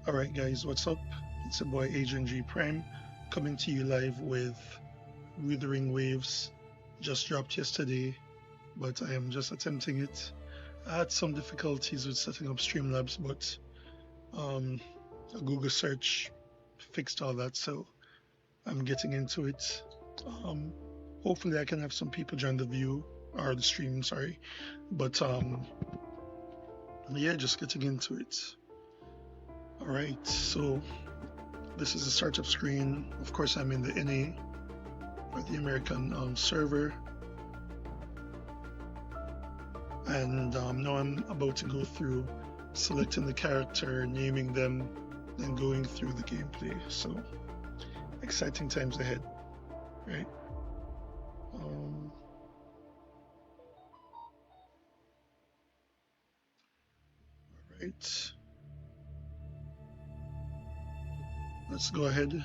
Alright, guys, what's up? It's your boy Agent G Prime coming to you live with Wuthering Waves. Just dropped yesterday, but I am just attempting it. I had some difficulties with setting up Streamlabs, but um, a Google search fixed all that, so I'm getting into it. Um, Hopefully, I can have some people join the view or the stream, sorry. But yeah, just getting into it. Alright, so this is the startup screen. Of course, I'm in the NA or the American server, and now I'm about to go through selecting the character, naming them, and going through the gameplay. So exciting times ahead, right? Um, right, let's go ahead.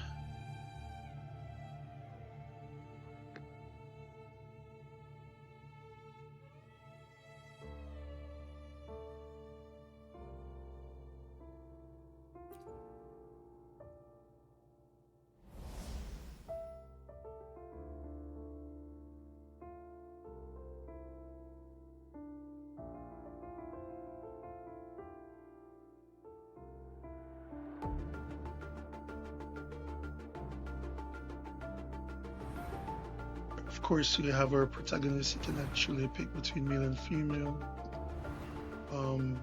Of course, you have our protagonist. You can actually pick between male and female,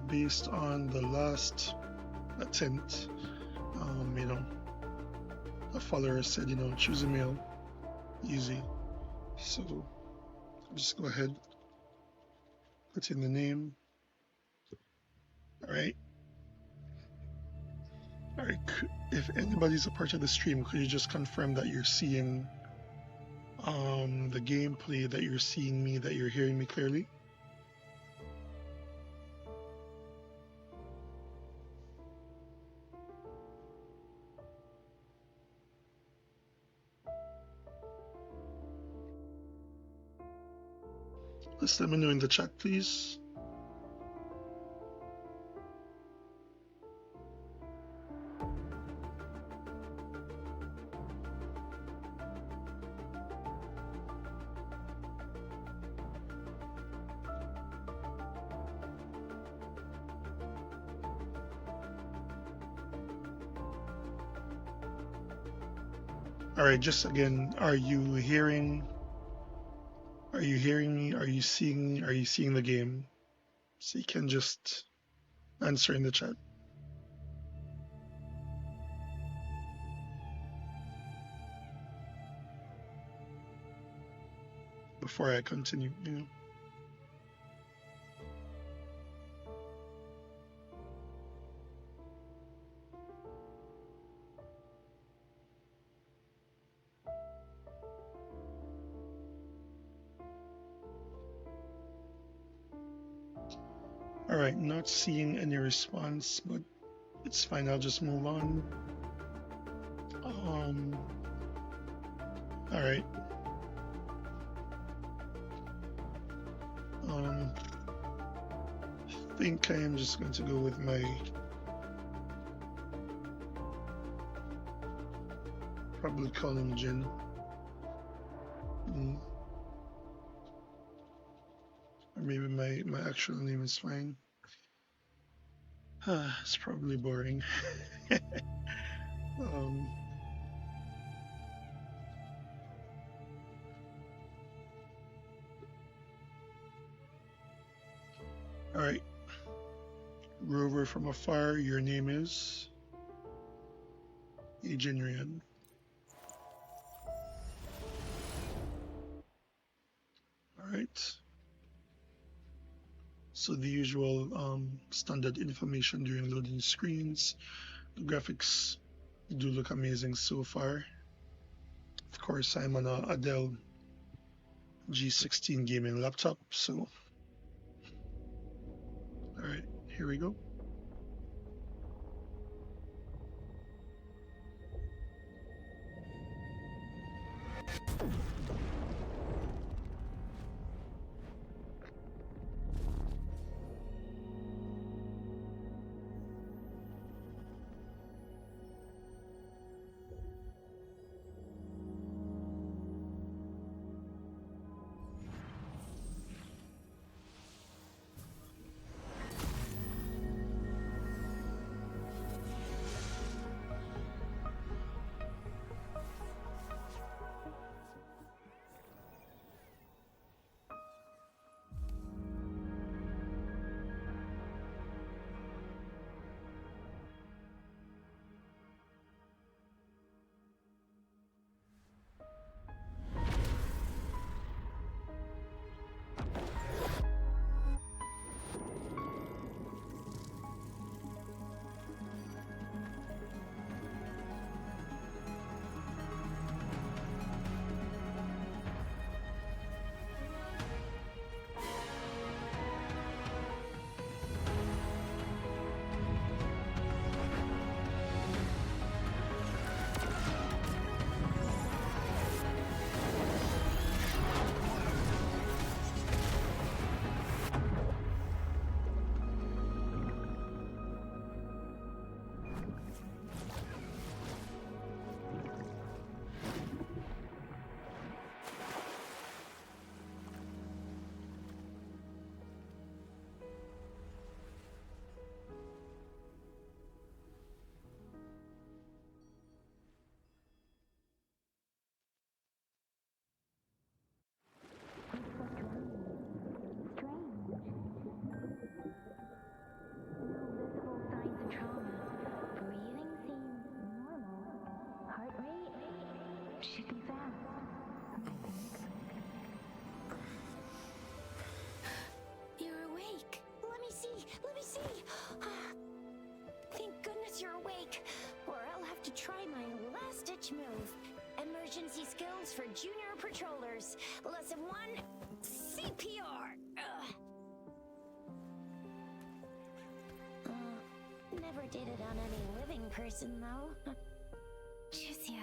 based on the last attempt. Um, you know, a follower said, choose a male, easy. So just go ahead, put in the name. All right. All right. If anybody's a part of the stream, could you just confirm that you're seeing the gameplay, that you're seeing me, that you're hearing me clearly? Just let me know in the chat, please. All right, just again, are you hearing? Are you hearing me? Are you seeing me? Are you seeing the game? So you can just answer in the chat before I continue. All right, not seeing any response, but it's fine. I'll just move on. All right. I think I am just going to go with my probably call him Jin. Or maybe my actual name is fine. It's probably boring. um, all right. Rover from afar, your name is Adrian. All right. So the usual standard information during loading screens. The graphics do look amazing so far. Of course, I'm on a Dell G16 gaming laptop, so all right, here we go. should be fast. You're awake. Let me see. Let me see. Thank goodness you're awake, or I'll have to try my last-ditch move. Emergency skills for junior patrollers. Lesson 1, CPR. Never did it on any living person, though. Juicia.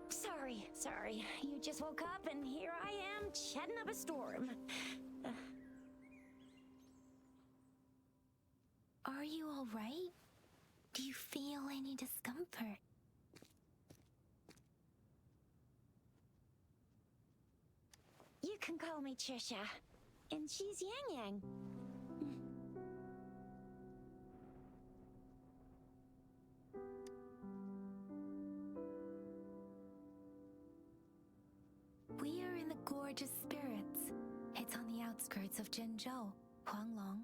Sorry. You just woke up, and here I am, chatting up a storm. Are you all right? Do you feel any discomfort? You can call me Trisha, and she's Yang Yang. We are in the Gorgeous Spirits. It's on the outskirts of Zhenzhou, Huanglong.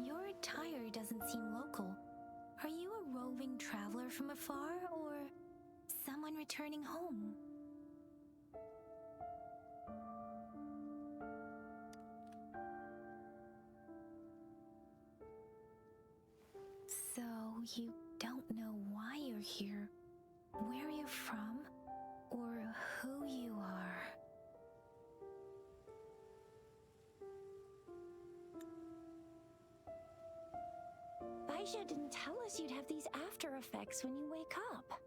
Your attire doesn't seem local. Are you a roving traveler from afar, or someone returning home? So, you don't know why you're here, where you're from, or who you are. Baisha didn't tell us you'd have these after effects when you wake up.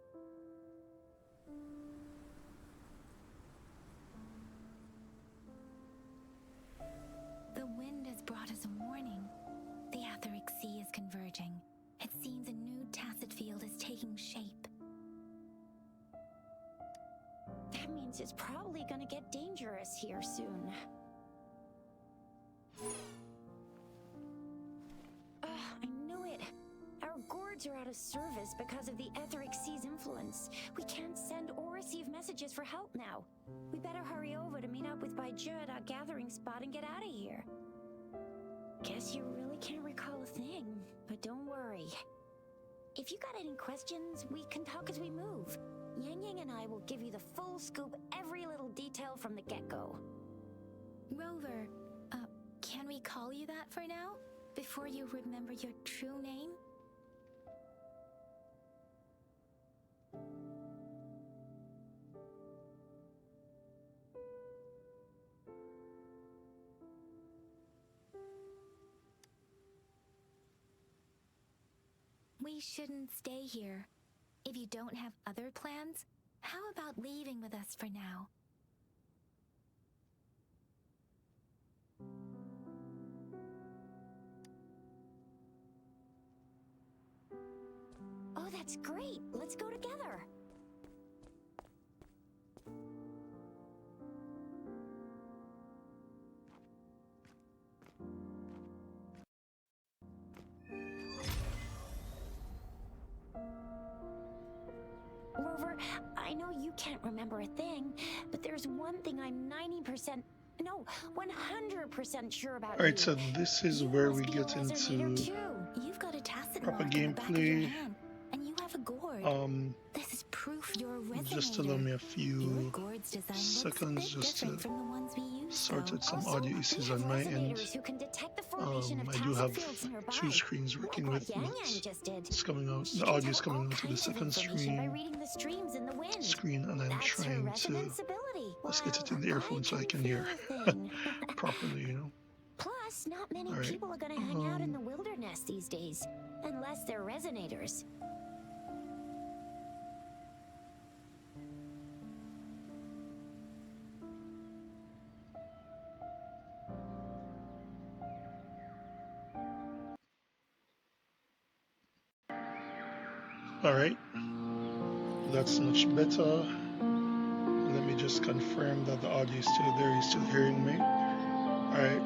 The wind has brought us a warning. The Etheric Sea is converging. It seems a new tacit field is taking shape. That means it's probably gonna get dangerous here soon. I knew it. Our gourds are out of service because of the Etheric Sea's influence. We can't send or receive messages for help now. We better hurry over to meet up with Baiju at our gathering spot and get out of here. Guess you really can't recall a thing, but don't worry. If you got any questions, we can talk as we move. Yang Yang and I will give you the full scoop, every little detail from the get-go. Rover, can we call you that for now? Before you remember your true name? We shouldn't stay here. If you don't have other plans, how about leaving with us for now? Oh, that's great. Let's go together. Rover, I know you can't remember a thing, but there's one thing I'm 90%, no, 100% sure about. Alright, so this is where we get into You've got a tacit proper mark in the back of your gameplay. hand, and you have a gourd. This is proof you're a resonator. Just allow me a few seconds just to sort out some audio issues on my end. I do have two screens working with me. It's coming out, the audio is coming out to the second screen, and I'm trying to let's get it in the earphone so I can hear properly, you know. Plus, not many people are gonna hang out in the wilderness these days, unless they're resonators. Alright, that's much better. Let me just confirm that the audio is still there. You're still hearing me? Alright.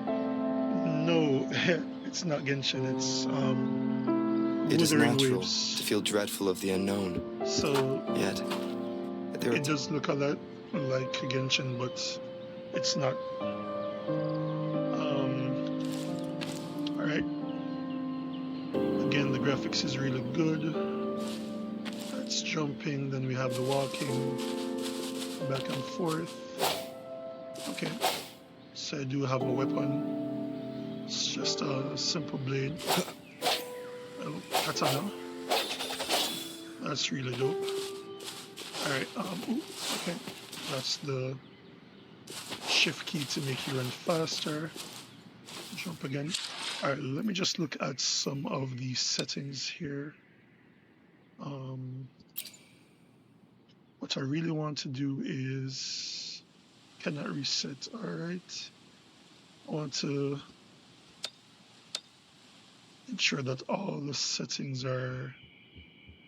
No, it's not Genshin, it's It is Wuthering natural Waves. to feel dreadful of the unknown. So Yet, there are it does look a lot like Genshin, but it's not. Alright. Again, the graphics athletics is really good. That's jumping. Then we have the walking back and forth. Okay, so I do have a weapon. It's just a simple blade. Oh, katana. That's really dope. All right. Ooh, okay. That's the shift key to make you run faster. Jump again. All right. Let me just look at some of the settings here. What I really want to do is cannot reset. All right. I want to ensure that all the settings are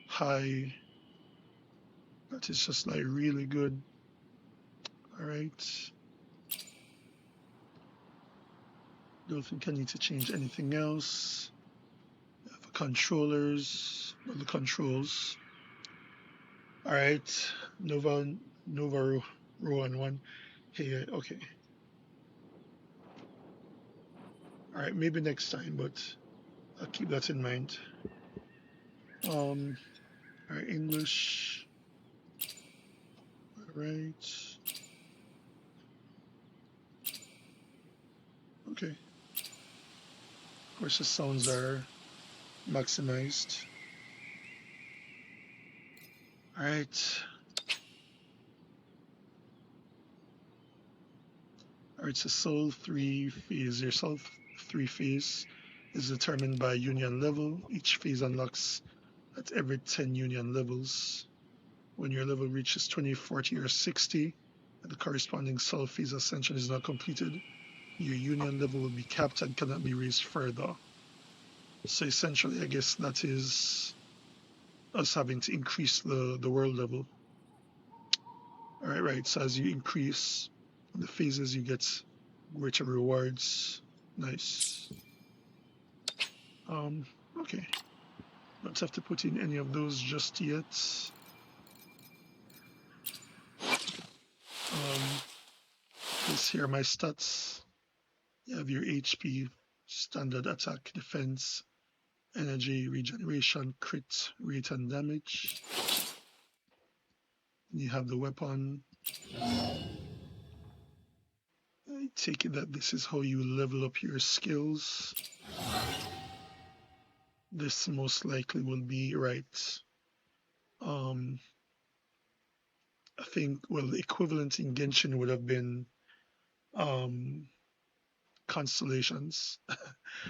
high. That is just like really good. All right. Don't think I need to change anything else. The controllers, the controls. All right. Nova Rowan 1. Hey, okay. All right, maybe next time, but I'll keep that in mind. All right, English. All right. Okay. Of course, the sounds are maximized. All right. All right, so Soul 3 phase. Your Soul 3 phase is determined by union level. Each phase unlocks at every 10 union levels. When your level reaches 20, 40, or 60, and the corresponding Soul phase ascension is not completed, your union level will be capped and cannot be raised further. So essentially, I guess that is us having to increase the world level. All right, right. So as you increase the phases, you get greater rewards. Nice. Okay. Don't have to put in any of those just yet. This here are my stats. You have your HP, standard attack, defense, energy, regeneration, crit, rate, and damage. You have the weapon. I take it that this is how you level up your skills. This most likely will be right. I think, well, the equivalent in Genshin would have been constellations.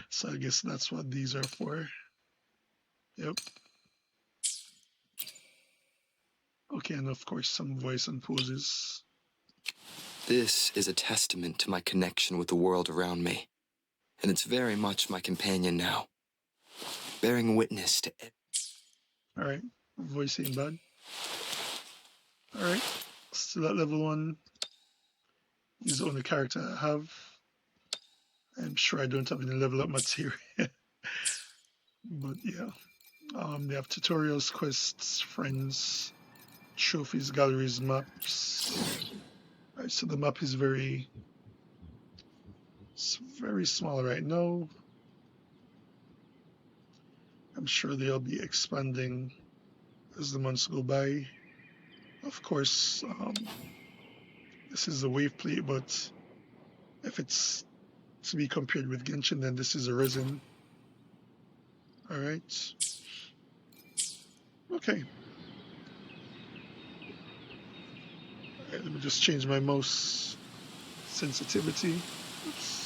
So I guess that's what these are for. Yep. Okay, and of course some voice and poses. This is a testament to my connection with the world around me, and it's very much my companion now, bearing witness to it. All right, voice ain't bad. All right, still at level 1. He's the only character I have. I'm sure I don't have any level up material. But yeah, they have tutorials, quests, friends, trophies, galleries, maps. All right, so the map is very small right now. I'm sure they'll be expanding as the months go by. Of course, this is a wave plate, but if it's to be compared with Genshin, then this is a resin. All right. Okay. All right, let me just change my mouse sensitivity. Oops.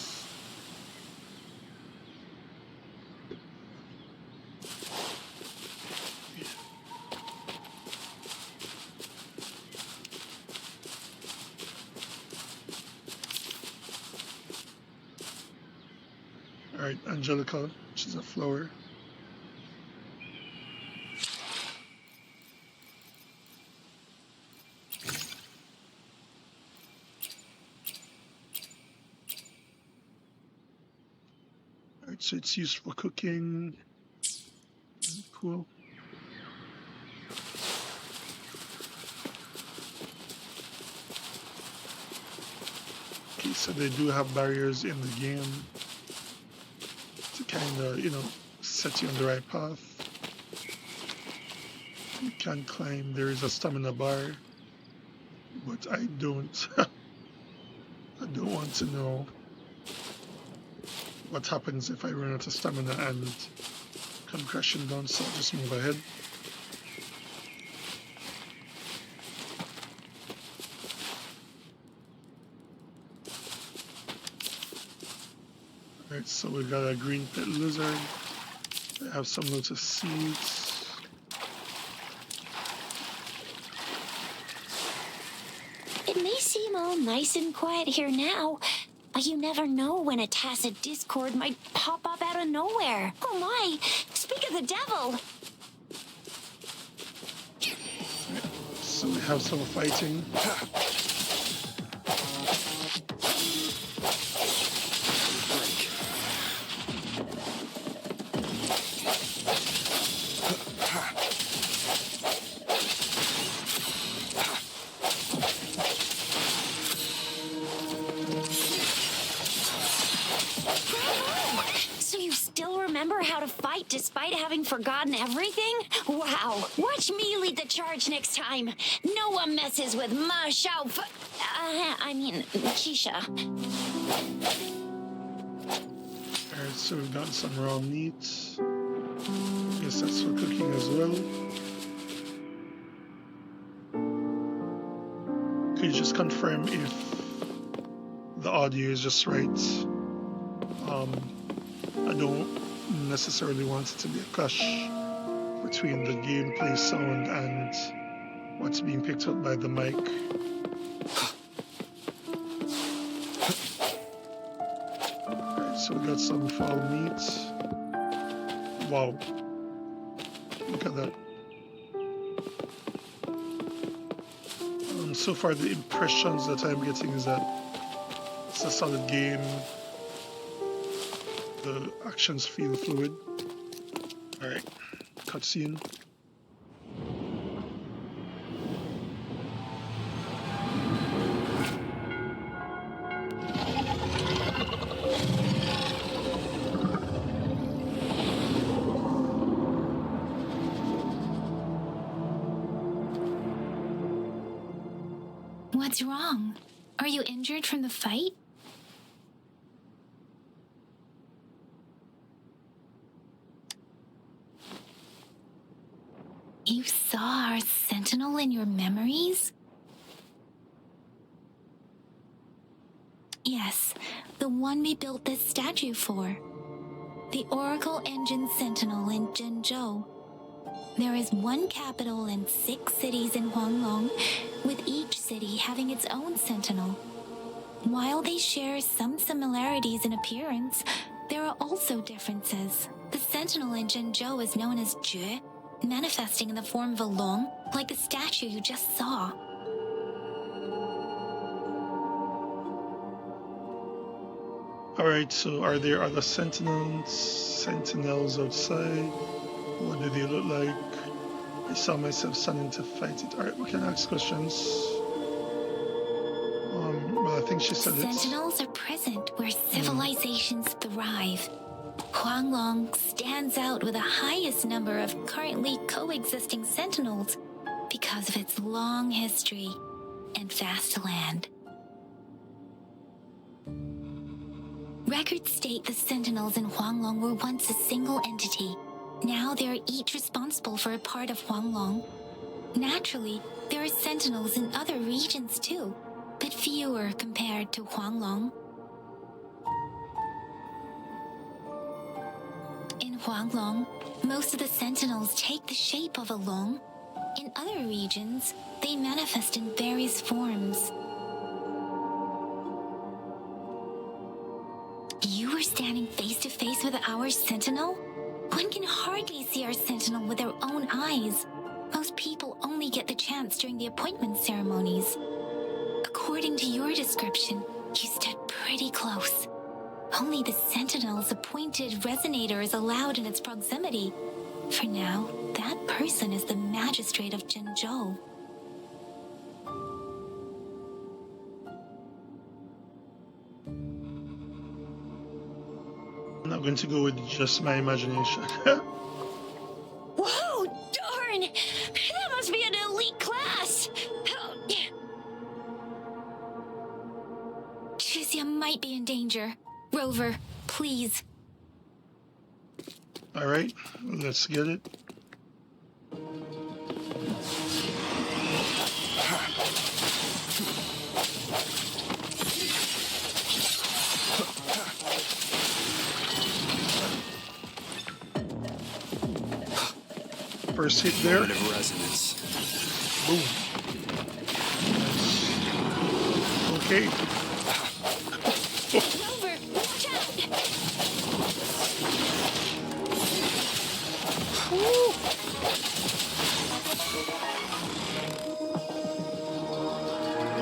All right, Angelica, she's a flower. All right, so it's used for cooking. Cool. Okay, so they do have barriers in the game to kind of, set you on the right path. You can climb. There is a stamina bar, but I don't. I don't want to know what happens if I run out of stamina and come crashing down. So I'll just move ahead. Alright, so we got a green pit lizard. I have some lotus seeds. It may seem all nice and quiet here now, but you never know when a tacit discord might pop up out of nowhere. Oh my! Speak of the devil! So we have some fighting. So you still remember how to fight despite having forgotten everything? Wow! Watch me lead the charge next time. No one messes with my shelf. I mean, Keisha. Alright, so we've got some raw meat. Guess that's for cooking as well. Could you just confirm if the audio is just right? I don't necessarily want it to be a clash between the gameplay sound and what's being picked up by the mic. Alright, so we got some fowl meat. Wow. Look at that. So far the impressions that I'm getting is that it's a solid game. The actions feel fluid. Alright, cutscene. What's wrong? Are you injured from the fight? You saw our sentinel in your memories? Yes, the one we built this statue for. The Oracle Engine Sentinel in Zhenzhou. There is one capital and 6 cities in Huanglong, with each city having its own sentinel. While they share some similarities in appearance, there are also differences. The sentinel in Zhenzhou is known as Jue, manifesting in the form of a long, like the statue you just saw. Alright, so are there other sentinels outside? What do they look like? I saw myself standing to fight it. Alright, we can ask questions. Well, I think she said it. Sentinels are present where civilizations thrive. Huanglong stands out with the highest number of currently coexisting sentinels because of its long history and vast land. Records state the sentinels in Huanglong were once a single entity. Now they are each responsible for a part of Huanglong. Naturally, there are sentinels in other regions too, but fewer compared to Huanglong. In Huanglong, most of the sentinels take the shape of a long. In other regions, they manifest in various forms. You were standing face to face with our sentinel? One can hardly see our sentinel with their own eyes. Most people only get the chance during the appointment ceremonies. According to your description, you stood pretty close. Only the sentinel's appointed resonator is allowed in its proximity. For now, that person is the magistrate of Zhenzhou. I'm not going to go with just my imagination. Whoa, darn! might be in danger. Rover, please. Alright, let's get it. First hit there. Moment of resonance. Boom. Nice. Okay. Rover, watch out!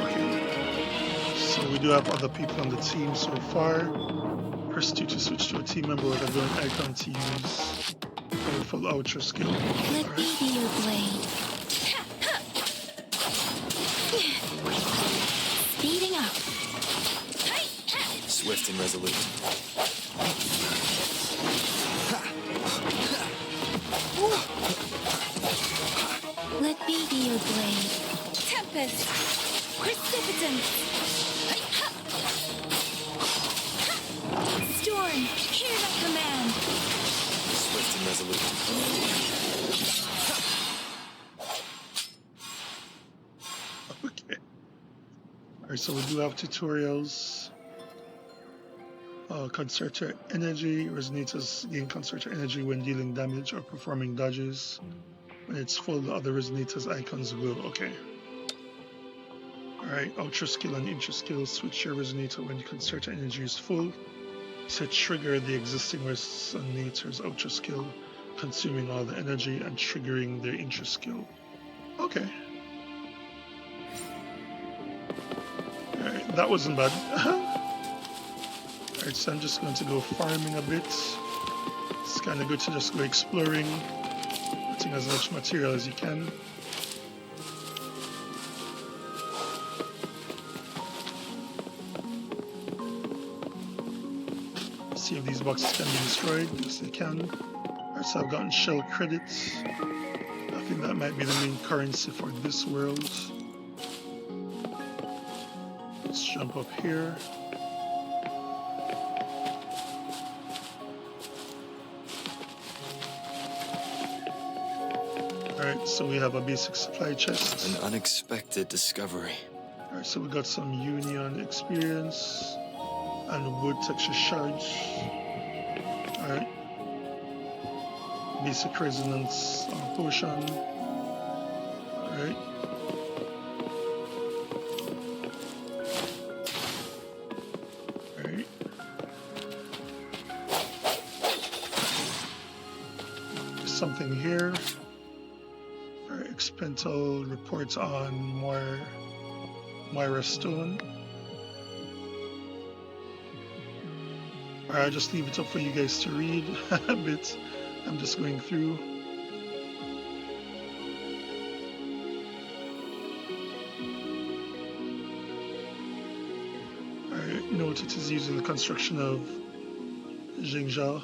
Okay. So we do have other people on the team so far. Press 2 to switch to a team member with a glowing icon to use powerful Ultra skill. Let me be your blade. Speeding up. Swift and resolute. Let me be your blade. Tempest. Precipitant. Storm. Hear my command. Swift and resolute. Okay. Alright, so we do have tutorials. Concertor energy. Resonators gain concertor energy when dealing damage or performing dodges. When it's full, the other resonators icons glow. Okay. Alright, Ultra skill and Intra skill. Switch your resonator when your concertor energy is full. To trigger the existing resonator's Ultra skill, consuming all the energy and triggering their Intra skill. Okay. Alright, that wasn't bad. Alright, so I'm just going to go farming a bit. It's kind of good to just go exploring, getting as much material as you can. See if these boxes can be destroyed. Yes, they can. Alright, so I've gotten shell credits. I think that might be the main currency for this world. Let's jump up here. Alright, so we have a basic supply chest. An unexpected discovery. Alright, so we got some Union experience and wood texture shards. Alright. Basic resonance potion. Alright. Alright. There's something here. Alright, Expental reports on Moira Stone. Alright, I'll just leave it up for you guys to read a bit. I'm just going through. Alright, note it is using the construction of Jingzhou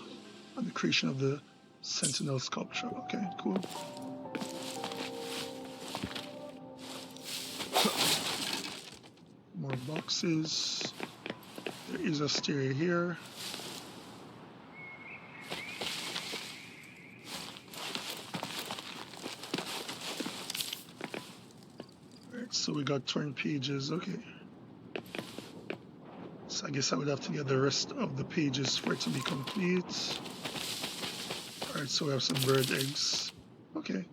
and the creation of the Sentinel sculpture. Okay, cool. More boxes. There is a stereo here. Alright, so we got torn pages, okay. So I guess I would have to get the rest of the pages for it to be complete. Alright, so we have some bird eggs. Okay.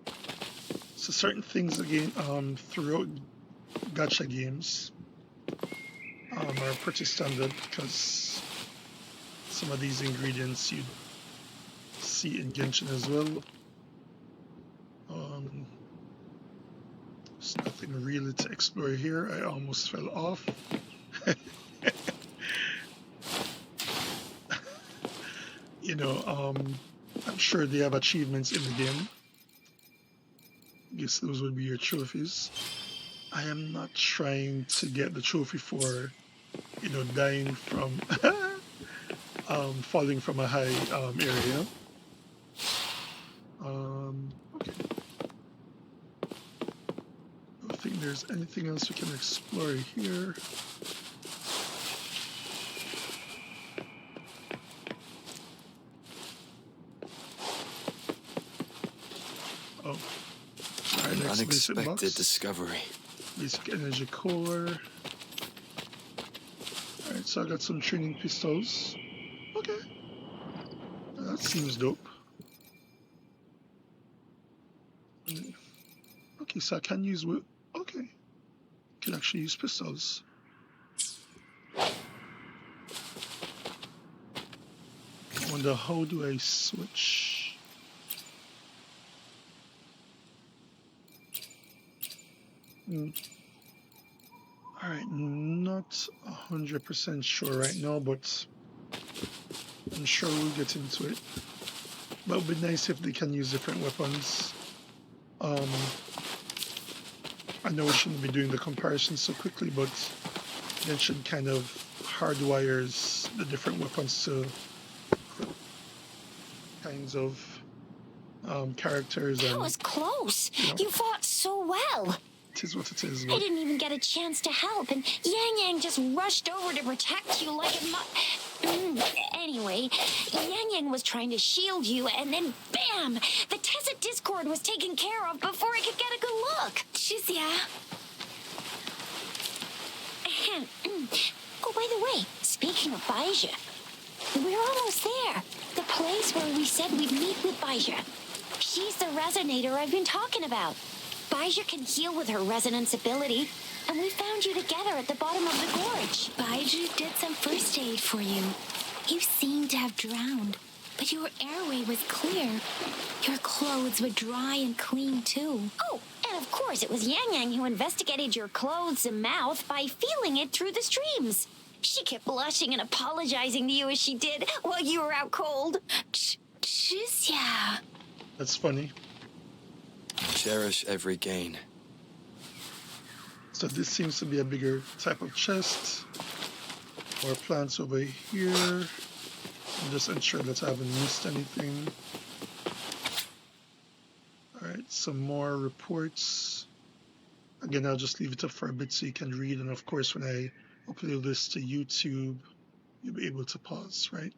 So certain things again throughout gacha games are pretty standard because some of these ingredients you see in Genshin as well. There's nothing really to explore here. I almost fell off. You know, I'm sure they have achievements in the game. I guess those would be your trophies. I am not trying to get the trophy for, you know, dying from falling from a high area. Okay. I don't think there's anything else we can explore here. Oh. All right, An next basic unexpected box. discovery. Basic energy core. Alright, so I got some training pistols. Okay. That seems dope. Okay, so I can use... Okay. Can actually use pistols. I wonder, how do I switch? Alright, not 100% sure right now, but I'm sure we'll get into it. But it would be nice if they can use different weapons. I know we shouldn't be doing the comparison so quickly, but Genshin kind of hardwires the different weapons to kinds of characters. That And was close. you know, You fought so well. it is what it is. I But didn't even get a chance to help, and Yang Yang just rushed over to protect you like a Anyway, Yang Yang was trying to shield you, and then bam! The Tessa Discord was taken care of before I could get a good look. Shizia, Oh, by the way, speaking of Baija, we're almost there. The place where we said we'd meet with Baija. She's the resonator I've been talking about. Baija can heal with her resonance ability, and we found you together at the bottom of the gorge. Baiju did some first aid for you. You seemed to have drowned, but your airway was clear. Your clothes were dry and clean, too. Oh, and of course it was Yang Yang who investigated your clothes and mouth by feeling it through the streams. She kept blushing and apologizing to you as she did while you were out cold. Shizia. that's funny. Cherish every gain. So this seems to be a bigger type of chest. More plants over here. And just ensure that I haven't missed anything. Alright, some more reports. Again, I'll just leave it up for a bit so you can read. And of course, when I upload this to YouTube, you'll be able to pause, right?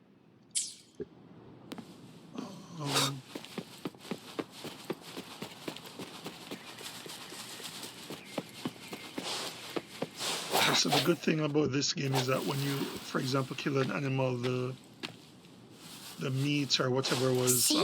So the good thing about this game is that when you, for example, kill an animal, the meat or whatever was See?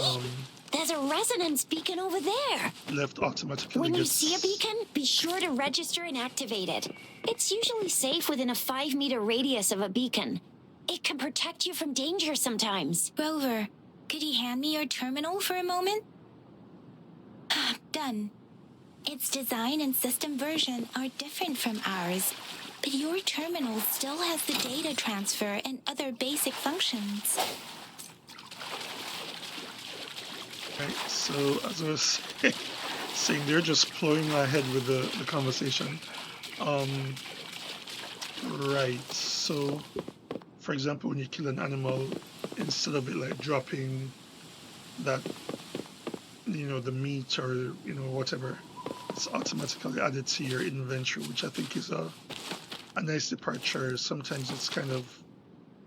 There's a resonance beacon over there. left automatically When you gets... see a beacon, be sure to register and activate it. It's usually safe within a 5-meter radius of a beacon. It can protect you from danger sometimes. Rover, could you hand me your terminal for a moment? Done. Its design and system version are different from ours, but your terminal still has the data transfer and other basic functions. Right, so as I was saying, they're just plowing ahead with the conversation. Right, so for example, when you kill an animal, instead of it like dropping that, the meat or, whatever, it's automatically added to your inventory, which I think is a nice departure. Sometimes it's kind of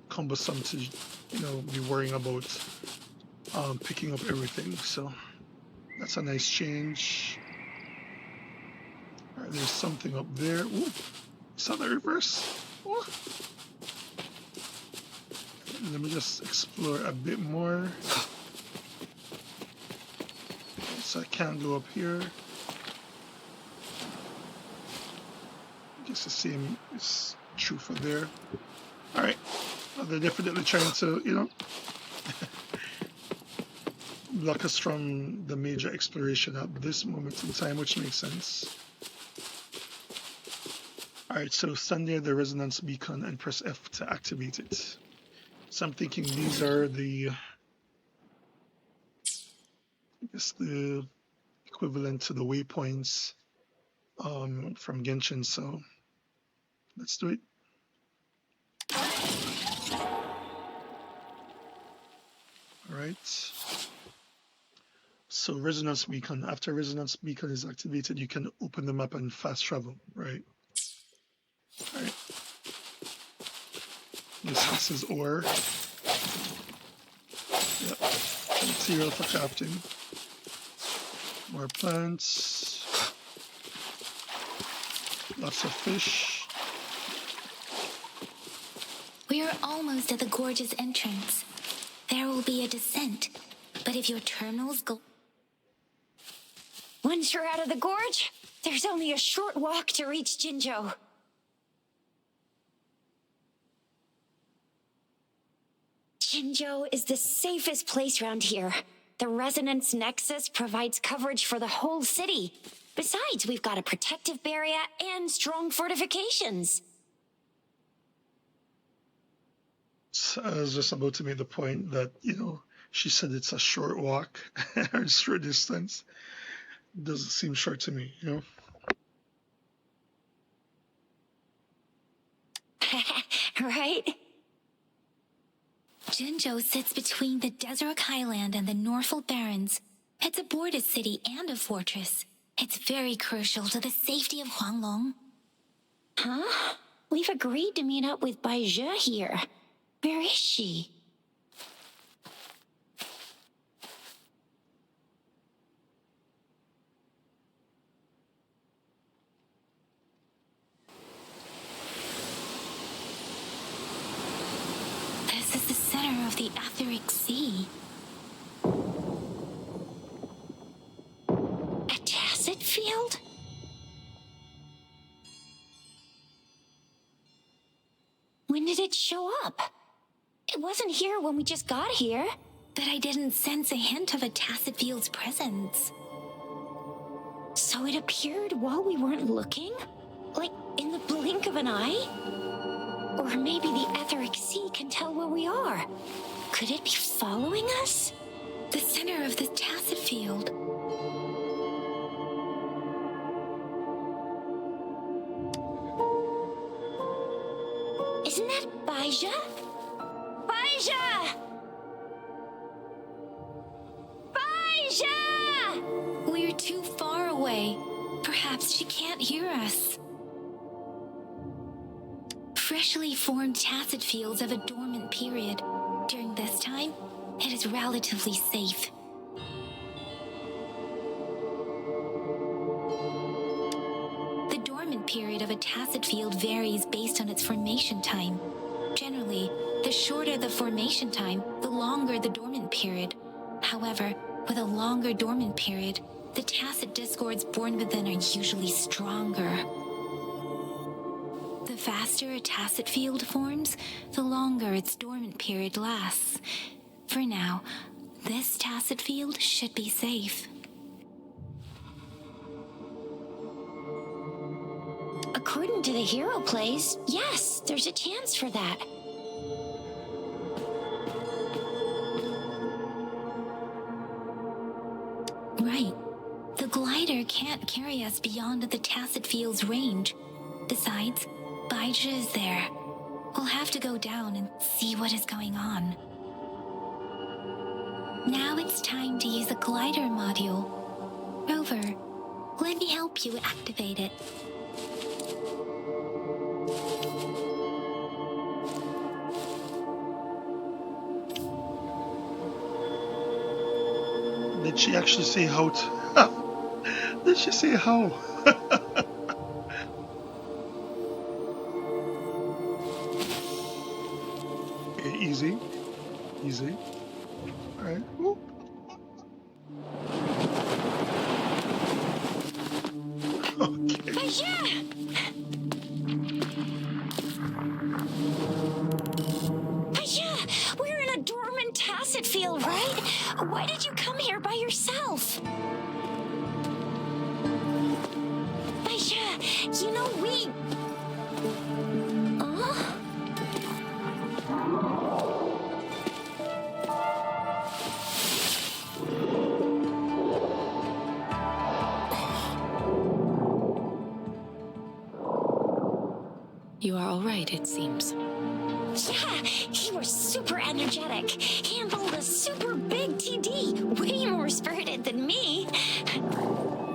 cumbersome to, be worrying about picking up everything. So that's a nice change. All right, there's something up there. Ooh, is that the reverse? Ooh. Let me just explore a bit more. So I can't go up here. I guess the same is true for there. Alright. Well, they're definitely trying to, block us from the major exploration at this moment in time, which makes sense. Alright, so stand near the resonance beacon and press F to activate it. So I'm thinking these are the equivalent to the waypoints from Genshin, so let's do it. Alright. So resonance beacon. After resonance beacon is activated, you can open the map and fast travel, right? Alright. This is ore. Yep. Material for crafting. More plants. Lots of fish. We are almost at the gorge's entrance. There will be a descent, but if your terminals go... Once you're out of the gorge, there's only a short walk to reach Jinzhou. Jinzhou is the safest place around here. The Resonance Nexus provides coverage for the whole city. Besides, we've got a protective barrier and strong fortifications. So I was just about to make the point that, she said it's a short walk, or short distance. Doesn't seem short to me, Right? Jinzhou sits between the Desert Highland and the Norfolk Barrens. It's a border city and a fortress. It's very crucial to the safety of Huanglong. Huh? We've agreed to meet up with Bai Zhe here. Where is she? This is the center of the Etheric Sea. A tacit field? When did it show up? It wasn't here when we just got here. But I didn't sense a hint of a tacit field's presence. So it appeared while we weren't looking? Like in the blink of an eye? Or maybe the Etheric Sea can tell where we are. Could it be following us? The center of the tacit field. Isn't that Bai Zhe? Bai Zhe! Bai Zhe! We're too far away. Perhaps she can't hear us. Freshly formed tacit fields have a dormant period. During this time, it is relatively safe. The dormant period of a tacit field varies based on its formation time. Generally, the shorter the formation time, the longer the dormant period. However, with a longer dormant period, the tacit discords born within are usually stronger. The faster a tacit field forms, the longer its dormant period lasts. For now, this tacit field should be safe. According to the hero plays, yes, there's a chance for that. Right. The glider can't carry us beyond the tacit field's range. Besides, Bai Zhe is there. We'll have to go down and see what is going on. Now it's time to use a glider module. Rover, let me help you activate it. Did she actually say how to... Did she say how? Okay, easy. Easy. Alright. Ooh. Okay. Bai Zhe! Bai Zhe! We're in a dormant tacit field, right? Why did you come here by yourself? Bai Zhe, we... Huh? You are all right, it seems. Yeah, he was super energetic. Handled a super big TD. Way more spirited than me.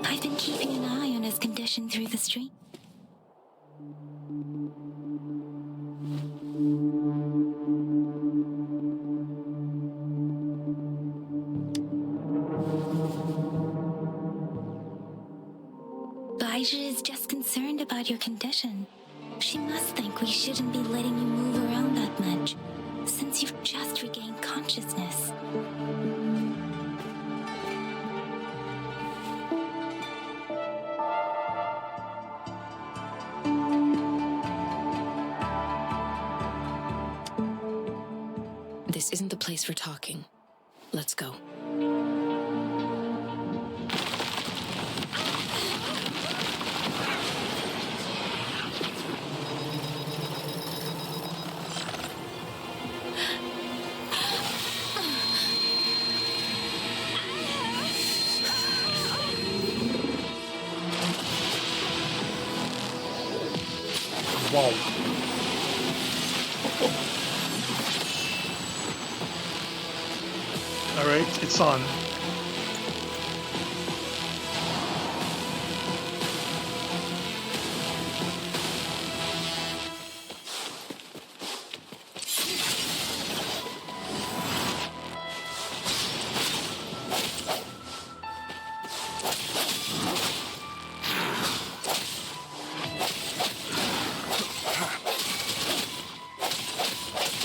I've been keeping an eye on his condition through the stream. Asia is just concerned about your condition. She must think we shouldn't be letting you move around that much, since you've just regained consciousness. This isn't the place for talking. Let's go. Wow. All right, it's on.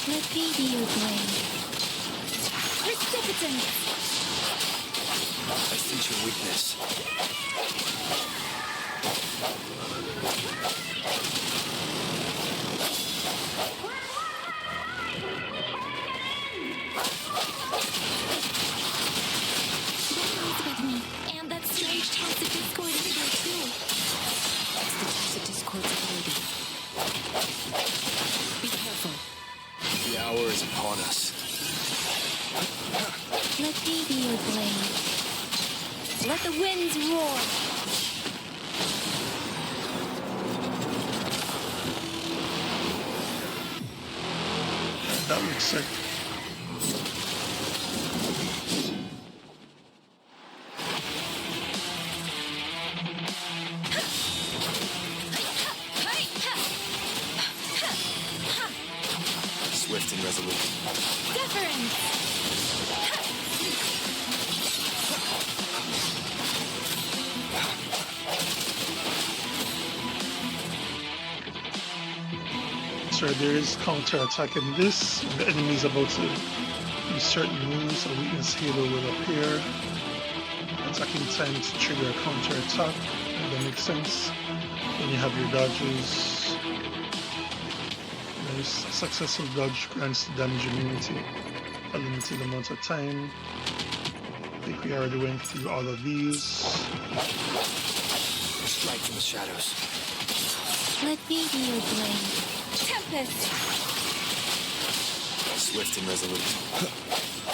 Let me be your blade. Precipitant! I sense your weakness. That with me, and that strange tacit discord is here too. It's the tacit discord's ability. Be careful. The hour is upon us. Let me be your blade. Let the winds roar. That looks sick. Swift and resolute. Deference! So there is counter-attack in this. When the enemy is about to use certain moves, a weakness halo will appear. Attacking time to trigger a counter-attack. If that makes sense. Then you have your dodges. Nice. Successful dodge grants damage immunity a limited amount of time. I think we already went through all of these. Strike from the shadows. Let me be your blade. Tempest! Swift and resolute.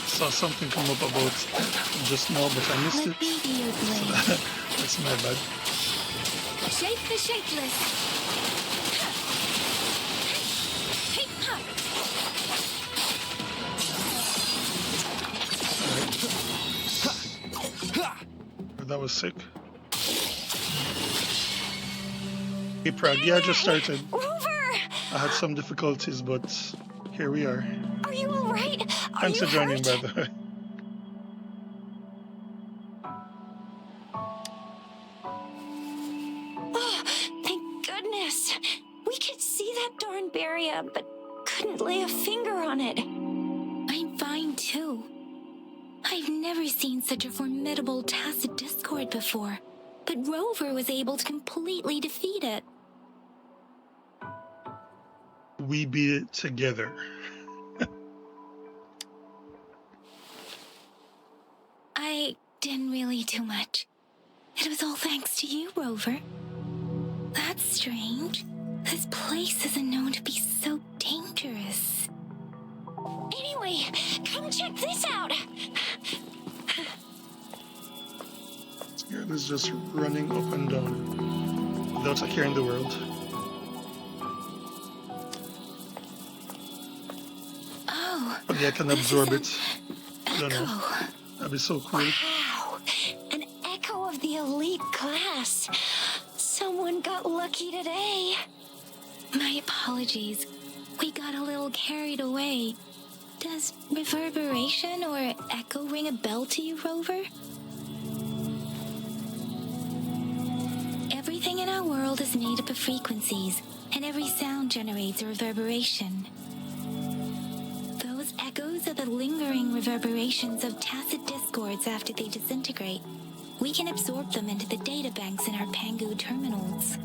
Saw something come up about just now, but I missed Let it. me be your blade. That's my bad. Shape the shapeless. That was sick. Hey Prague, yeah, I just started. Rover! I had some difficulties, but here we are. Are you alright? Are Thanks you for joining, hurt? by the way. Oh, thank goodness. We could see that darn barrier, but couldn't lay a finger on it. I'm fine too. I've never seen such a formidable tacit discord before, but Rover was able to completely defeat it. We beat it together. I didn't really do much. It was all thanks to you, Rover. That's strange. This place isn't known to be so dangerous. Anyway, come check this out. Girl is just running up and down without a care in the world. Oh, But yeah, I can this absorb is it. I don't know. echo. That'd be so cool. Wow, an echo of the elite. Great class. Someone got lucky today. My apologies. We got a little carried away. Does reverberation or echo ring a bell to you, Rover? Everything in our world is made up of frequencies, and every sound generates a reverberation. Those echoes are the lingering reverberations of tacit discords after they disintegrate. We can absorb them into the data banks in our Pangu terminals.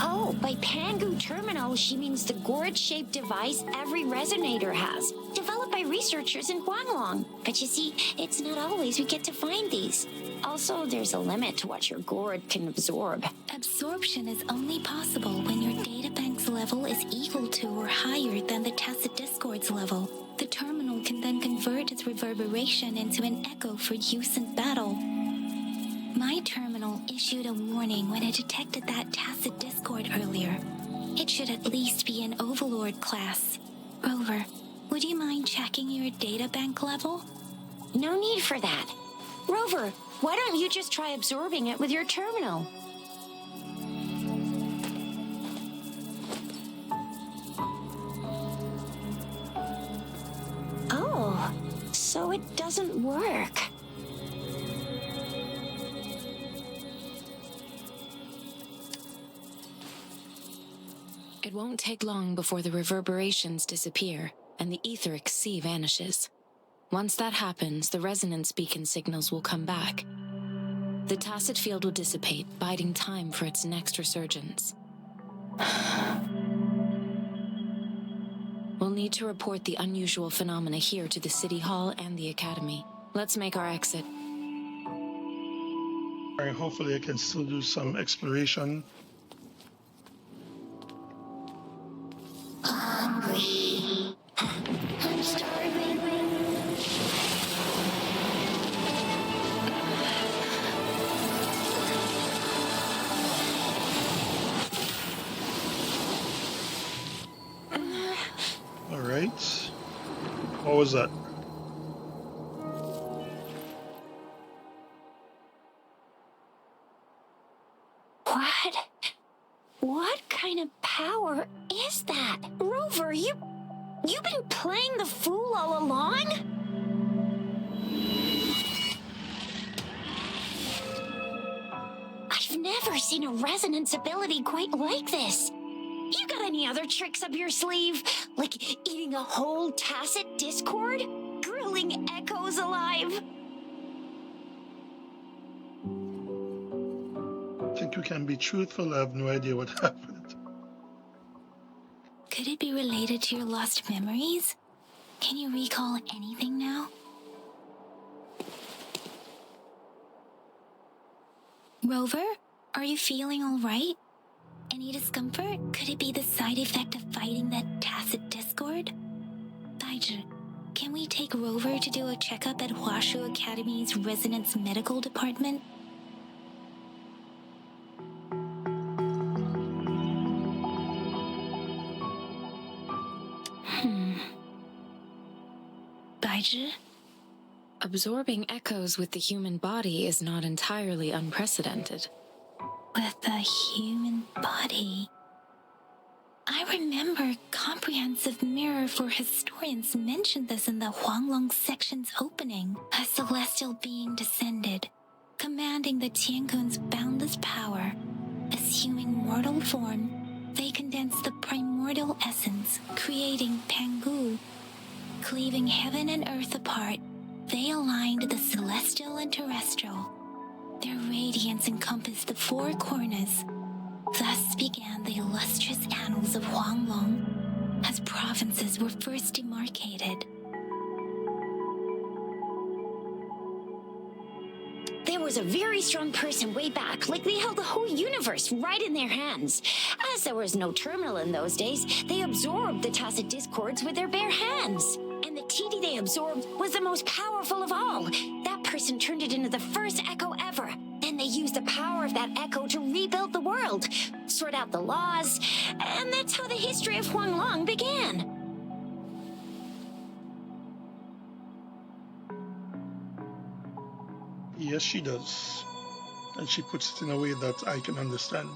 Oh, by Pangu Terminal, she means the gourd-shaped device every resonator has, developed by researchers in Guanglong. But you see, it's not always we get to find these. Also, there's a limit to what your gourd can absorb. Absorption is only possible when your databank's level is equal to or higher than the tacit discord's level. The terminal can then convert its reverberation into an echo for use in battle. My terminal issued a warning when it detected that tacit discord earlier. It should at least be an Overlord class. Rover, would you mind checking your databank level? No need for that. Rover, why don't you just try absorbing it with your terminal? Oh, so it doesn't work. It won't take long before the reverberations disappear and the etheric sea vanishes. Once that happens, the resonance beacon signals will come back. The tacit field will dissipate, biding time for its next resurgence. We'll need to report the unusual phenomena here to the City Hall and the Academy. Let's make our exit. Alright, hopefully I can still do some exploration. Hungry. I'm starving. Alright. What was that? What kind of power is that? Rover, you've been playing the fool all along? I've never seen a resonance ability quite like this. You got any other tricks up your sleeve? Like eating a whole tacit discord? Grilling echoes alive? Think you can be truthful? I have no idea what happened. Could it be related to your lost memories? Can you recall anything now? Rover, are you feeling all right? Any discomfort? Could it be the side effect of fighting that tacit discord? Daiju, can we take Rover to do a checkup at Hwashu Academy's Resonance Medical Department? Daiju? Absorbing echoes with the human body is not entirely unprecedented. With the human body. I remember Comprehensive Mirror for Historians mentioned this in the Huanglong section's opening. A celestial being descended, commanding the Tiankun's boundless power. Assuming mortal form, they condensed the primordial essence, creating Pangu. Cleaving heaven and earth apart, they aligned the celestial and terrestrial. Their radiance encompassed the four corners. Thus began the illustrious annals of Huanglong, as provinces were first demarcated. There was a very strong person way back, like they held the whole universe right in their hands. As there was no terminal in those days, they absorbed the tacit discords with their bare hands. And the TD they absorbed was the most powerful of all. That person turned it into the first echo ever. Then they used the power of that echo to rebuild the world, sort out the laws, and that's how the history of Huanglong began. Yes, she does. and she puts it in a way that I can understand.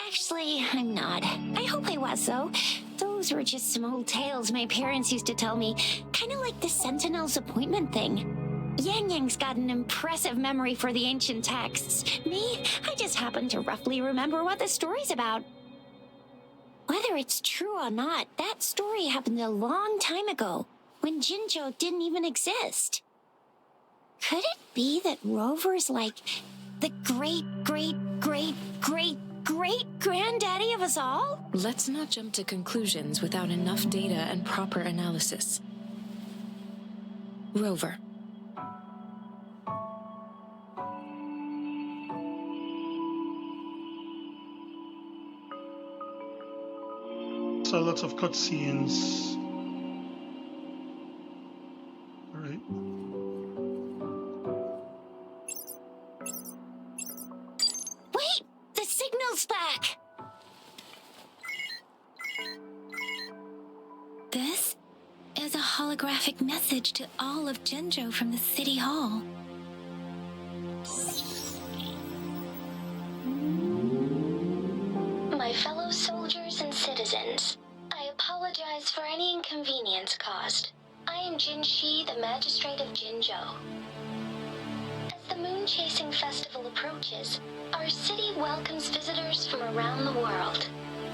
Actually, I'm not. I hope I was, though. Those were just some old tales my parents used to tell me, kind of like the Sentinel's appointment thing. Yang Yang's got an impressive memory for the ancient texts. Me, I just happen to roughly remember what the story's about. Whether it's true or not, that story happened a long time ago, when Jinzhou didn't even exist. Could it be that Rover's like the great-great-great-great-great-granddaddy of us all? Let's not jump to conclusions without enough data and proper analysis. Rover. So lots of cutscenes. All right. Wait! The signal's back! This is a holographic message to all of Jinzhou from the City Hall. My fellow soldiers and citizens, I apologize for any inconvenience caused. I am Jin Shi, the Magistrate of Jinzhou. As the Moon-Chasing Festival approaches, our city welcomes visitors from around the world.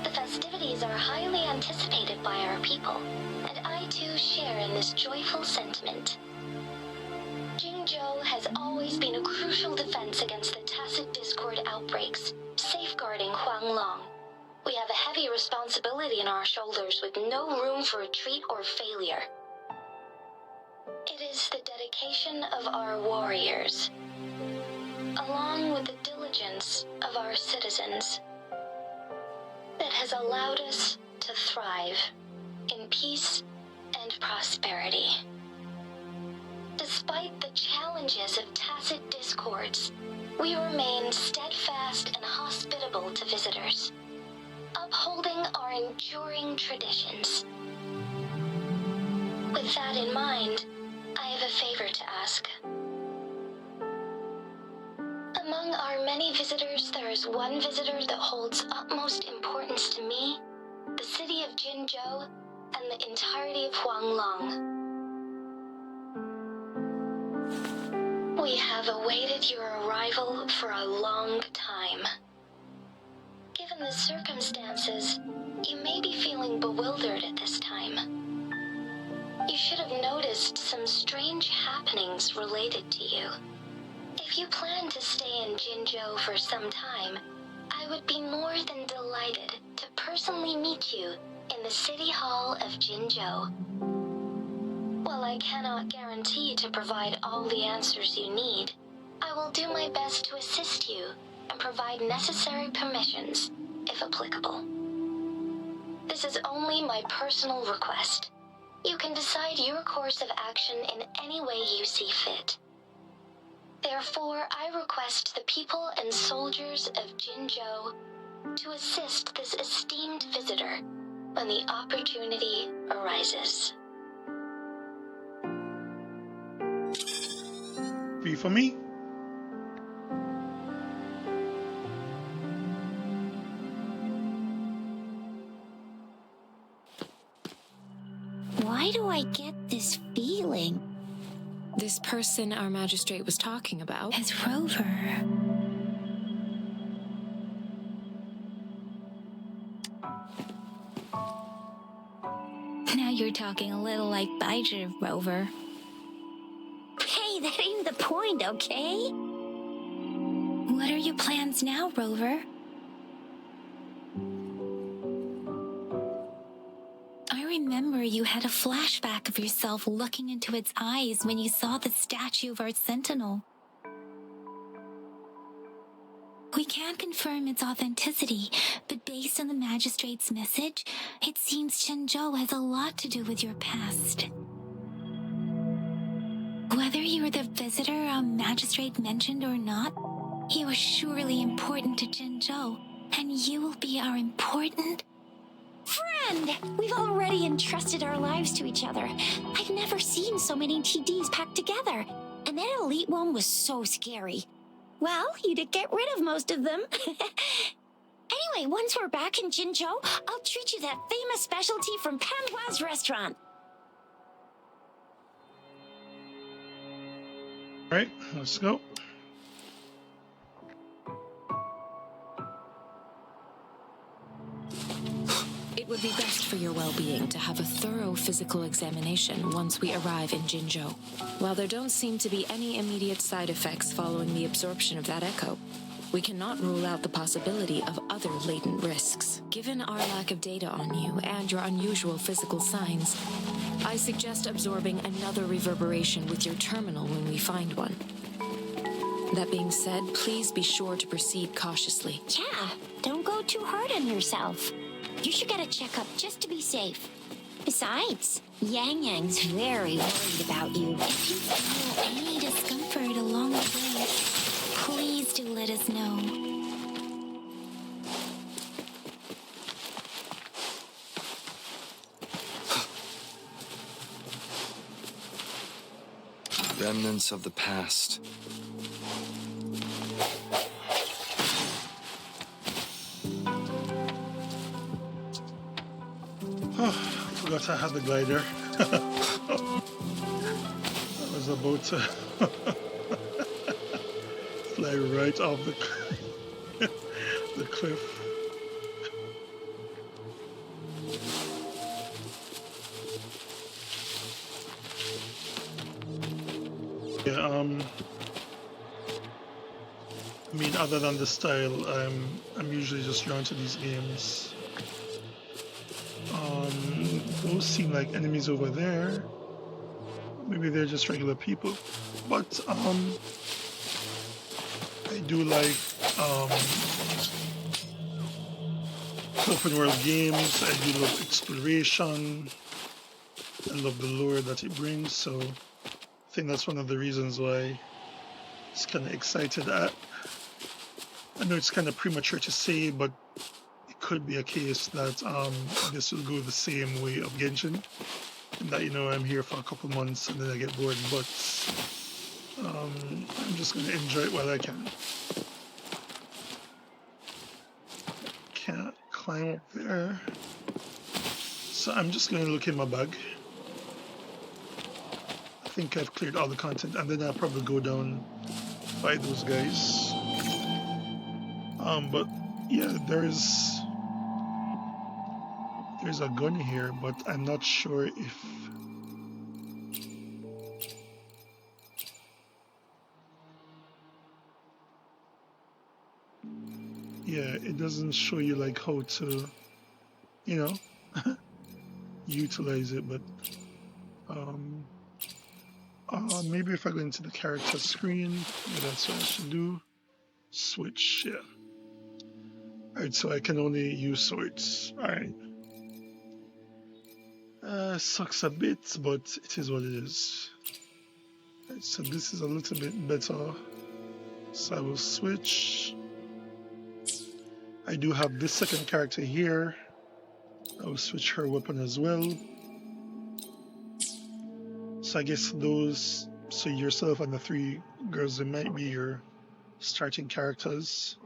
The festivities are highly anticipated by our people, and I too share in this joyful sentiment. Jinzhou has always been a crucial defense against the tacit discord outbreaks, safeguarding Huanglong. We have a heavy responsibility on our shoulders with no room for retreat or failure. It is the dedication of our warriors, along with the diligence of our citizens, that has allowed us to thrive in peace and prosperity. Despite the challenges of tacit discords, we remain steadfast and hospitable to visitors, upholding our enduring traditions. With that in mind, I have a favor to ask. Among our many visitors, there is one visitor that holds utmost importance to me, the city of Jinzhou, and the entirety of Huanglong. We have awaited your arrival for a long time. Given the circumstances, you may be feeling bewildered at this time. You should have noticed some strange happenings related to you. If you plan to stay in Jinzhou for some time, I would be more than delighted to personally meet you in the City Hall of Jinzhou. While I cannot guarantee to provide all the answers you need, I will do my best to assist you and provide necessary permissions, if applicable. This is only my personal request. You can decide your course of action in any way you see fit. Therefore, I request the people and soldiers of Jinzhou to assist this esteemed visitor when the opportunity arises. Be for me. Why do I get this feeling? This person our magistrate was talking about Is Rover. Now you're talking a little like Baizhi, Rover. Hey, that ain't the point, okay? What are your plans now, Rover? I remember you had a flashback of yourself looking into its eyes when you saw the statue of our sentinel. We can't confirm its authenticity, but based on the magistrate's message, it seems Jinzhou has a lot to do with your past. Whether you were the visitor our magistrate mentioned or not, you are surely important to Jinzhou, and you will be our important Friend! We've already entrusted our lives to each other. I've never seen so many TDs packed together. And that elite one was so scary. Well, you did get rid of most of them. Anyway, once we're back in Jinzhou, I'll treat you that famous specialty from Panhua's restaurant. All right, let's go. It would be best for your well-being to have a thorough physical examination once we arrive in Jinzhou. While there don't seem to be any immediate side effects following the absorption of that echo, we cannot rule out the possibility of other latent risks. Given our lack of data on you and your unusual physical signs, I suggest absorbing another reverberation with your terminal when we find one. That being said, please be sure to proceed cautiously. Yeah, don't go too hard on yourself. You should get a checkup just to be safe. Besides, Yang Yang's very worried about you. If you feel any discomfort along the way, please do let us know. Remnants of the past. Oh, I forgot I had the glider. I was about to fly right off the cliff. Yeah, I mean, other than the style, I'm usually just drawn to these games. Those seem like enemies over there. Maybe they're just regular people, but I do like open world games. I do love exploration. I love the lore that it brings, so I think that's one of the reasons why it's kind of excited. I know it's kind of premature to say, but it could be a case that this will go the same way of Genshin, and that, you know, I'm here for a couple months and then I get bored, but I'm just going to enjoy it while I can. Can't climb up there, so I'm just going to look in my bag. I think I've cleared all the content, and then I'll probably go down, fight those guys. But yeah, there's a gun here, but I'm not sure if it doesn't show you like how to, you know, utilize it, but maybe if I go into the character screen, that's what I should do. Switch, yeah. Alright, so I can only use swords. Alright. Sucks a bit, but it is what it is. Alright, so this is a little bit better. So I will switch. I do have this second character here. I will switch her weapon as well. So I guess those, so yourself and the three girls, they might be your starting characters.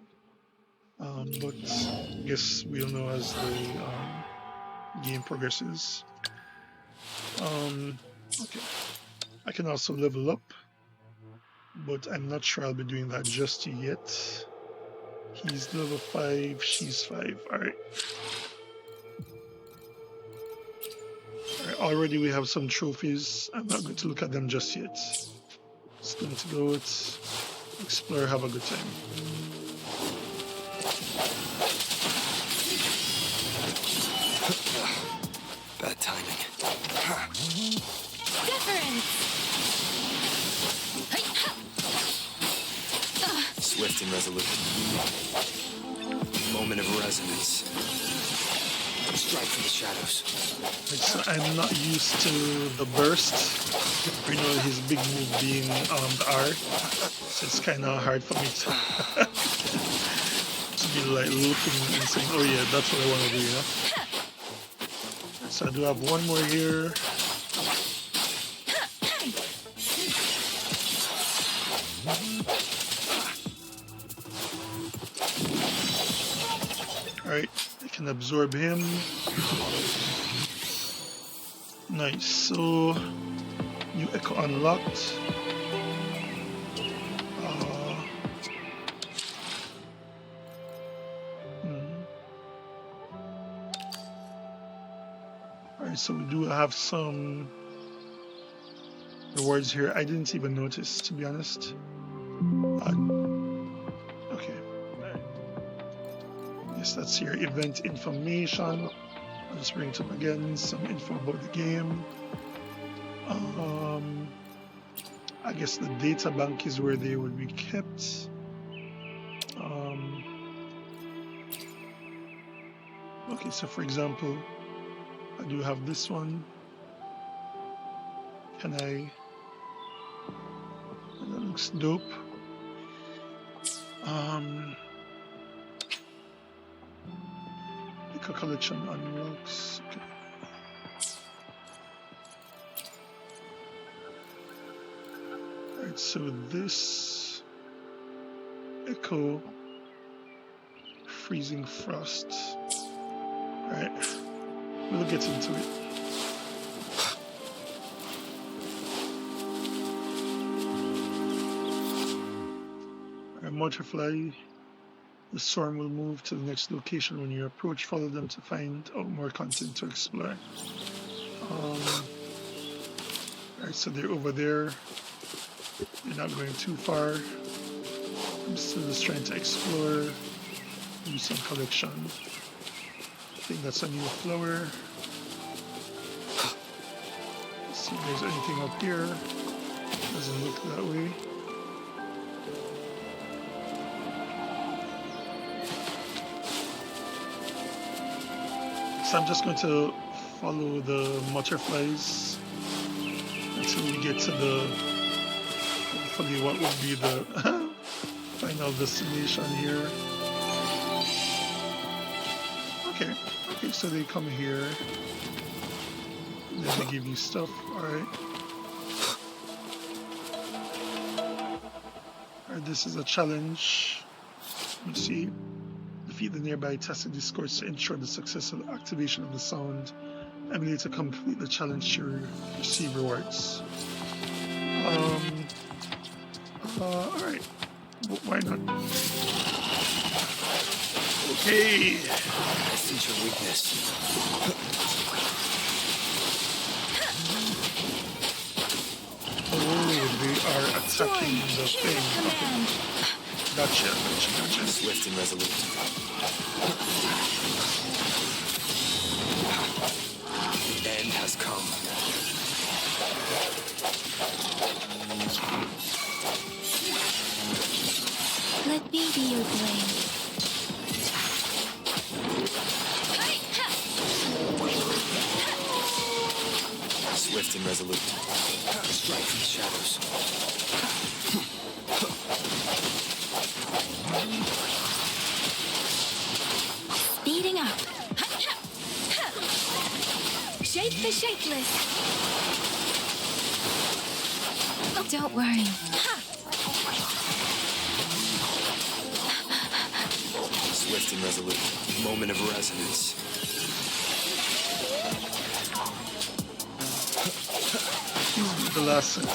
But I guess we'll know as the game progresses. Okay. I can also level up, but I'm not sure I'll be doing that just yet. He's level 5, she's 5. Alright. Already we have some trophies. I'm not going to look at them just yet. Just going to go with explore, have a good time. Bad timing. Difference! Swift and resolute. Moment of resonance. Strike from the shadows. So I'm not used to the burst. You know, his big move being the R. So it's kind of hard for me to be like looking and saying, oh yeah, that's what I want to do, you know? So I do have one more here. can absorb him. Nice. So new echo unlocked. Alright, so we do have some rewards here. I didn't even notice, to be honest. Okay. Yes, that's your event information. I'll just bring it up again. Some info about the game. I guess the data bank is where they would be kept. Okay, so for example, I do have this one. Can I? That looks dope. Pick a collection unlocks. Okay. Alright, so this Echo Freezing Frost. Alright, we'll get into it. Alright, Motorfly. The storm will move to the next location when you approach. Follow them to find out more content to explore. Alright, so they're over there. They're not going too far. I'm still just trying to explore. Do some collection. I think that's a new flower. Let's see if there's anything up here. Doesn't look that way. So I'm just going to follow the Motorflies until we get to the, hopefully what would be the final destination here. Okay, so they come here, and then they give you stuff, alright. Alright, this is a challenge. Let me see. Defeat the nearby tested discords to ensure the successful activation of the sound. Emulate to complete the challenge to receive rewards. Alright. Why not? Okay. I sense your weakness. Oh, they are attacking the thing. Okay. Gotcha. Swift and resolute. The end has come. Let me be your blade. Swift and resolute. Strike from the shadows. Speeding up. Shape the shapeless. Oh, don't worry. Swift and resolute. Moment of resonance. The last set.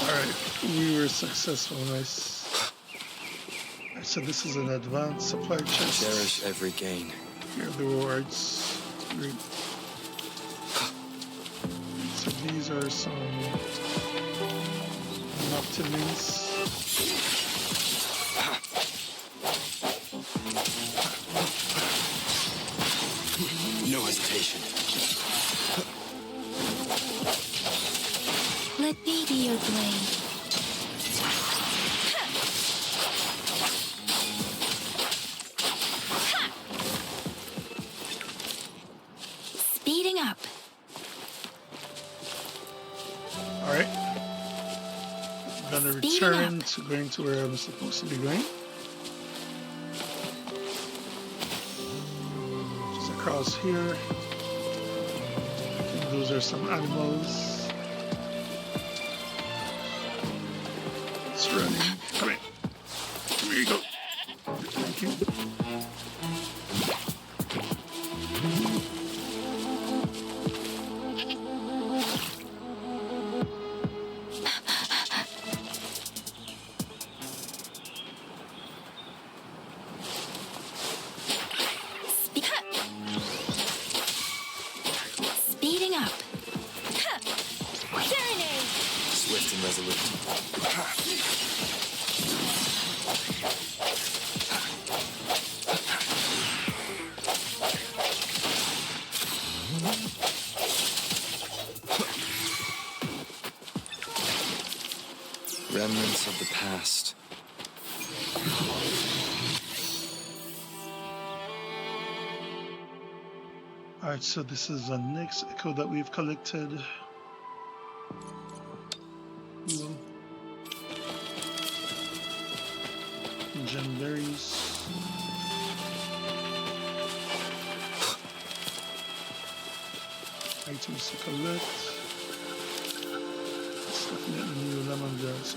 Alright, we were successful, nice. Alright, so this is an advanced supply chest. Cherish every gain. Here are the rewards. Great. So these are some Noctilins. No hesitation. Let me be your blade. Speeding up. Alright. I'm gonna return to going to where I'm supposed to be going. Just across here. I think those are some animals. It's running. Come in. Here you go. Thank you. focused and resolute. Remnants of the past. Alright, so this is the next echo that we've collected. Cool. Gem berries. Items to collect. It's definitely new lemongrass.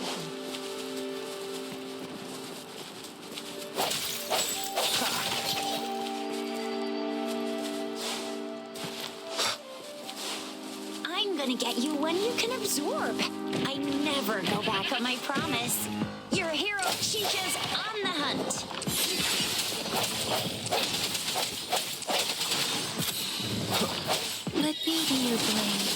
I'm gonna get you one you can absorb. I never go back on my promise. Your hero Chica's on the hunt. Let me be your blade.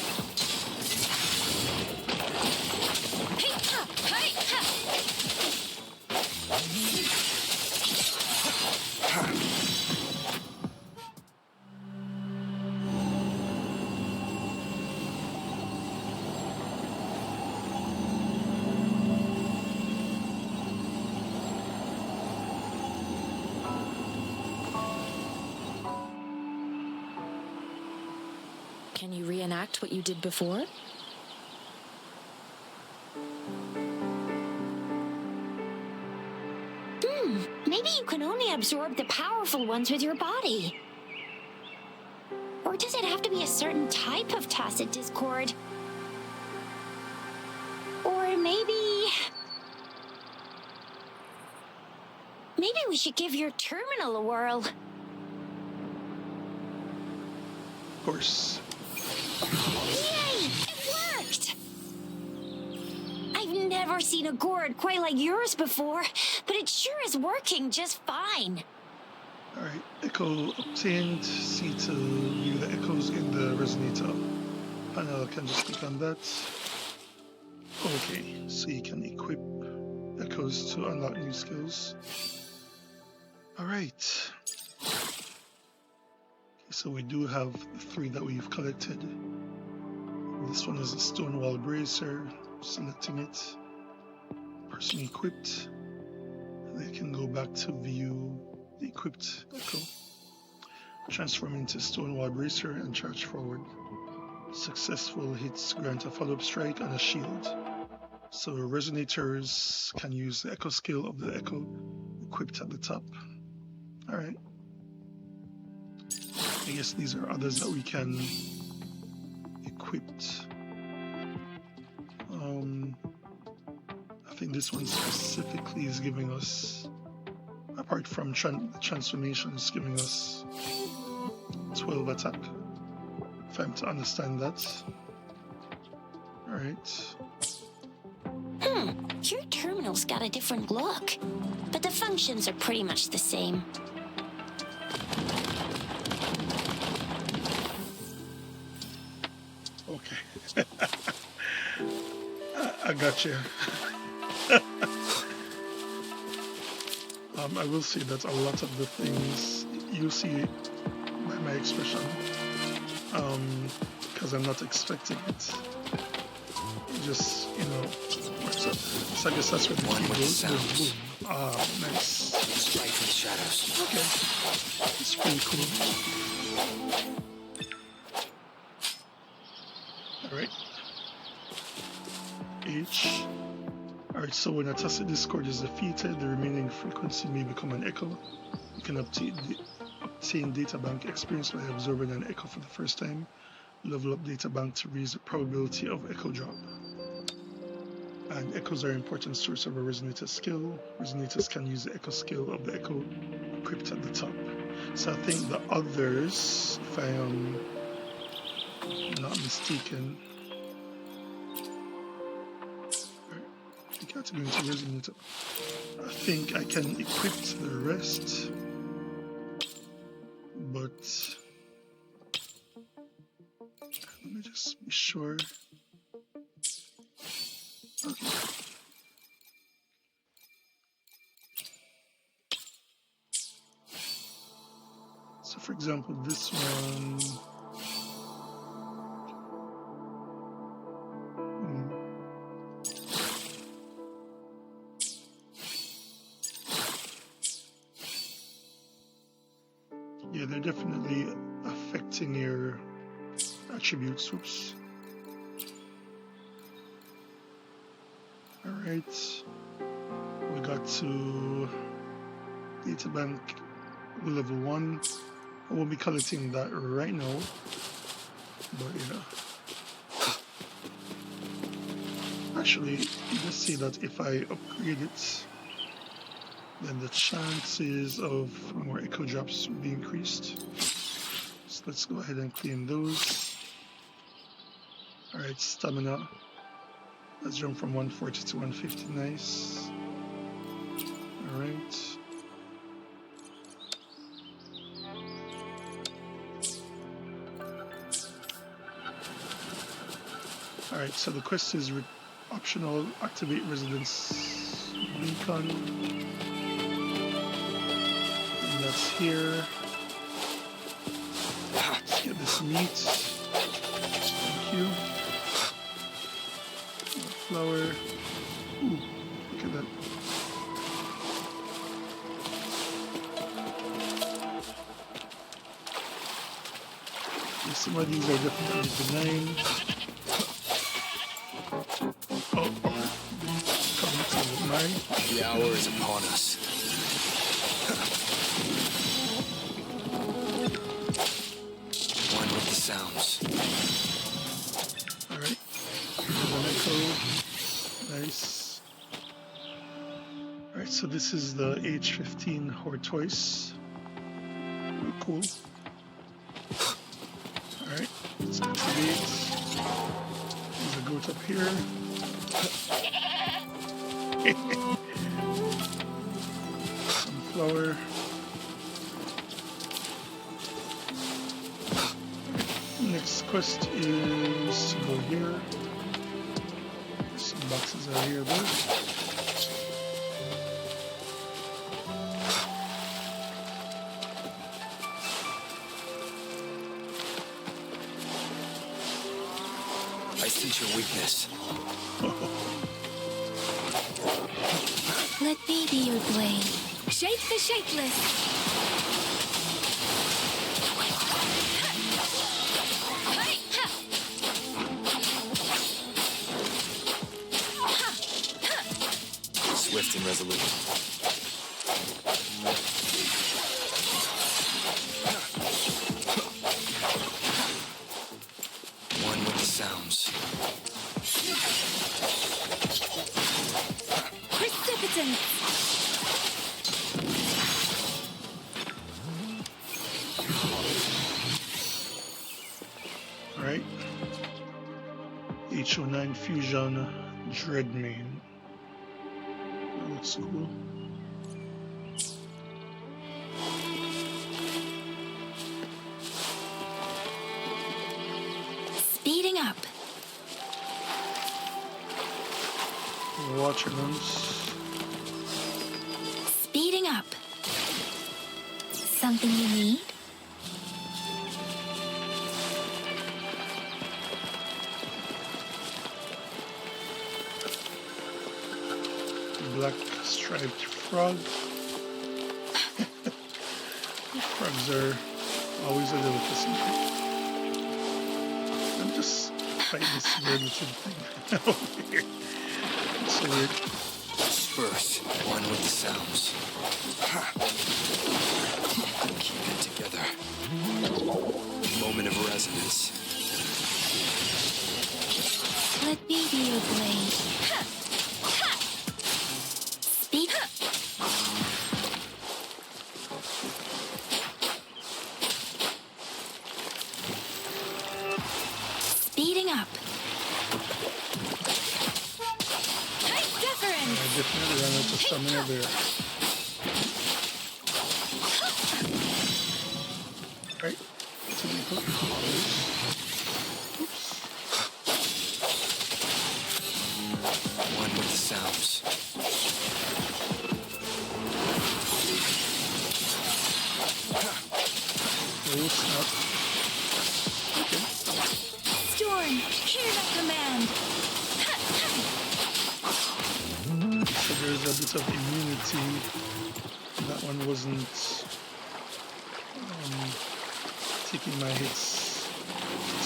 Can you reenact what you did before? Maybe you can only absorb the powerful ones with your body. Or does it have to be a certain type of tacit discord? Or maybe we should give your terminal a whirl. Of course. Yay! It worked! I've never seen a gourd quite like yours before, but it sure is working just fine. Alright, echo obtained. See to view the echoes in the resonator panel. Can just click on that. Okay, so you can equip echoes to unlock new skills. Alright. So we do have the 3 that we've collected. This one is a Stonewall Bracer. Selecting it. Person equipped. They can go back to view the equipped echo. Transform into Stonewall Bracer and charge forward. Successful hits grant a follow-up strike and a shield. So resonators can use the echo skill of the echo equipped at the top. Alright. I guess these are others that we can equip. I think this one specifically is giving us, apart from transformations, giving us 12 attack. If I'm to understand that. Alright. Your terminal's got a different look, but the functions are pretty much the same. Okay. I got you. I will say that a lot of the things you see by my expression, because I'm not expecting it. It just, works out. So I guess that's what the key goes. Boom. Ah, nice. Strike from the shadows. Okay. It's pretty cool. Alright. H. Alright, so when a tacit discord is defeated, the remaining frequency may become an echo. You can obtain databank experience by absorbing an echo for the first time. Level up databank to raise the probability of echo drop. And echoes are an important source of a resonator skill. Resonators can use the echo skill of the echo equipped at the top. So I think the others, if I am not mistaken, I got to go into resonator. I think I can equip the rest, but let me just be sure. Okay. So for example, this one. Yeah, they're definitely affecting your attributes. Oops. Alright. We got to databank level 1. I won't be collecting that right now. But yeah. Actually, you just see that if I upgrade it, then the chances of more echo drops will be increased. So let's go ahead and claim those. Alright, stamina. Let's jump from 140 to 150, nice. Alright. Alright, so the quest is optional, activate residence beacon. And that's here. Let's get this meat. Thank you. Flower. Ooh, look at that. Yeah, some of these are definitely benign. Oh, coming to mine. The hour is upon us. One with the sounds. Alright. There's an echo. Nice. Alright, so this is the H15 Hortoise. Oh, cool. Alright, let's activate. There's a goat up here. Some flour. Next quest is to go here. Some boxes are here though. I sense your weakness. Let me be your blade. Shape the shapeless. Swift and resolute. One with the sounds. Precipitant. Alright. H09 Fusion Dreadmane. That looks cool. Speeding up. Water guns. Speeding up. Something you need? Black striped frog. Frogs are always a delicacy. I'm just fighting this relative thing over here. It's so weird. Disperse. One with the sounds. Keep it together. Moment of resonance. Let me be your blade. Speed. Speeding up. I definitely ran out of stamina there. Right. To be put. Oops. One sounds. Oh, snap. Okay. Storm, hear that command. So there's a bit of immunity. That one wasn't taking my hits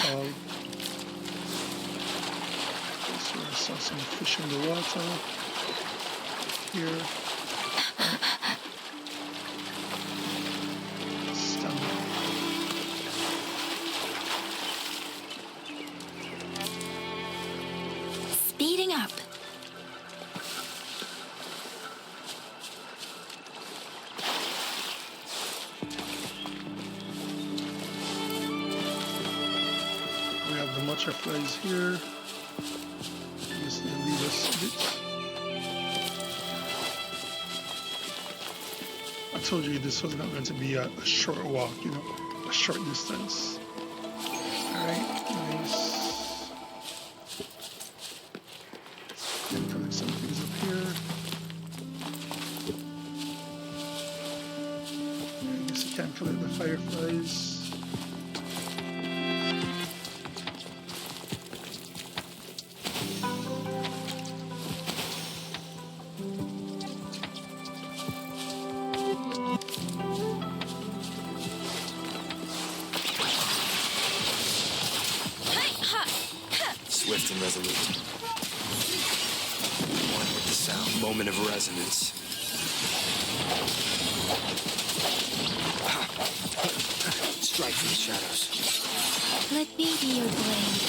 at all. So I saw some fish in the water here. Stamina. Speeding up. We have the butterflies here. Yes, they lead us a bit. I told you this was not going to be a short walk, you know, a short distance. Alright, nice. Then collect some things up here. I guess you can't collect the fireflies. Swift and resolute. One with the sound. Moment of resonance. Strike from the shadows. Let me be your blade.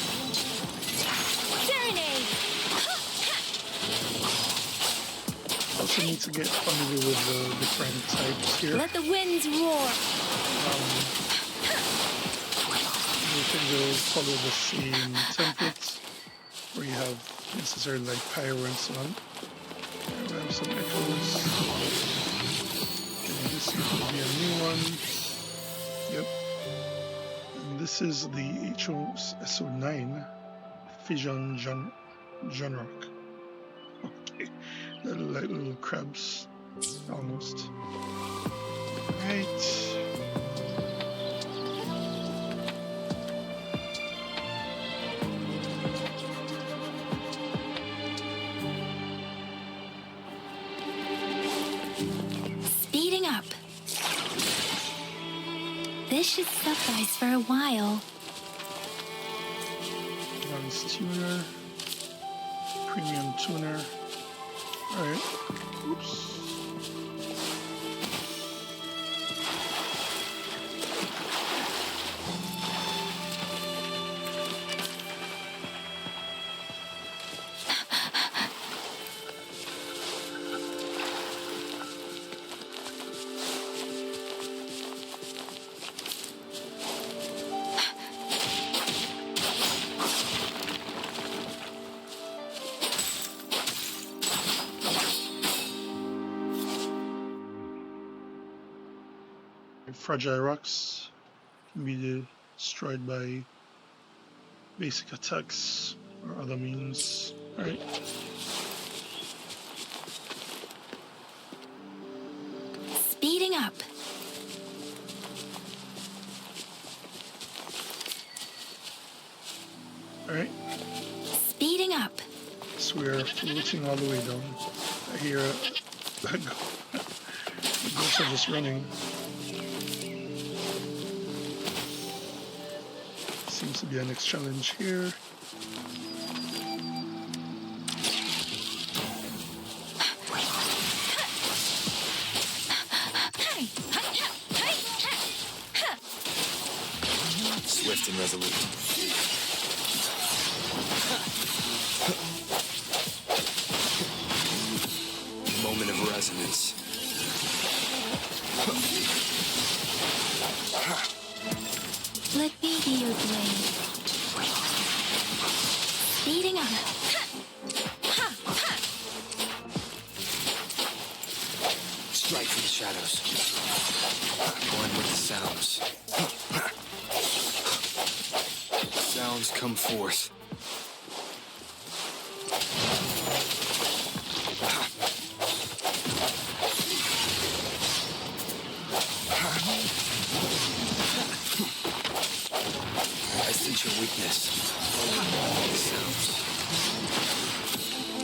Serenade! Also need to get familiar with the different types here. Let the winds roar. You think they'll follow the same templates where you have necessarily like pyro and so on. We have some echoes. Okay, this will be a new one. Yep. And this is the HOSO9 Fission Junrock. Okay. They're like little crabs. Almost. Right. Speeding up. This should suffice for a while. Advanced tuner. Premium tuner. Alright. Oops. Fragile rocks can be destroyed by basic attacks or other means. Alright. Speeding up. Alright. Speeding up. So we're floating all the way down. I hear the ghosts are just running. Seems to be our next challenge here. Swift and resolute. Moment of resonance. Let me be your blade. Speeding up. Strike from the shadows. One with the sounds. Sounds come forth.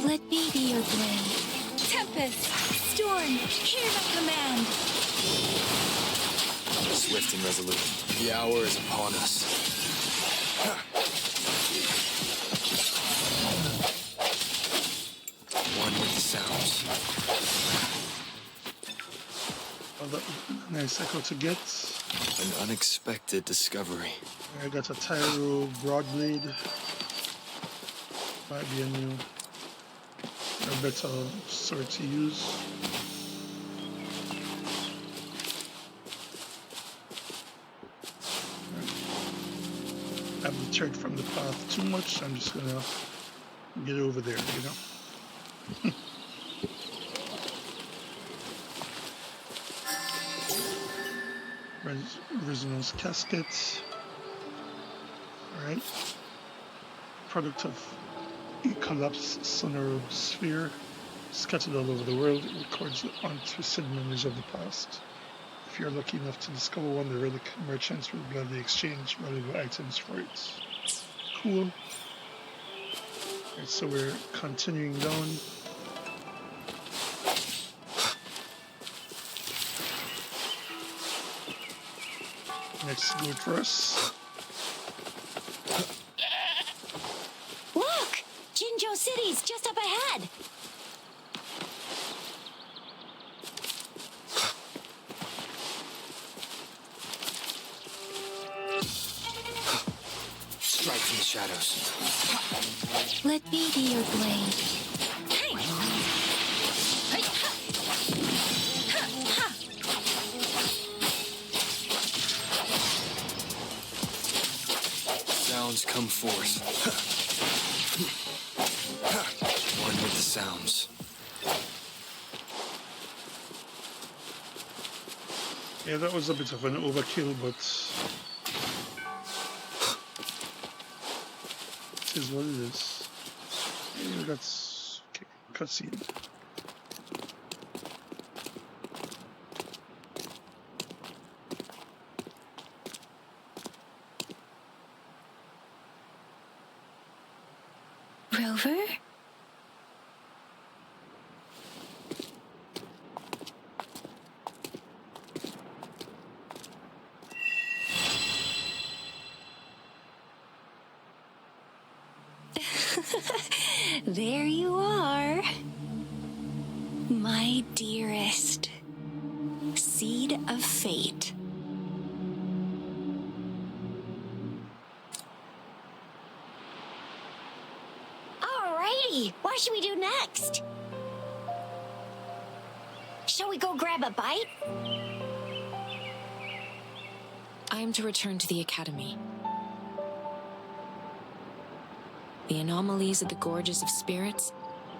Let me be your blade. Tempest, storm, hear my command. Swift and resolute. The hour is upon us. One with the sounds. Oh, that was a nice echo to get. An unexpected discovery. I got a Tyro Broadblade. Might be a new, a better sword to use. I've deterred from the path too much. I'm just gonna get over there, you know. Resonance casket. Alright. Product of a collapsed sonar sphere scattered all over the world. It records the untwisted memories of the past. If you're lucky enough to discover one, the relic merchants will gladly exchange valuable items for it. Cool. Alright, so we're continuing down. Next good for us. Look! Jinzhou City's just up ahead! Strike from the shadows. Let me be your blade. Sounds come forth. One with the sounds. Yeah, that was a bit of an overkill, but it is what it is. Yeah, that's okay. Cutscene. Rover? There you are. My dearest. Seed of fate. Alrighty, what should we do next? Shall we go grab a bite? I am to return to the Academy. The anomalies of the gorges of spirits,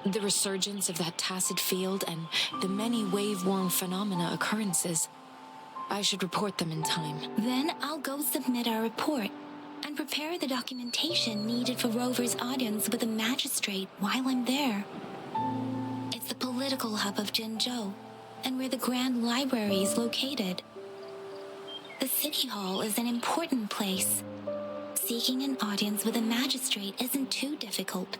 the resurgence of that tacit field, and the many wave-worn phenomena occurrences. I should report them in time. Then I'll go submit our report and prepare the documentation needed for Rover's audience with the magistrate while I'm there. It's the political hub of Jinzhou, and where the Grand Library is located. The City Hall is an important place. Seeking an audience with a magistrate isn't too difficult,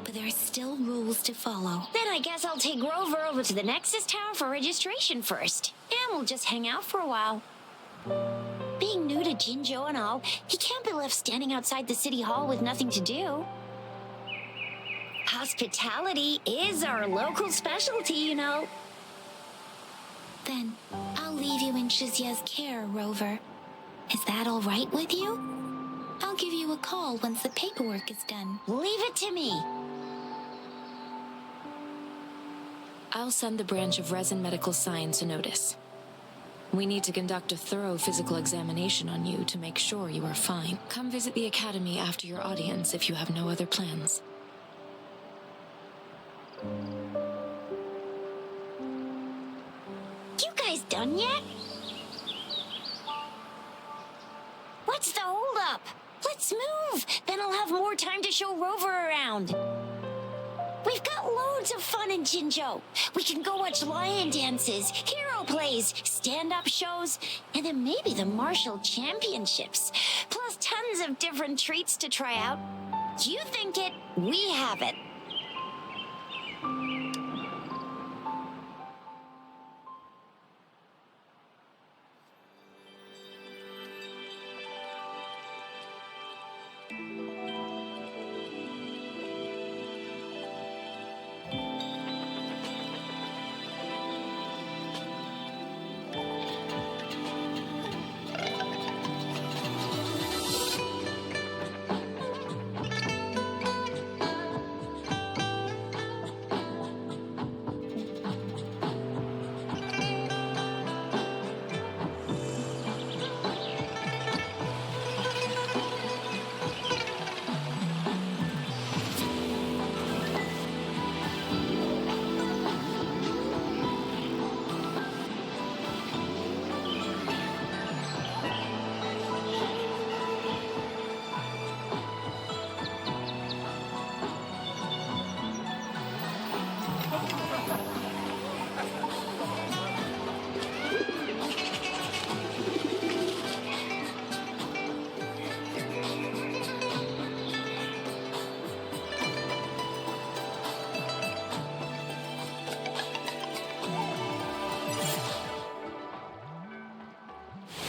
but there are still rules to follow. Then I guess I'll take Rover over to the Nexus Tower for registration first, and we'll just hang out for a while. Being new to Jinzhou and all, he can't be left standing outside the City Hall with nothing to do. Hospitality is our local specialty, you know. Then I'll leave you in Shizia's care, Rover. Is that all right with you? I'll give you a call once the paperwork is done. Leave it to me. I'll send the branch of Resin Medical Science a notice. We need to conduct a thorough physical examination on you to make sure you are fine. Come visit the Academy after your audience if you have no other plans. You guys done yet? What's the holdup? Let's move! Then I'll have more time to show Rover around. We've got loads of fun in Jinzhou. We can go watch lion dances, hero plays, stand-up shows, and then maybe the martial championships. Plus tons of different treats to try out. You think it, we have it.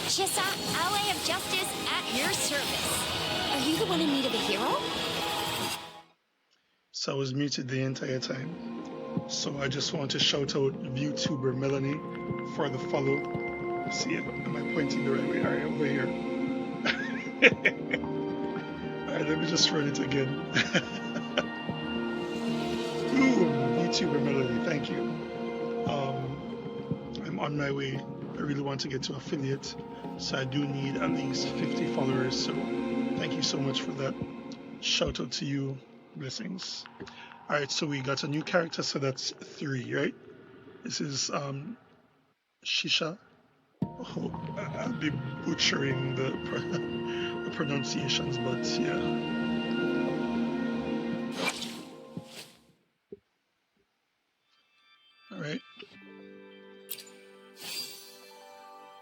Chissa, ally of justice at your service. Are you the one in need of a hero? So I was muted the entire time. So I just want to shout out VTuber Melanie for the follow. See, am I pointing the right way? All right, over here. All right, let me just run it again. Ooh, VTuber Melanie, thank you. I'm on my way. I really want to get to affiliate, so I do need at least 50 followers. So thank you so much for that. Shout out to you. Blessings. All right, so we got a new character, so that's 3, right? This is Shisha. Oh, I'll be butchering the pronunciations, but yeah. All right.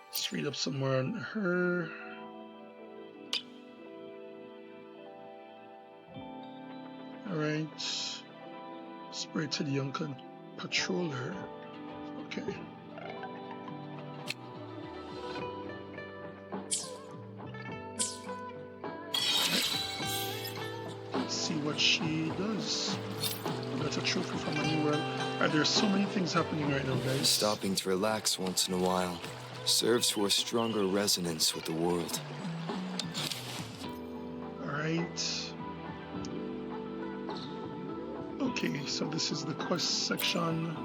Let's read up some more on her. All right. Spray to the young patroller. Okay. Let's see what she does. Got a trophy from a new world. There's so many things happening right now, guys. Stopping to relax once in a while serves for a stronger resonance with the world. Alright. Okay, so this is the quest section.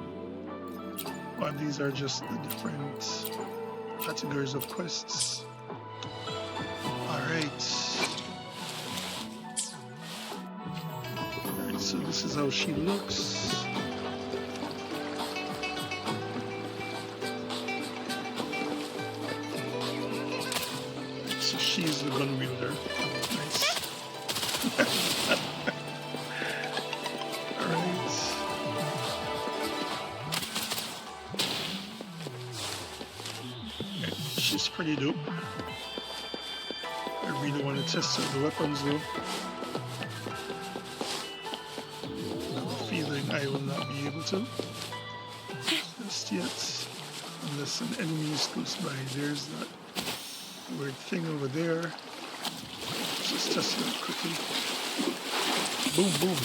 Well, these are just the different categories of quests. Alright. Alright, so this is how she looks. So she's the gun wielder. Nice. Alright. She's pretty dope. I really want to test out the weapons though. I have a feeling I will not be able to just yet, unless an enemy is close by. There's that weird thing over there. Let's just test it out quickly. Boom, boom.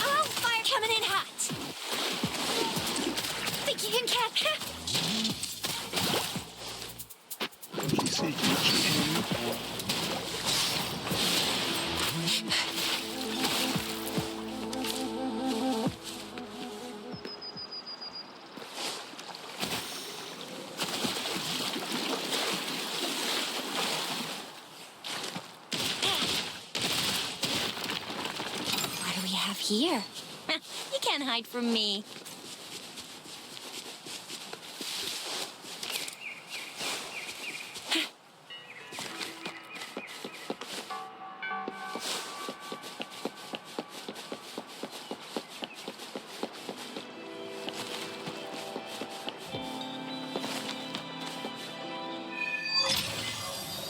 Oh, fire coming in hot. Think you can catch? Okay, so you can actually aim. What do we have here? You can't hide from me.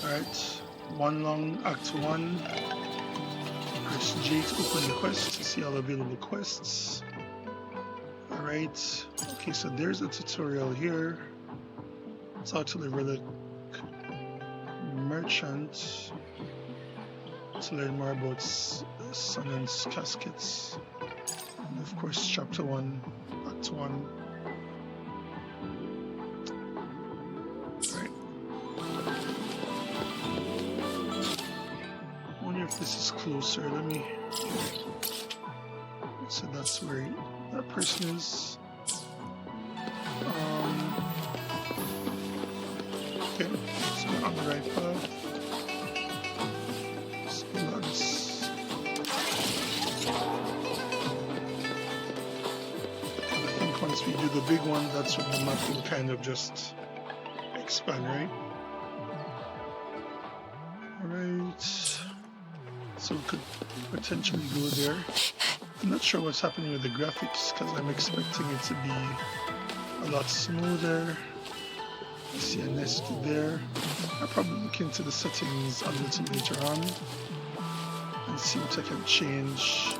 Alright, one long act 1. Press J to open the quest to see all available quests. Alright, okay, so there's a tutorial here. Talk to the relic merchant to learn more about Sunen's caskets. And of course, chapter 1, act 1. Right. I wonder if this is closer. Let me. So that's where that person is. Okay, so we're on the right path. So let's. I think once we do the big one, that's when the map will kind of just expand, right? Alright. So we could potentially go there. I'm not sure what's happening with the graphics because I'm expecting it to be a lot smoother. I see a nest there. I'll probably look into the settings a little later on and see what I can change.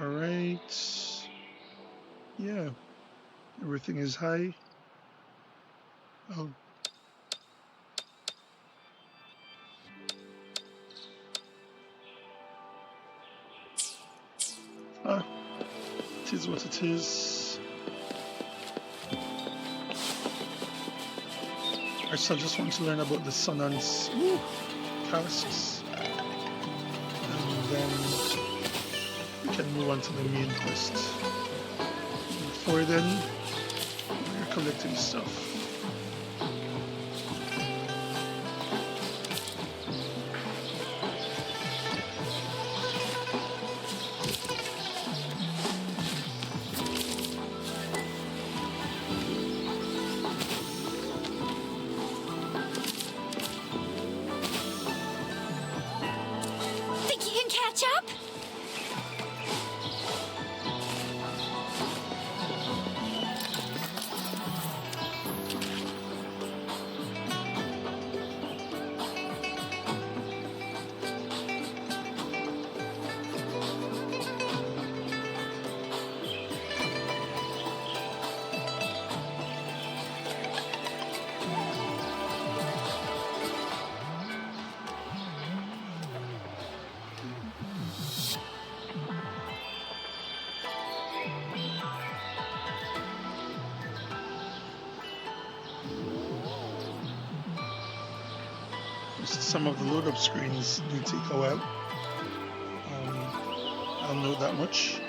All right. Yeah, everything is high. Oh. Ah, it is what it is. Alright, so I just want to learn about the Sonance casks. And then we can move on to the main quest. Before then, we're collecting stuff. Think you can catch up? Some of the load up screens do take a while. I'll know that much.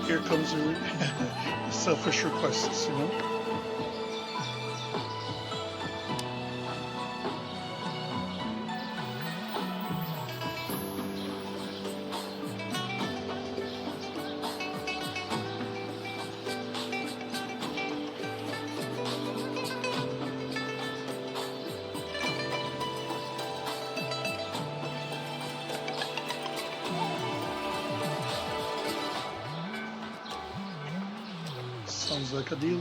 Here comes the selfish requests, you know? Sounds like a deal.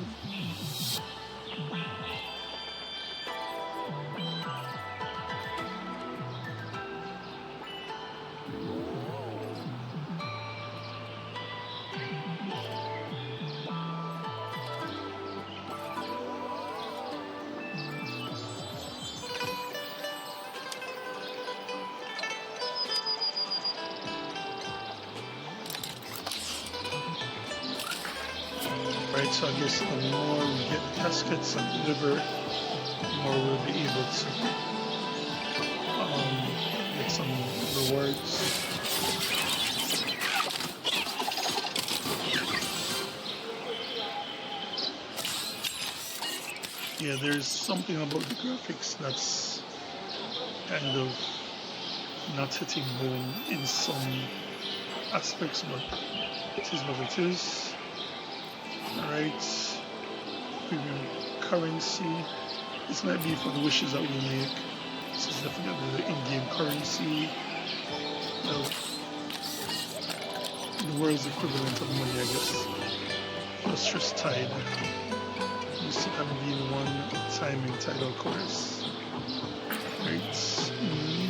Right, so I guess the more we get caskets and deliver, the more we'll be able to get some rewards. there's something about the graphics that's kind of not hitting home in some aspects, but it is what it is. Alright, premium currency. This might be for the wishes that we make. This is definitely the in-game currency. Well, the world's equivalent of money, I guess. Lustrous Tide. Used to have been one time in Tidal Course. Right.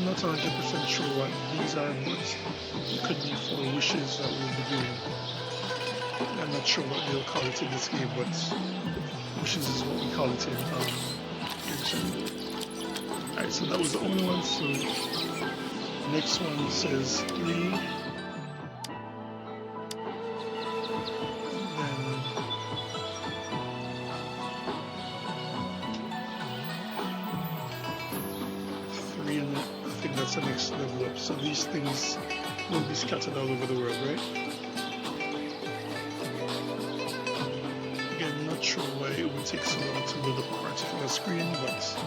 Not 100% sure what these are, but it could be for wishes that we'll be doing. I'm not sure what they'll call it in this game, but wishes is what we call it in Alright, so that was the only one. So next one says 3. That's the next level up. So these things will be scattered all over the world, right? Again, not sure why it would take so long to load up a particular screen, but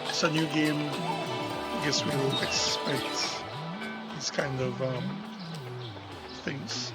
it's a new game. I guess we will expect these kind of things.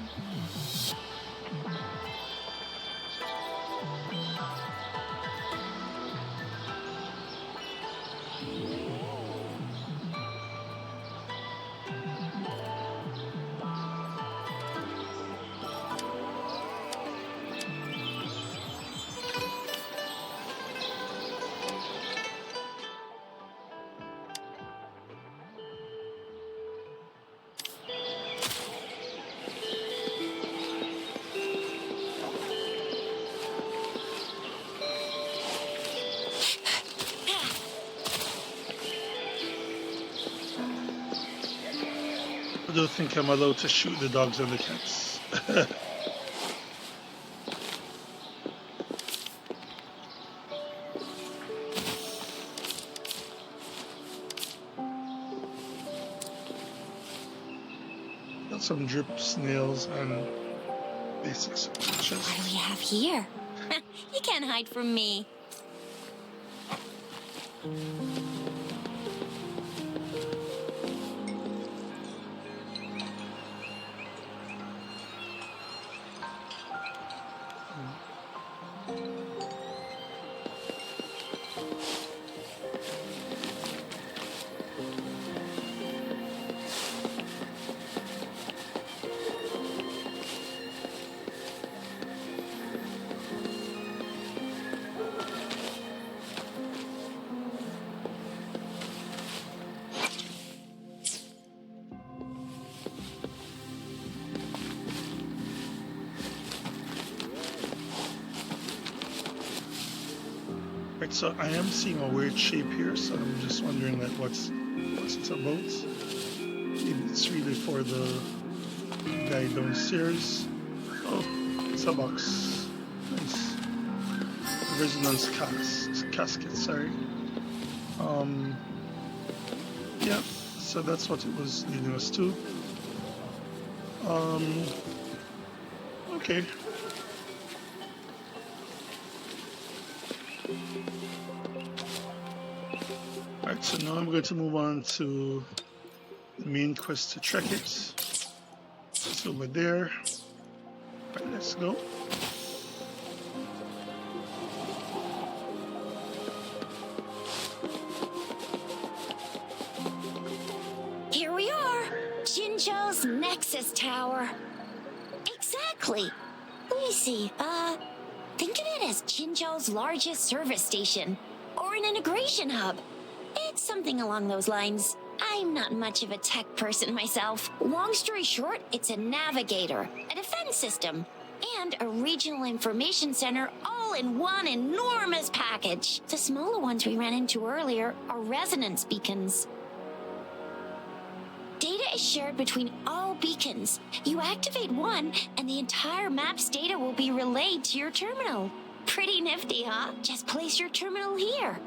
I don't think I'm allowed to shoot the dogs and the cats. Got some drip snails and basic supplies. What do we have here? You can't hide from me. Right, so I am seeing a weird shape here, so I'm just wondering like what's it about. Maybe it's really for the guy downstairs. Oh, it's a box. Nice. Resonance casket, sorry. Yeah, so that's what it was leading us to. Okay. Alright, so now I'm going to move on to the main quest to track it. It's over there. Alright, let's go. Here we are, Jinzhou's Nexus Tower. Exactly. Let me see. Think of it as Jinzhou's largest service station, or an integration hub. It's something along those lines. I'm not much of a tech person myself. Long story short, it's a navigator, a defense system, and a regional information center all in one enormous package. The smaller ones we ran into earlier are resonance beacons. Data is shared between all beacons. You activate one, and the entire map's data will be relayed to your terminal. Pretty nifty, huh? Just place your terminal here.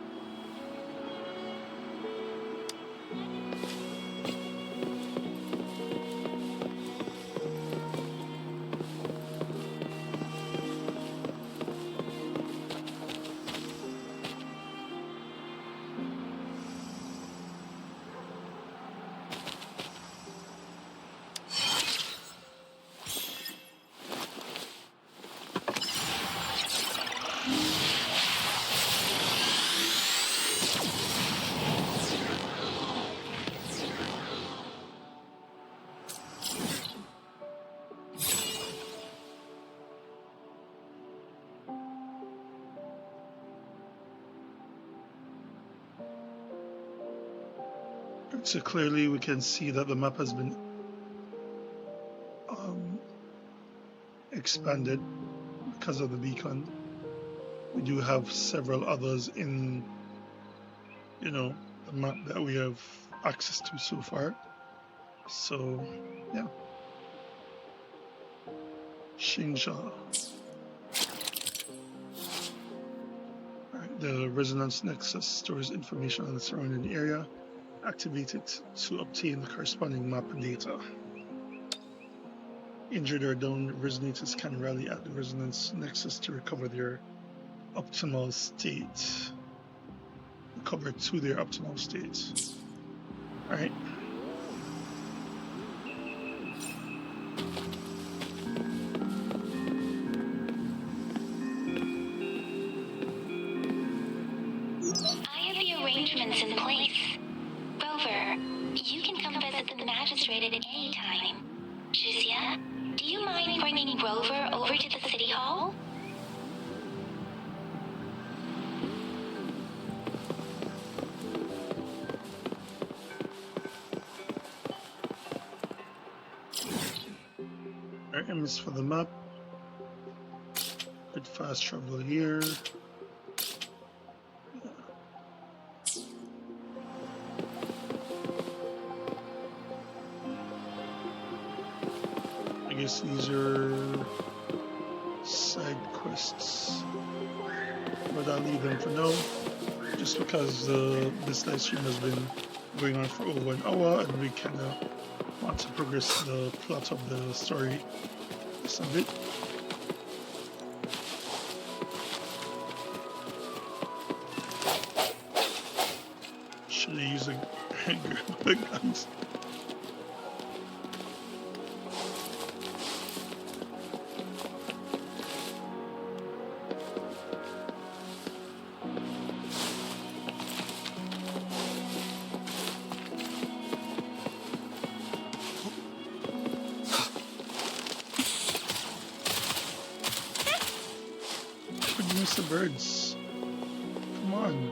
So clearly we can see that the map has been expanded because of the beacon. We do have several others in, the map that we have access to so far. So, yeah. Shinja. Alright, the resonance nexus stores information on the surrounding area. Activate it to obtain the corresponding map data. Injured or downed resonators can rally at the resonance nexus to recover their optimal state. Recover to their optimal state. Alright. I have the arrangements in place. Rover, you can come visit the magistrate at any time. Juzia, do you mind bringing Rover over to the city hall? Alright, M is for the map. Good fast travel here. I guess these are side quests, but I'll leave them for now, just because this live stream has been going on for over an hour and we kind of want to progress the plot of the story just a bit. Should I use a grab the guns? Produce the birds. Come on.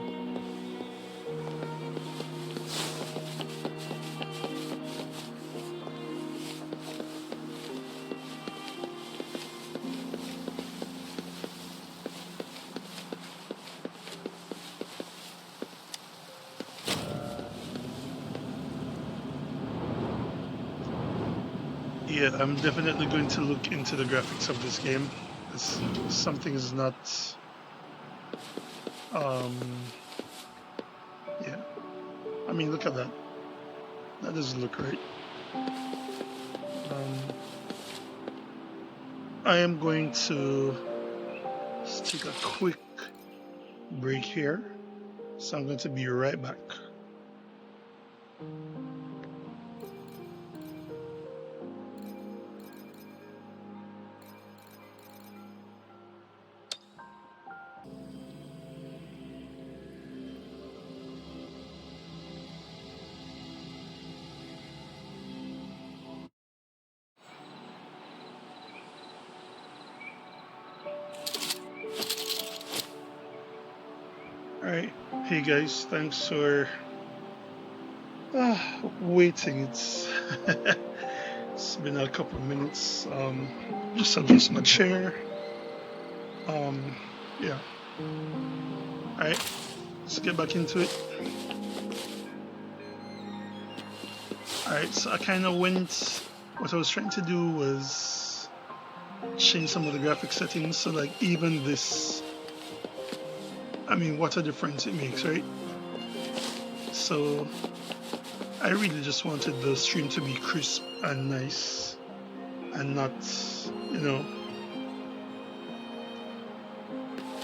Yeah, I'm definitely going to look into the graphics of this game. Something is not, yeah. I mean, look at that. That doesn't look right. I am going to take a quick break here, so I'm going to be right back. Alright, hey guys, thanks for waiting. It's been a couple of minutes. Just adjust my chair. Yeah. Alright, let's get back into it. Alright, so I kind of what I was trying to do was change some of the graphic settings so like even this, I mean, what a difference it makes, right? So I really just wanted the stream to be crisp and nice and not,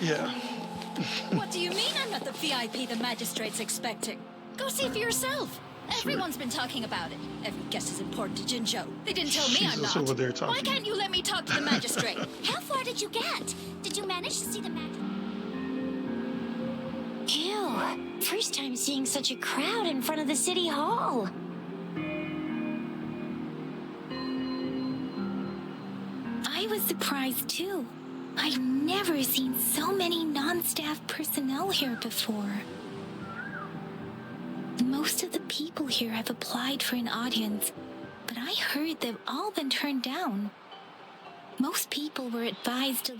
yeah. What do you mean I'm not the VIP the magistrate's expecting? Go see for yourself. Everyone's been talking about it. Every guest is important to Jinzhou. They didn't tell me I'm not. Over there talking. Why can't you let me talk to the magistrate? How far did you get? Did you manage to see the magistrate? Ew. First time seeing such a crowd in front of the city hall. I was surprised too. I've never seen so many non-staff personnel here before. Most of the people here have applied for an audience, but I heard they've all been turned down. Most people were advised to...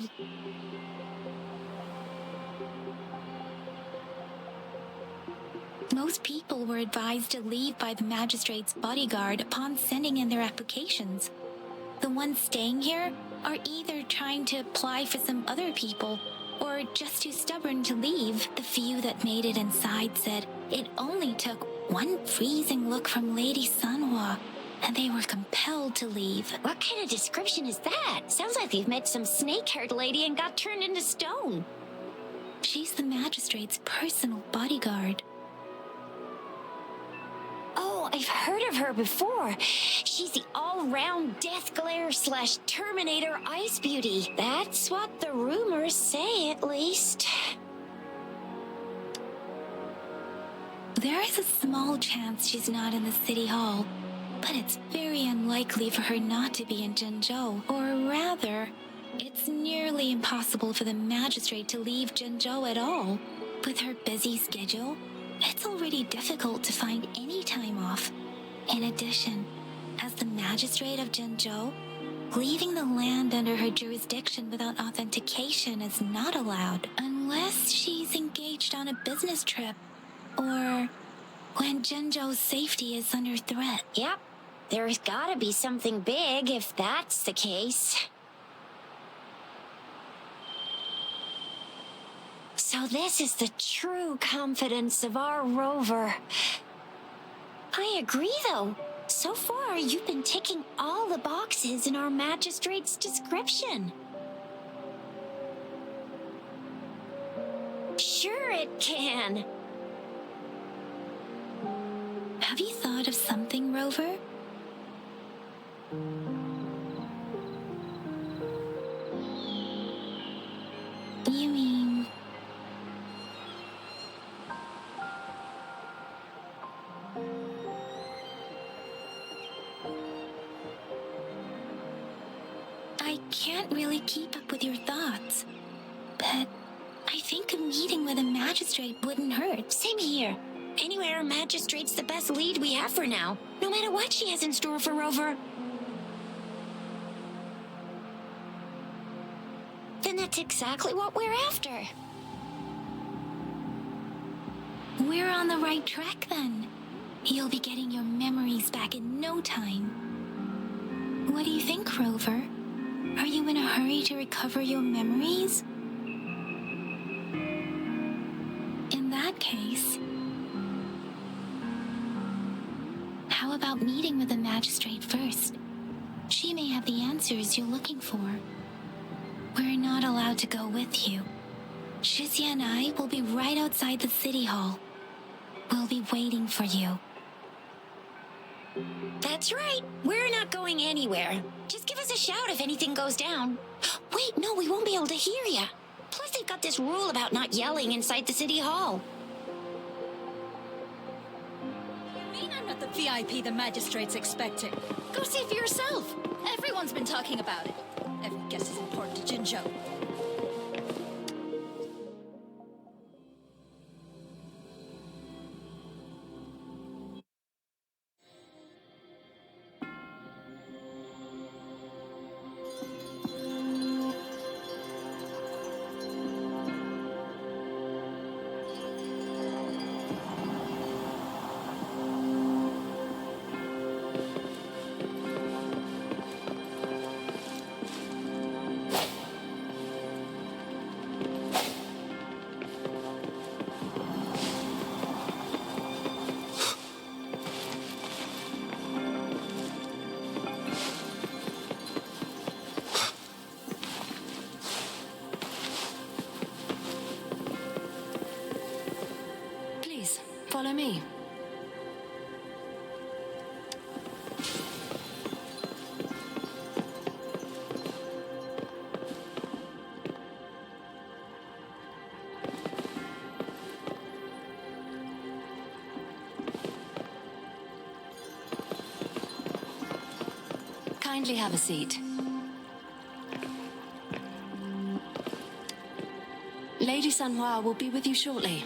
Most people were advised to leave by the magistrate's bodyguard upon sending in their applications. The ones staying here are either trying to apply for some other people or just too stubborn to leave. The few that made it inside said it only took one freezing look from Lady Sanhua and they were compelled to leave. What kind of description is that? Sounds like you've met some snake-haired lady and got turned into stone. She's the magistrate's personal bodyguard. Oh, I've heard of her before. She's the all-round Death Glare / Terminator Ice Beauty. That's what the rumors say, at least. There is a small chance she's not in the city hall, but it's very unlikely for her not to be in Zhengzhou. Or rather, it's nearly impossible for the magistrate to leave Zhengzhou at all. With her busy schedule, it's already difficult to find any time off. In addition, as the magistrate of Zhengzhou, leaving the land under her jurisdiction without authentication is not allowed unless she's engaged on a business trip or when Zhengzhou's safety is under threat. Yep, there's gotta be something big if that's the case. So this is the true confidence of our rover. I agree, though. So far, you've been ticking all the boxes in our magistrate's description. Sure it can. Have you thought of something, Rover? You mean... I can't really keep up with your thoughts, but I think a meeting with a magistrate wouldn't hurt. Same here. Anyway, our magistrate's the best lead we have for now, no matter what she has in store for Rover. Then that's exactly what we're after. We're on the right track then. You'll be getting your memories back in no time. What do you think, Rover? Are you in a hurry to recover your memories? In that case, how about meeting with the magistrate first? She may have the answers you're looking for. We're not allowed to go with you. Shizia and I will be right outside the city hall. We'll be waiting for you. That's right. We're not going anywhere. Just give us a shout if anything goes down. Wait, no, we won't be able to hear ya. Plus, they've got this rule about not yelling inside the city hall. I mean, I'm not the VIP the magistrate's expecting. Go see for yourself. Everyone's been talking about it. Every guess is important to Jinzhou. Follow me. Kindly have a seat. Lady Sanhua will be with you shortly.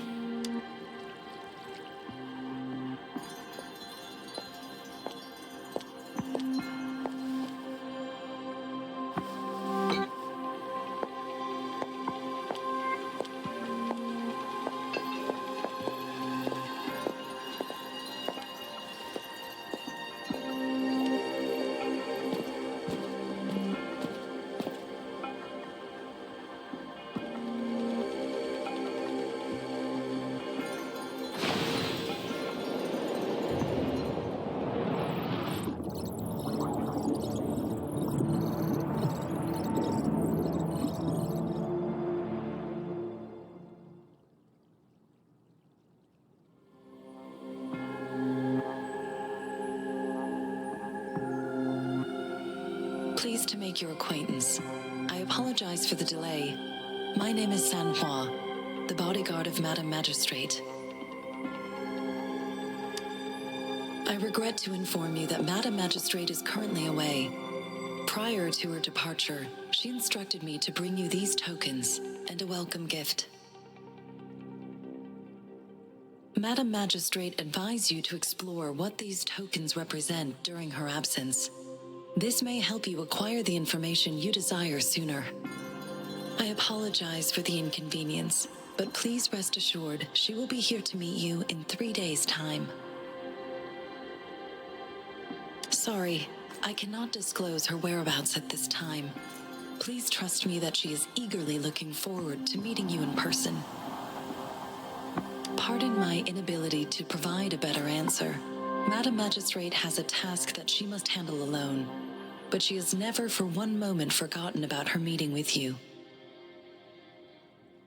Pleased to make your acquaintance. I apologize for the delay. My name is San Hua, the bodyguard of Madam Magistrate. I regret to inform you that Madam Magistrate is currently away. Prior to her departure, she instructed me to bring you these tokens and a welcome gift. Madam Magistrate advised you to explore what these tokens represent during her absence. This may help you acquire the information you desire sooner. I apologize for the inconvenience, but please rest assured she will be here to meet you in 3 days' time. Sorry, I cannot disclose her whereabouts at this time. Please trust me that she is eagerly looking forward to meeting you in person. Pardon my inability to provide a better answer. Madam Magistrate has a task that she must handle alone, but she has never for one moment forgotten about her meeting with you.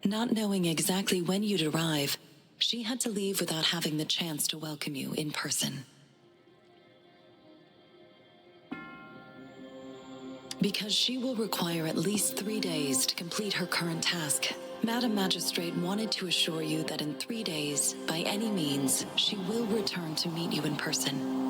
Not knowing exactly when you'd arrive, she had to leave without having the chance to welcome you in person. Because she will require at least 3 days to complete her current task, Madam Magistrate wanted to assure you that in 3 days, by any means, she will return to meet you in person.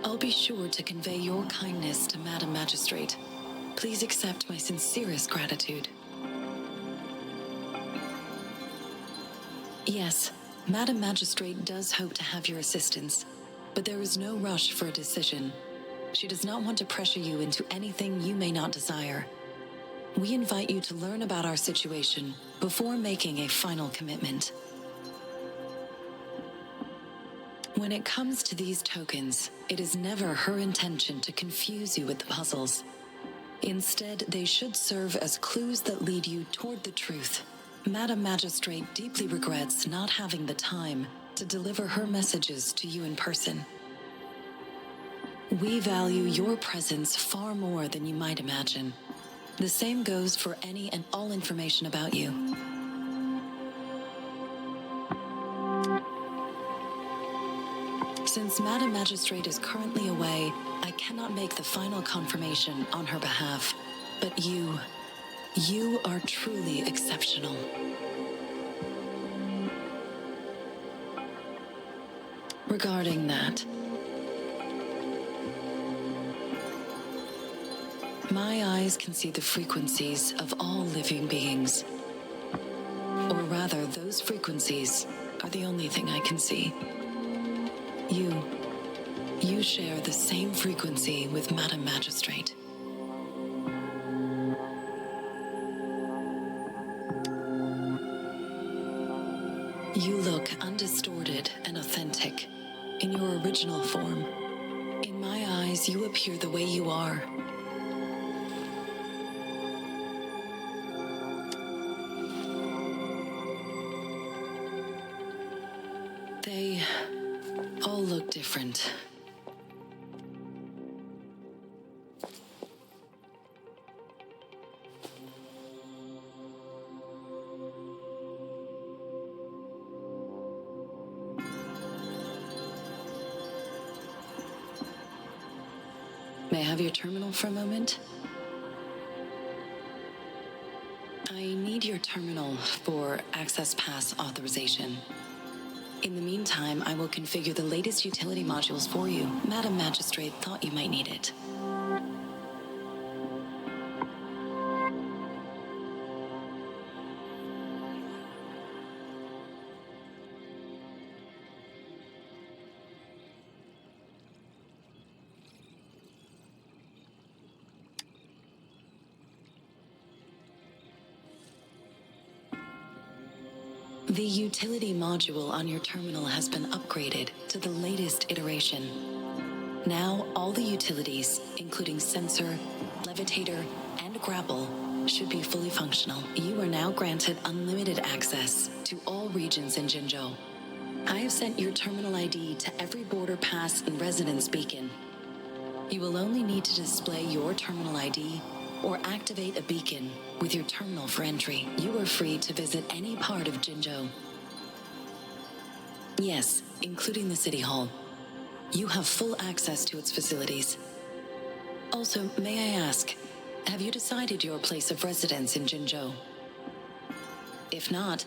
I'll be sure to convey your kindness to Madam Magistrate. Please accept my sincerest gratitude. Yes, Madam Magistrate does hope to have your assistance, but there is no rush for a decision. She does not want to pressure you into anything you may not desire. We invite you to learn about our situation before making a final commitment. When it comes to these tokens, it is never her intention to confuse you with the puzzles. Instead, they should serve as clues that lead you toward the truth. Madam Magistrate deeply regrets not having the time to deliver her messages to you in person. We value your presence far more than you might imagine. The same goes for any and all information about you. Since Madam Magistrate is currently away, I cannot make the final confirmation on her behalf. But you are truly exceptional. Regarding that, my eyes can see the frequencies of all living beings. Or rather, those frequencies are the only thing I can see. You share the same frequency with Madam Magistrate. You look undistorted and authentic in your original form. In my eyes, you appear the way you are. They all look different. May I have your terminal for a moment? I need your terminal for Access Pass authorization. In the meantime, I will configure the latest utility modules for you. Madam Magistrate thought you might need it. The utility module on your terminal has been upgraded to the latest iteration. Now, all the utilities, including sensor, levitator, and grapple, should be fully functional. You are now granted unlimited access to all regions in Jinzhou. I have sent your terminal ID to every border pass and residence beacon. You will only need to display your terminal ID or activate a beacon with your terminal for entry. You are free to visit any part of Jinzhou. Yes, including the City Hall. You have full access to its facilities. Also, may I ask, have you decided your place of residence in Jinzhou? If not,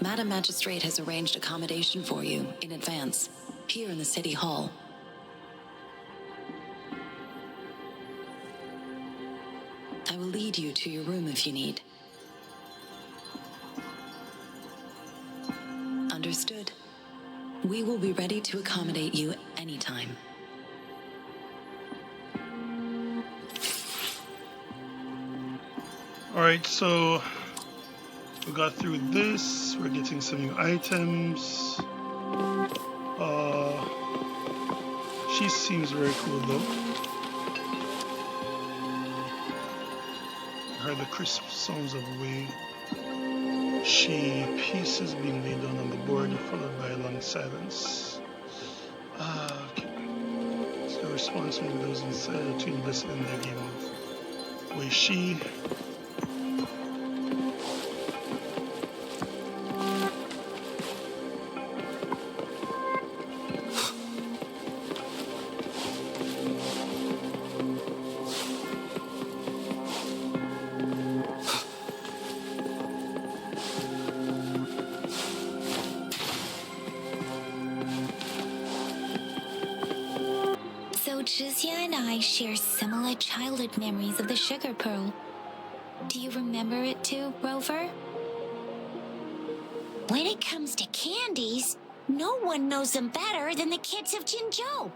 Madam Magistrate has arranged accommodation for you in advance, here in the City Hall. I will lead you to your room if you need. Understood. We will be ready to accommodate you anytime. Alright, so we got through this. We're getting some new items. She seems very cool though. Heard the crisp sounds of way. Pieces being laid down on the board, followed by a long silence. Okay. It's the responsibility of those inside to invest in their game of Wei Shi. Zhixia and I share similar childhood memories of the Sugar Pearl. Do you remember it too, Rover? When it comes to candies, no one knows them better than the kids of Jinzhou.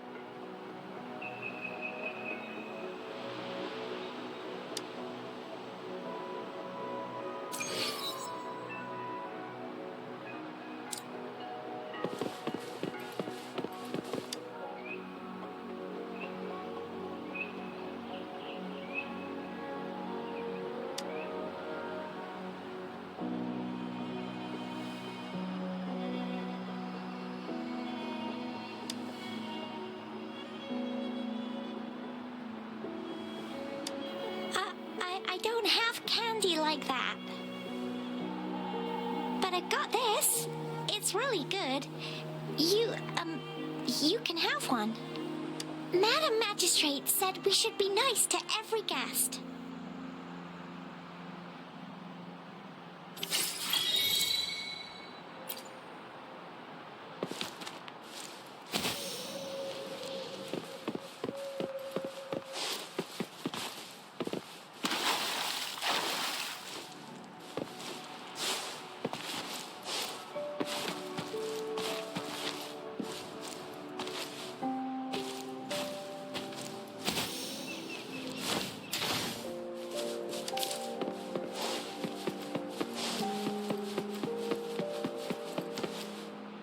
I don't have candy like that. But I got this. It's really good. You can have one. Madam Magistrate said we should be nice to every guest.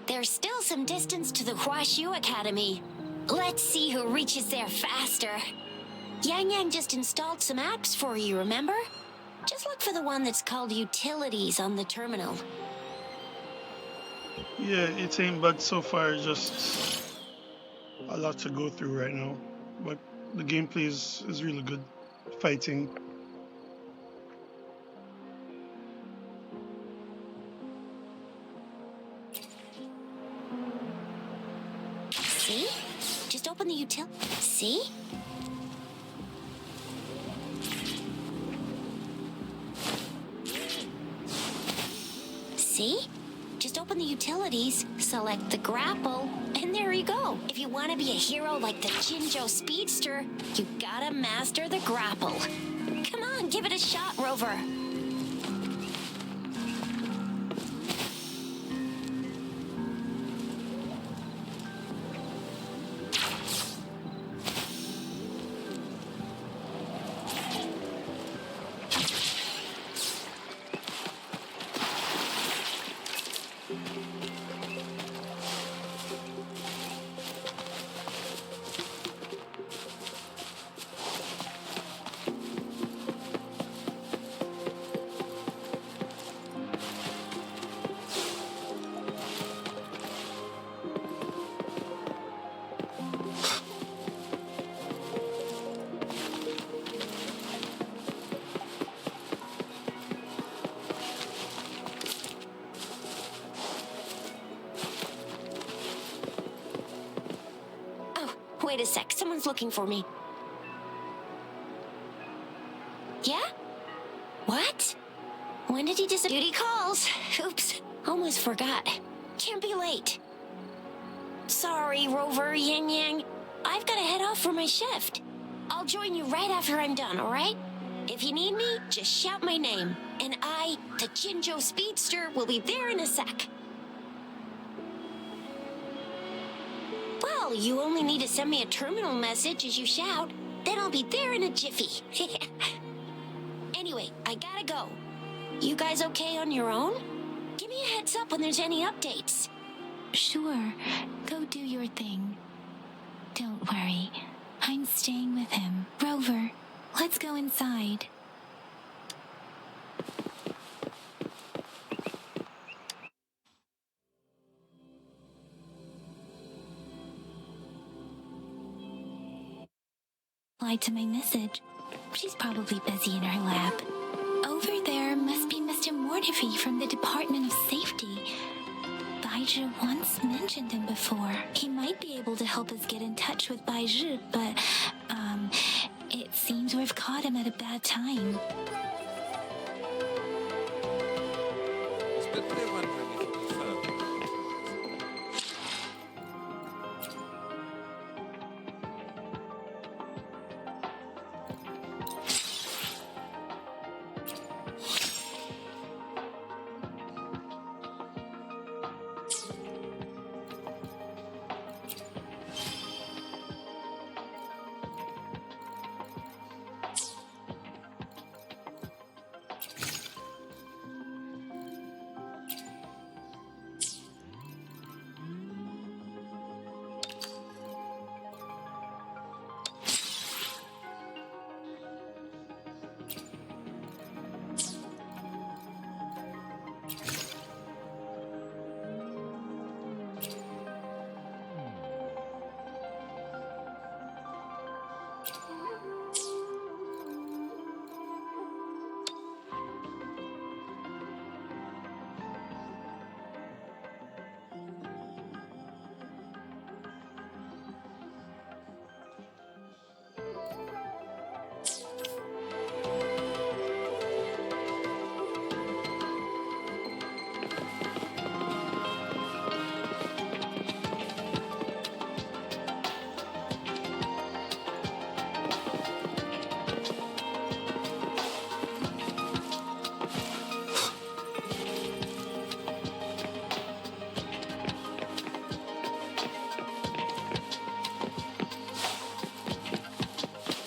There's still some distance to the Huaxu Academy. Let's see who reaches there faster. Yang Yang just installed some apps for you, remember? Just look for the one that's called Utilities on the terminal. Yeah, it ain't bad so far, just a lot to go through right now. But the gameplay is really good. Fighting. See? Just open the util... See? See? Just open the utilities, select the grapple, and there you go. If you want to be a hero like the Jinzhou Speedster, you gotta master the grapple. Come on, give it a shot, Rover. outside a sec. Someone's looking for me. Yeah? What? When did he disappear? Duty calls. Oops. Almost forgot. Can't be late. Sorry, Rover, Yang Yang. I've got to head off for my shift. I'll join you right after I'm done, alright? If you need me, just shout my name. And I, the Jinjo Speedster, will be there in a sec. Well, you only need to send me a terminal message as you shout. Then I'll be there in a jiffy. Anyway, I gotta go. You guys okay on your own? Give me a heads up when there's any updates. Sure, go do your thing. Don't worry, I'm staying with him. Rover, let's go inside. Replied to my message. She's probably busy in her lab. Over there must be Mr. Mortifi from the Department of Safety. Baizhi once mentioned him before. He might be able to help us get in touch with Baizhi, but, it seems we've caught him at a bad time.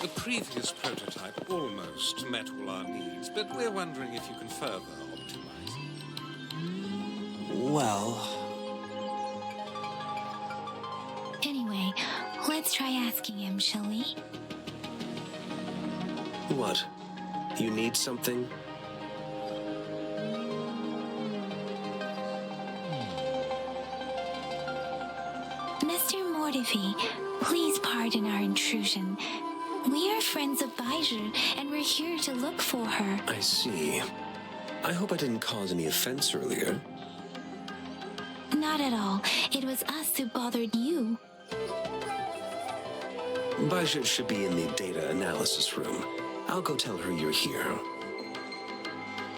The previous prototype almost met all our needs, but we're wondering if you can further optimize it. Well... Anyway, let's try asking him, shall we? What? You need something? Mr. Mortifi, please pardon our intrusion. We are friends of Baizhi, and we're here to look for her. I see. I hope I didn't cause any offense earlier. Not at all. It was us who bothered you. Baizhi should be in the data analysis room. I'll go tell her you're here.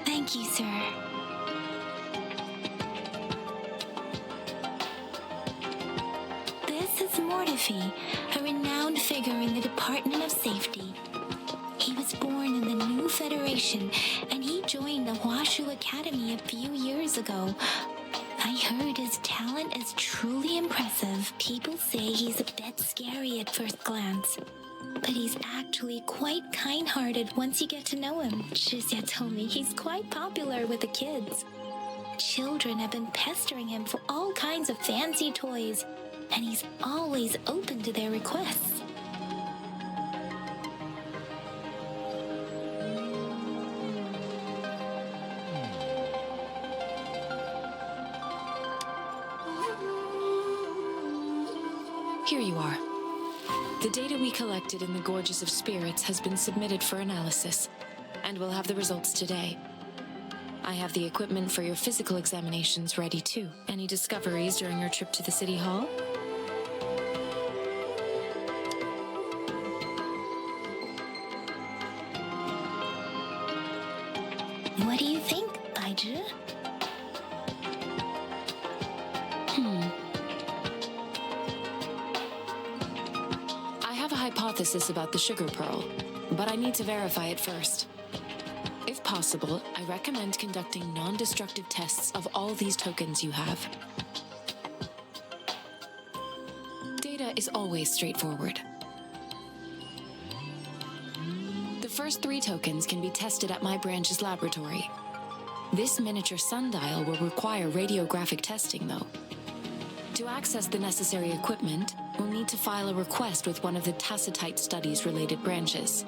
Thank you, sir. This is Mortifi, a renowned figure in the Department of Safety. He was born in the new Federation, and he joined the Huashu Academy a few years ago. I heard his talent is truly impressive. People say he's a bit scary at first glance, but he's actually quite kind-hearted once you get to know him. Shizia told me he's quite popular with the kids. Children have been pestering him for all kinds of fancy toys, and he's always open to their requests. Here you are. The data we collected in the Gorges of Spirits has been submitted for analysis, and we'll have the results today. I have the equipment for your physical examinations ready too. Any discoveries during your trip to the City Hall? What do you think, Baiju? I have a hypothesis about the sugar pearl, but I need to verify it first. If possible, I recommend conducting non-destructive tests of all these tokens you have. Data is always straightforward. The first 3 tokens can be tested at my branch's laboratory. This miniature sundial will require radiographic testing, though. To access the necessary equipment, we'll need to file a request with one of the Tacitite Studies-related branches.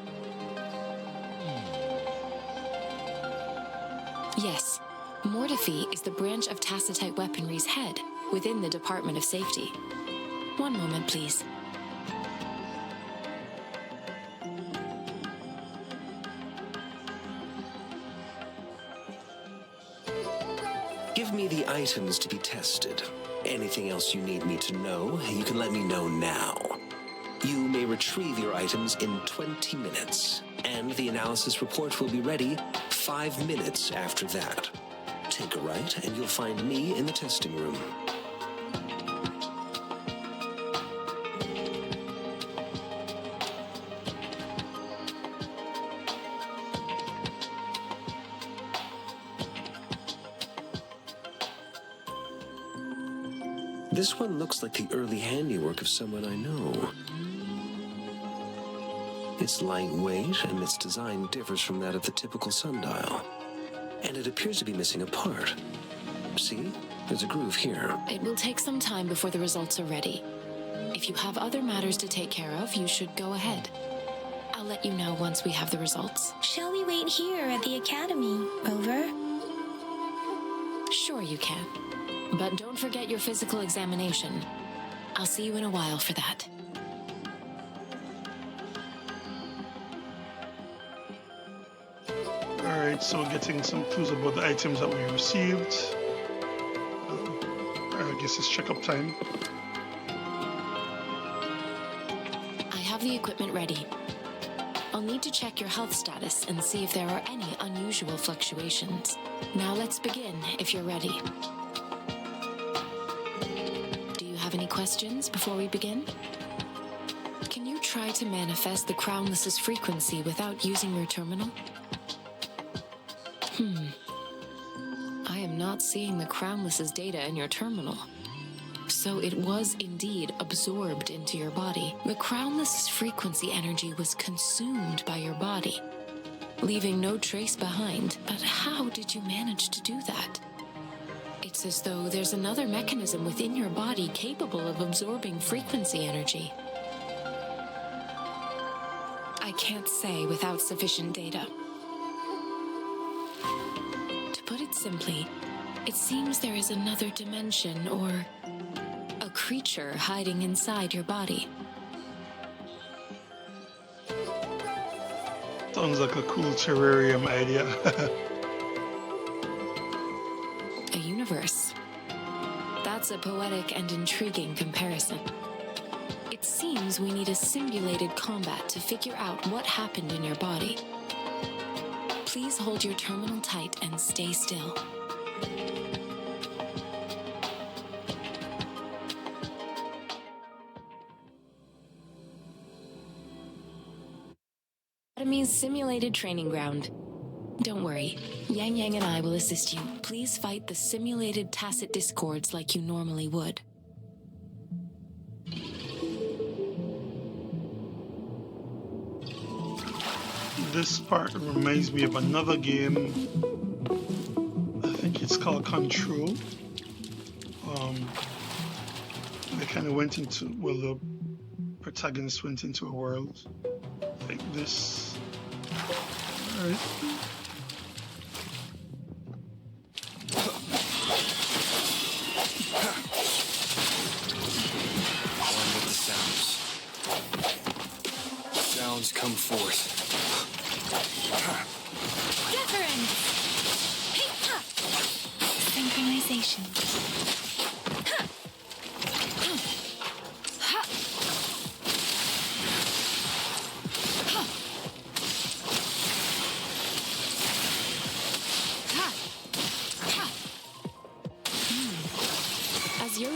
Yes, Mortefi is the branch of Tacitite Weaponry's head within the Department of Safety. One moment, please. Give me the items to be tested. Anything else you need me to know, you can let me know now. You may retrieve your items in 20 minutes, and the analysis report will be ready 5 minutes after that. Take a right, and you'll find me in the testing room. This one looks like the early handiwork of someone I know. It's lightweight, and its design differs from that of the typical sundial. And it appears to be missing a part. See? There's a groove here. It will take some time before the results are ready. If you have other matters to take care of, you should go ahead. I'll let you know once we have the results. Shall we wait here at the academy, Rover? Sure you can. But don't forget your physical examination. I'll see you in a while for that. Alright, so getting some clues about the items that we received. I guess it's checkup time. I have the equipment ready. I'll need to check your health status and see if there are any unusual fluctuations. Now let's begin, if you're ready. Do you have any questions before we begin? Can you try to manifest the Crownless's frequency without using your terminal? I am not seeing the Crownless's data in your terminal. So it was indeed absorbed into your body. The Crownless's frequency energy was consumed by your body, leaving no trace behind. But how did you manage to do that? It's as though there's another mechanism within your body capable of absorbing frequency energy. I can't say without sufficient data. To put it simply, it seems there is another dimension or a creature hiding inside your body. Sounds like a cool terrarium idea. A universe. That's a poetic and intriguing comparison. It seems we need a simulated combat to figure out what happened in your body. Please hold your terminal tight and stay still. Academy's simulated training ground. Don't worry, Yang Yang and I will assist you. Please fight the simulated tacit discords like you normally would. This part reminds me of another game. I think it's called Control. They kind of went into, well, the protagonist went into a world like this. Alright. One with the sounds. Sounds come forth. Wuthering! Synchronization.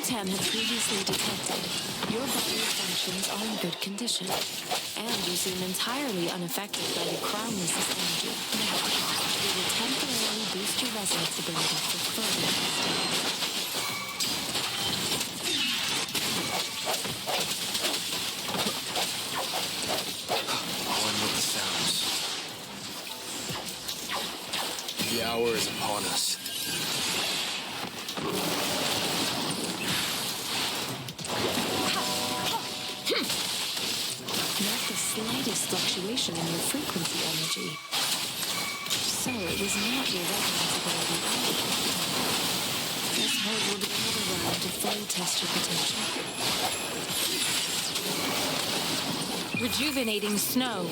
Lutan had previously detected, your bodily functions are in good condition, and you seem entirely unaffected by the crownless's energy. Now, we will temporarily boost your resonance ability for further testing. One with the sounds. The hour is upon us. Not the slightest fluctuation in your frequency energy. So it was not your resonance ability either. This hold will be another round to fully test your potential. Rejuvenating snow.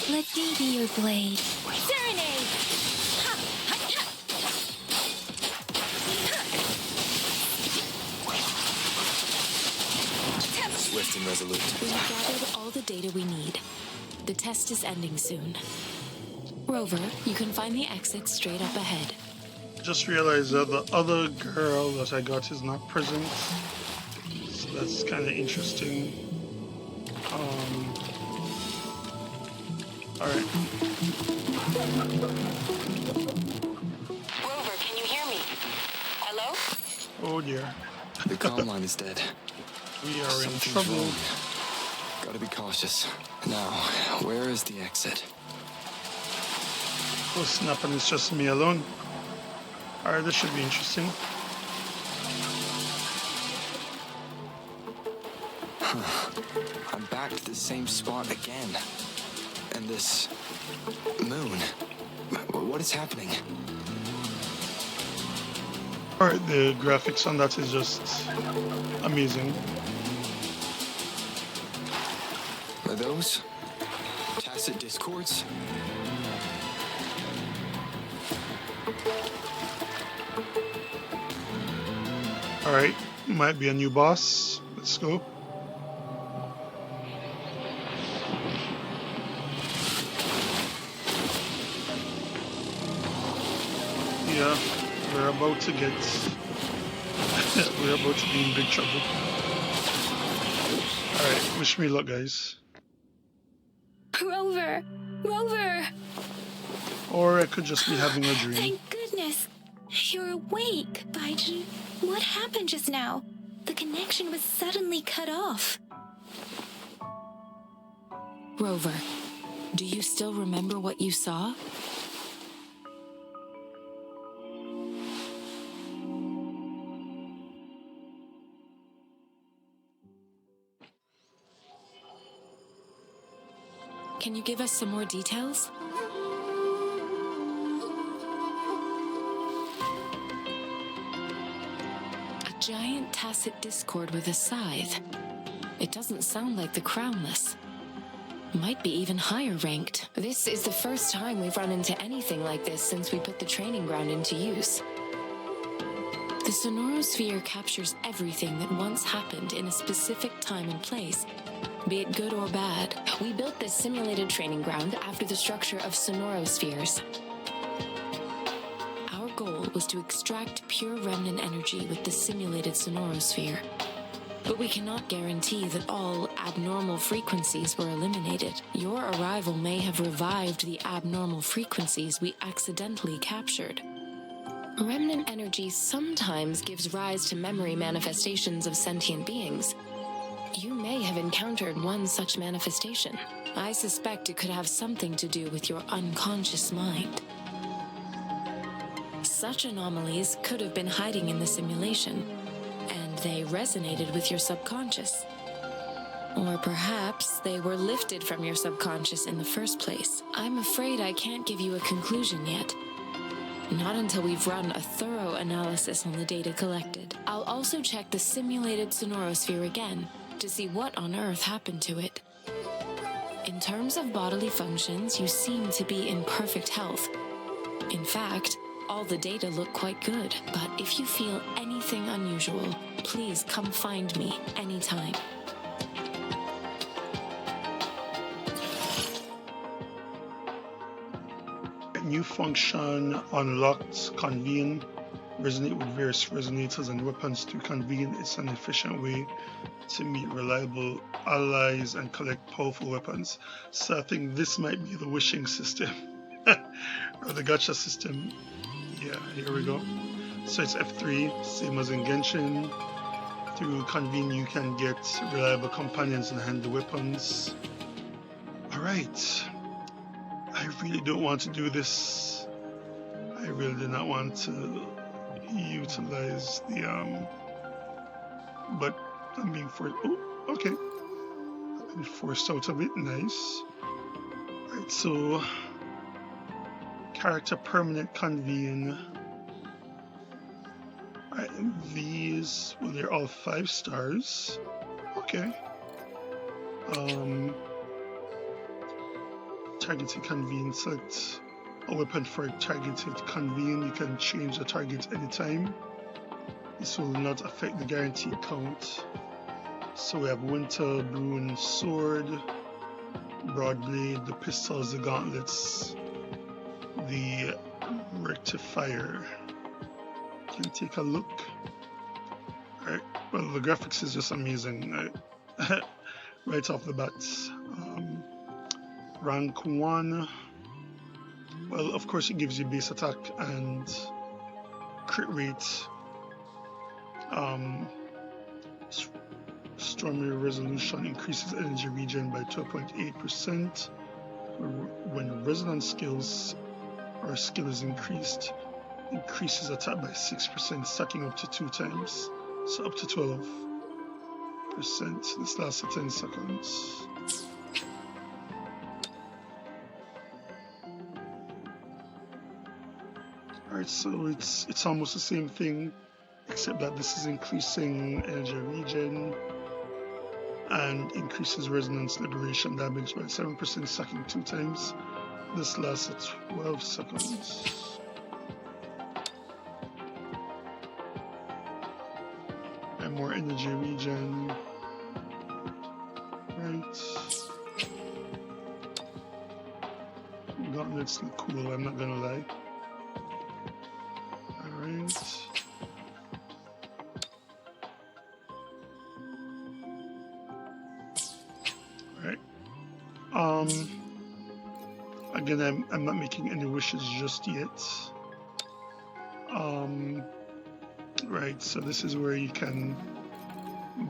Let me be your blade. Serenade! Swift and resolute. We have gathered all the data we need. The test is ending soon. Rover, you can find the exit straight up ahead. Just realized that the other girl that I got is not present. So that's kind of interesting. Alright. Rover, can you hear me? Hello? Oh dear. The comm line is dead. We are in Something's trouble. wrong. Gotta be cautious. Now, where is the exit? Oh snap, and it's just me alone. Alright, this should be interesting. I'm back to the same spot again. And this moon. What is happening? Alright, the graphics on that is just amazing. Are those tacit discords? Alright, might be a new boss. Let's go. Yeah, we're about to get... we're about to be in big trouble. Alright, wish me luck, guys. Rover! Rover! Or I could just be having a dream. Thank goodness! You're awake, Baijin. What happened just now? The connection was suddenly cut off. Rover, do you still remember what you saw? Can you give us some more details? A giant tacit discord with a scythe. It doesn't sound like the crownless. Might be even higher ranked. This is the first time we've run into anything like this since we put the training ground into use. The sonorosphere captures everything that once happened in a specific time and place, be it good or bad. We built this simulated training ground after the structure of sonorospheres. Our goal was to extract pure remnant energy with the simulated sonorosphere. But we cannot guarantee that all abnormal frequencies were eliminated. Your arrival may have revived the abnormal frequencies we accidentally captured. Remnant energy sometimes gives rise to memory manifestations of sentient beings. You may have encountered one such manifestation. I suspect it could have something to do with your unconscious mind. Such anomalies could have been hiding in the simulation, and they resonated with your subconscious. Or perhaps they were lifted from your subconscious in the first place. I'm afraid I can't give you a conclusion yet. Not until we've run a thorough analysis on the data collected. I'll also check the simulated sonorosphere again to see what on earth happened to it. In terms of bodily functions, you seem to be in perfect health. In fact, all the data look quite good. But if you feel anything unusual, please come find me anytime. New function unlocked, convene. resonate with various resonators and weapons to convene. It's an efficient way to meet reliable allies and collect powerful weapons. So I think this might be the wishing system or the gacha system. Yeah, here we go. So it's F3, same as in Genshin. Through convene, you can get reliable companions and handle weapons. All right. I really don't want to do this. I really do not want to utilize the but I'm being forced. Oh, okay. I've been forced out of it. Nice. All right, so character permanent convene. All right, and these, well, they're all 5 stars. Okay. Targeted convene. Select a weapon for a targeted convene. You can change the target anytime. This will not affect the guaranteed count. So we have Winter, Brune, Sword, Broadblade, the pistols, the gauntlets, the Rectifier. Can you take a look? Alright, well, the graphics is just amazing. Right off the bat. Rank 1. Well, of course, it gives you base attack and crit rate. Stormy Resolution increases energy regen by 12.8%. When resonance skills or skill is increased, increases attack by 6%, stacking up to 2 times. So up to 12%. This lasts for 10 seconds. Alright, so it's almost the same thing, except that this is increasing energy regen and increases resonance liberation damage by 7%, stacking 2 times. This lasts for 12 seconds. And more energy regen. Right. Gauntlets look cool, I'm not gonna lie. Alright. Alright. Again, I'm not making any wishes just yet. Right, so this is where you can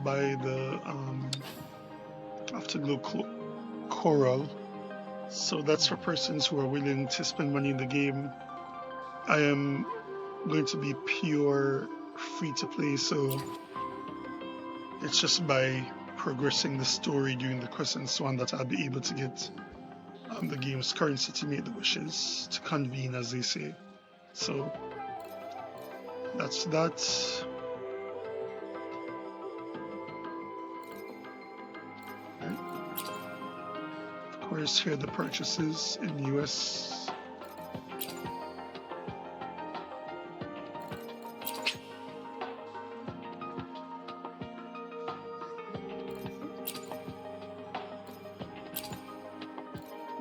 buy the Afterglow Coral. So that's for persons who are willing to spend money in the game. I am going to be pure free to play, so it's just by progressing the story during the quest and so on that I'll be able to get the game's currency to make the wishes, to convene, as they say. So that's that. Right. Of course, here are the purchases in the US.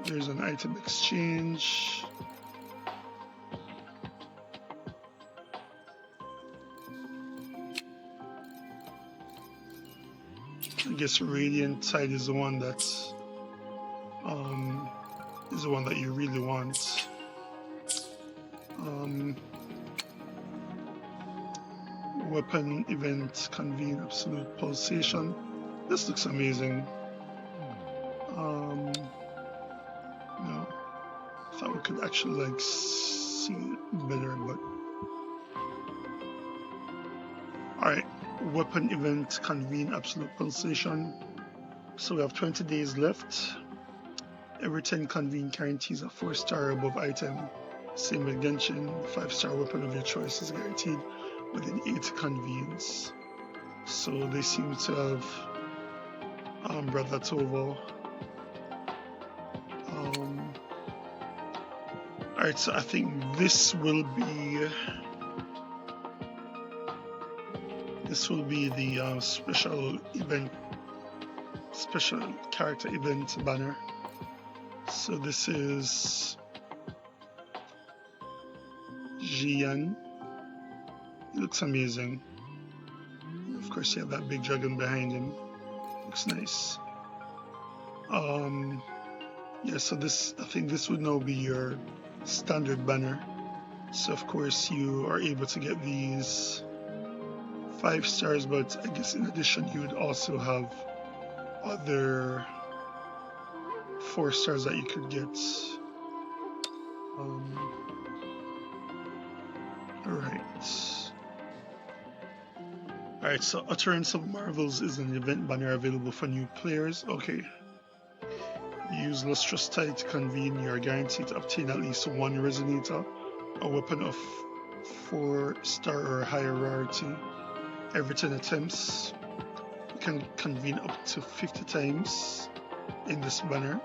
There's an item exchange. I guess Radiant Tide is the one that you really want. Weapon event convene absolute pulsation. This looks amazing. No, I thought we could actually like see it better, but all right. Weapon event convene absolute pulsation. So we have 20 days left. Every 10 convene guarantees a 4-star above item. Same with Genshin, 5-star weapon of your choice is guaranteed within 8 convenes. So they seem to have brought that over. Alright, so I think this will be the special character event banner. So this is Jian. It looks amazing. Of course, you have that big dragon behind him. Looks nice. Yeah, so I think this would now be your standard banner. So of course you are able to get these 5 stars, but I guess in addition you would also have other 4 stars that you could get. Alright, so Utterance of Marvels is an event banner available for new players. Okay. Use Lustrous Tide to convene. You are guaranteed to obtain at least 1 Resonator, a weapon of 4-star or higher rarity, every 10 attempts. You can convene up to 50 times in this banner.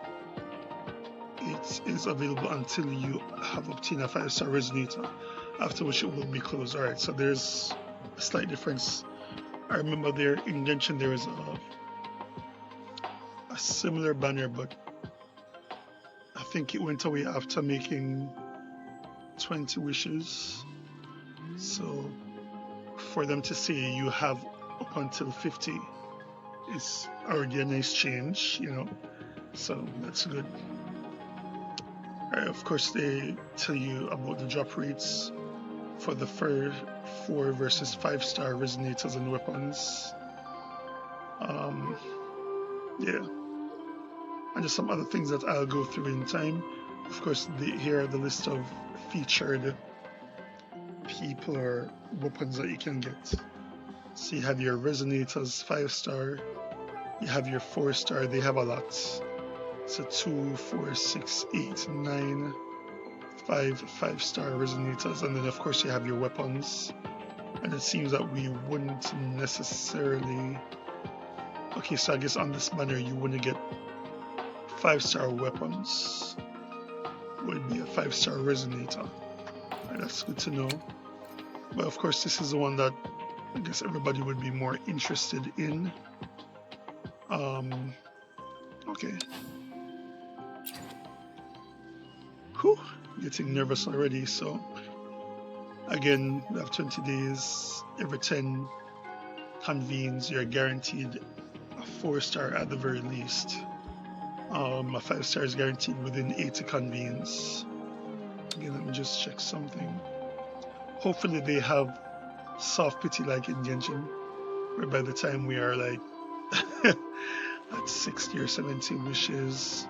It is available until you have obtained a 5-star Resonator, after which it will be closed. Alright, so there's a slight difference. I remember there in Genshin there is a similar banner, but I think it went away after making 20 wishes. So for them to say you have up until 50 is already a nice change, you know, so that's good. Of course they tell you about the drop rates for the 4 versus 5-star Resonators and weapons. Yeah, and just some other things that I'll go through in time. Of course, here are the list of featured people or weapons that you can get. So you have your Resonators 5-star, you have your 4-star, they have a lot. So 2, 4, 6, 8, 9, 5-star Resonators, and then of course you have your weapons. And it seems that we wouldn't necessarily... Okay, so I guess on this banner you wouldn't get 5-star weapons. Would be a 5-star Resonator. Right, that's good to know. But of course this is the one that I guess everybody would be more interested in. Okay. Whew, getting nervous already. So again, we have 20 days. Every 10 convenes, you're guaranteed a 4-star at the very least. A 5-star is guaranteed within 80 convenes. Again, let me just check something. Hopefully they have soft pity like in Genshin, where by the time we are like at 60 or 70 wishes,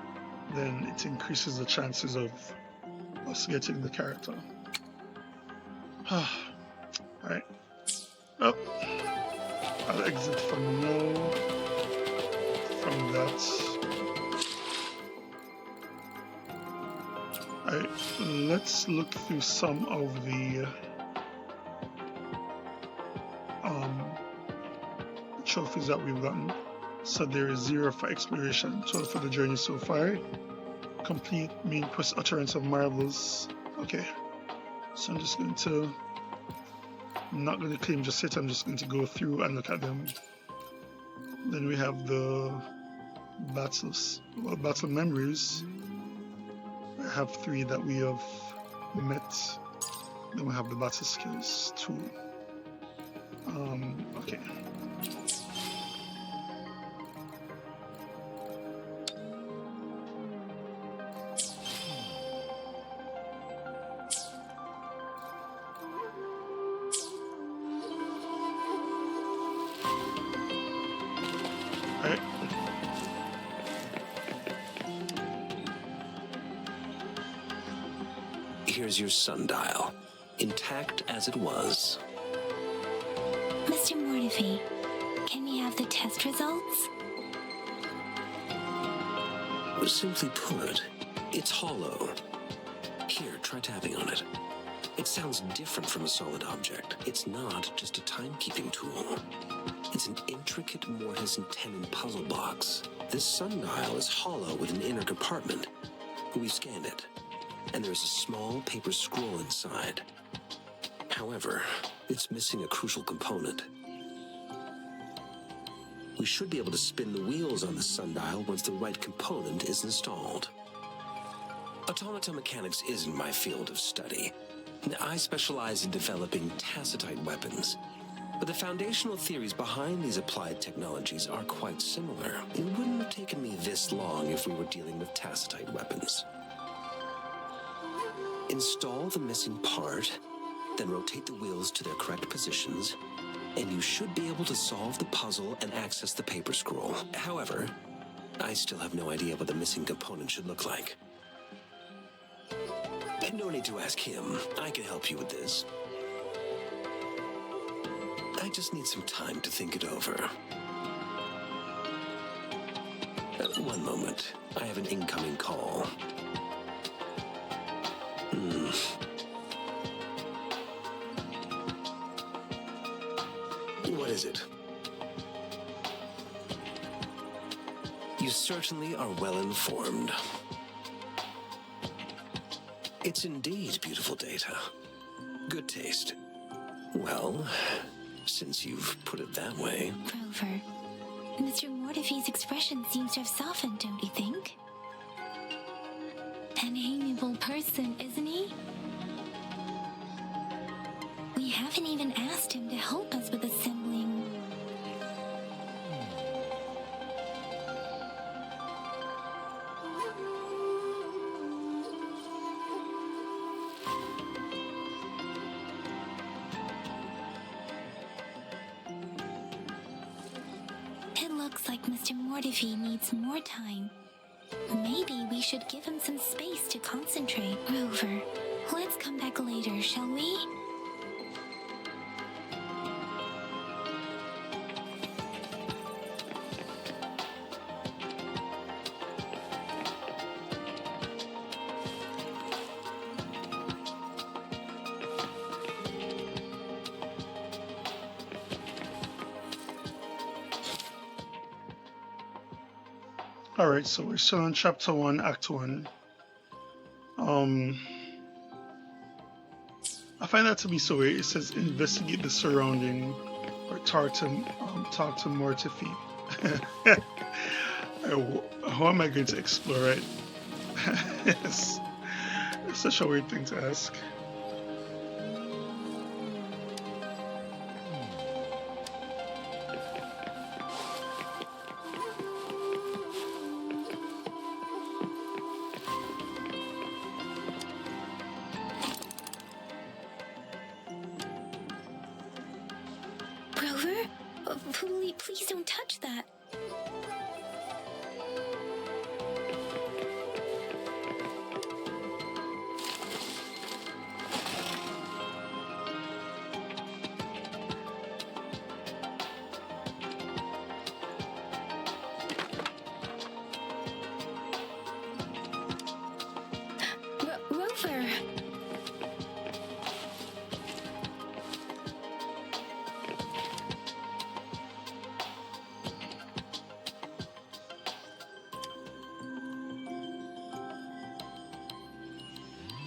then it increases the chances of us getting the character. Alright. Oh, I'll exit for now from that. Alright, let's look through some of the trophies that we've gotten. So there is 0 for exploration, 12 for the journey so far. Complete main quest Utterance of Marvels. Okay, so I'm just going to, I'm not going to claim just yet, I'm just going to go through and look at them. Then we have the battle memories. I have 3 that we have met. Then we have the battle skills 2. Okay. Here's your sundial, intact as it was. Mr. Mortefi, can we have the test results? Simply put, it's hollow. Here, try tapping on it. It sounds different from a solid object. It's not just a timekeeping tool. It's an intricate mortise and tenon puzzle box. This sundial is hollow with an inner compartment. We scanned it, and there's a small paper scroll inside. However, it's missing a crucial component. We should be able to spin the wheels on the sundial once the right component is installed. Automata mechanics isn't my field of study, I specialize in developing tacitite weapons, but the foundational theories behind these applied technologies are quite similar. It wouldn't have taken me this long if we were dealing with tacitite weapons. Install the missing part, then rotate the wheels to their correct positions, and you should be able to solve the puzzle and access the paper scroll. However, I still have no idea what the missing component should look like. No need to ask him. I can help you with this. I just need some time to think it over. One moment. I have an incoming call. What is it? You certainly are well informed. It's indeed beautiful data. Good taste. Well, since you've put it that way... Grover, Mr. Mortefi's expression seems to have softened, don't you think? An amiable person, isn't he? We haven't even asked him to help us with assembling... It looks like Mr. Mortefi needs more time. Maybe we should give him some space to concentrate. Rover, let's come back later, shall we? Alright, so we're still on chapter 1, act 1. I find that to be so weird. It says investigate the surrounding or talk to Mortefi. How am I going to explore it? It's such a weird thing to ask. Rover? Please don't touch that. Rover!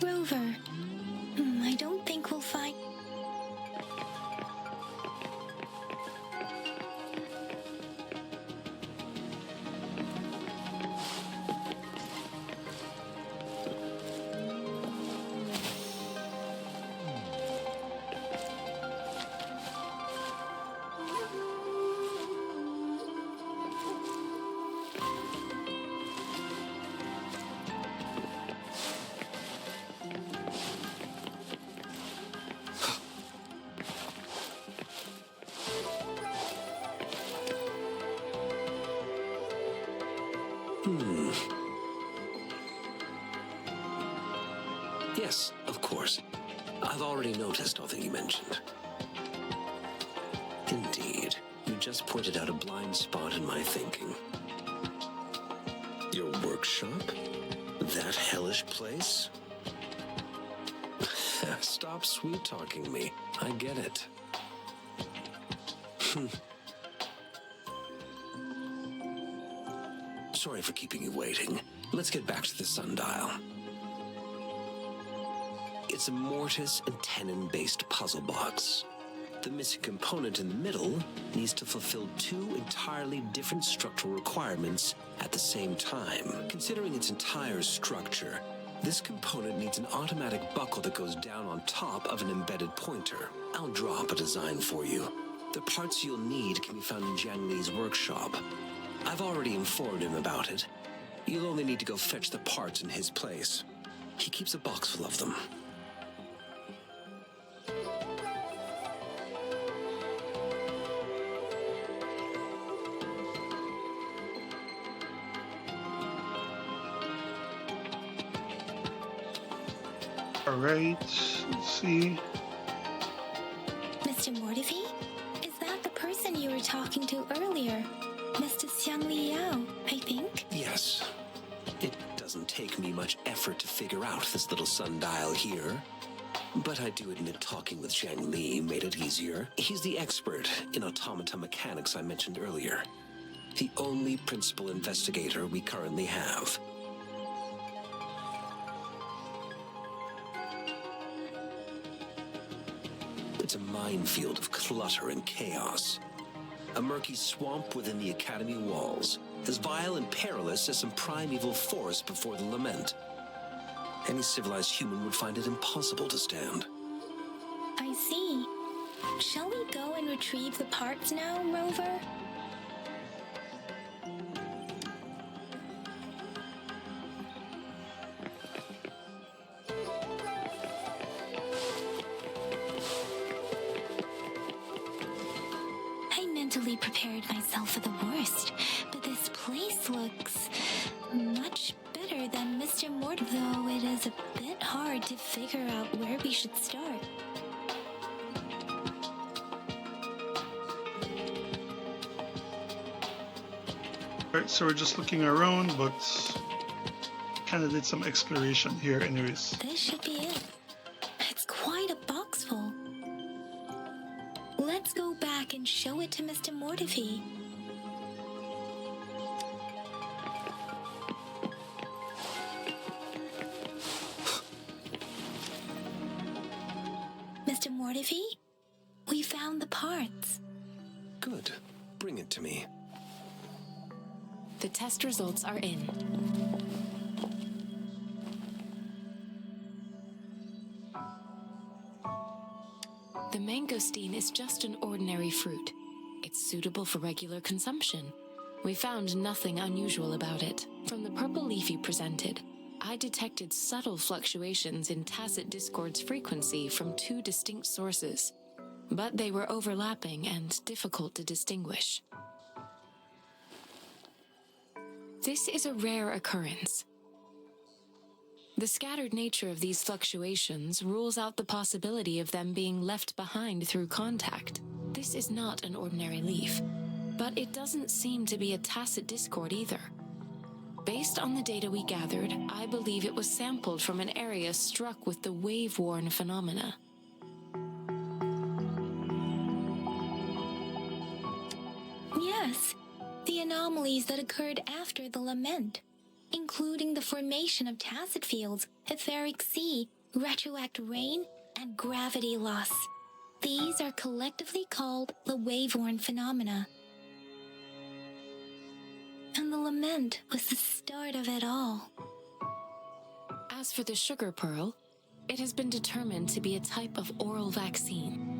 Rover, I don't think we'll find... Yes, of course. I've already noticed all that you mentioned. Indeed, you just pointed out a blind spot in my thinking. Your workshop? That hellish place? Stop sweet-talking me. I get it. Sorry for keeping you waiting. Let's get back to the sundial. It's a mortise and tenon-based puzzle box. The missing component in the middle needs to fulfill two entirely different structural requirements at the same time. Considering its entire structure, This component needs an automatic buckle that goes down on top of an embedded pointer. I'll draw up a design for you. The parts you'll need can be found in Jiang Li's workshop. I've already informed him about it. You'll only need to go fetch the parts in his place. He keeps a box full of them. All right, let's see. Mr. Mortivy? Is that the person you were talking to earlier? Mr. Xiang Liao, I think? Yes. It doesn't take me much effort to figure out this little sundial here. But I do admit talking with Jiang Li made it easier. He's the expert in automata mechanics I mentioned earlier. The only principal investigator we currently have. It's a minefield of clutter and chaos. A murky swamp within the Academy walls, as vile and perilous as some primeval forest before the lament. Any civilized human would find it impossible to stand. I see. Shall we go and retrieve the parts now, Rover? I mentally prepared myself for the worst, but this place looks much better than Mr. Mort, though it is a bit hard to figure out where we should start. All right, so we're just looking around, but kind of did some exploration here anyways. This should be it. It's quite a box full. Let's go back and show it to Mr. Mortivy. Mr. Mortivy, we found the parts. Good. Bring it to me. The test results are in. The mangosteen is just an ordinary fruit. It's suitable for regular consumption. We found nothing unusual about it. From the purple leaf you presented, I detected subtle fluctuations in tacit discord's frequency from two distinct sources, but they were overlapping and difficult to distinguish. This is a rare occurrence. The scattered nature of these fluctuations rules out the possibility of them being left behind through contact. This is not an ordinary leaf, but it doesn't seem to be a tacit discord either. Based on the data we gathered, I believe it was sampled from an area struck with the wave-worn phenomena. Yes, the anomalies that occurred after the lament, including the formation of tacit fields, etheric sea, retroact rain, and gravity loss. These are collectively called the wave-worn phenomena. And the lament was the start of it all. As for the sugar pearl, it has been determined to be a type of oral vaccine.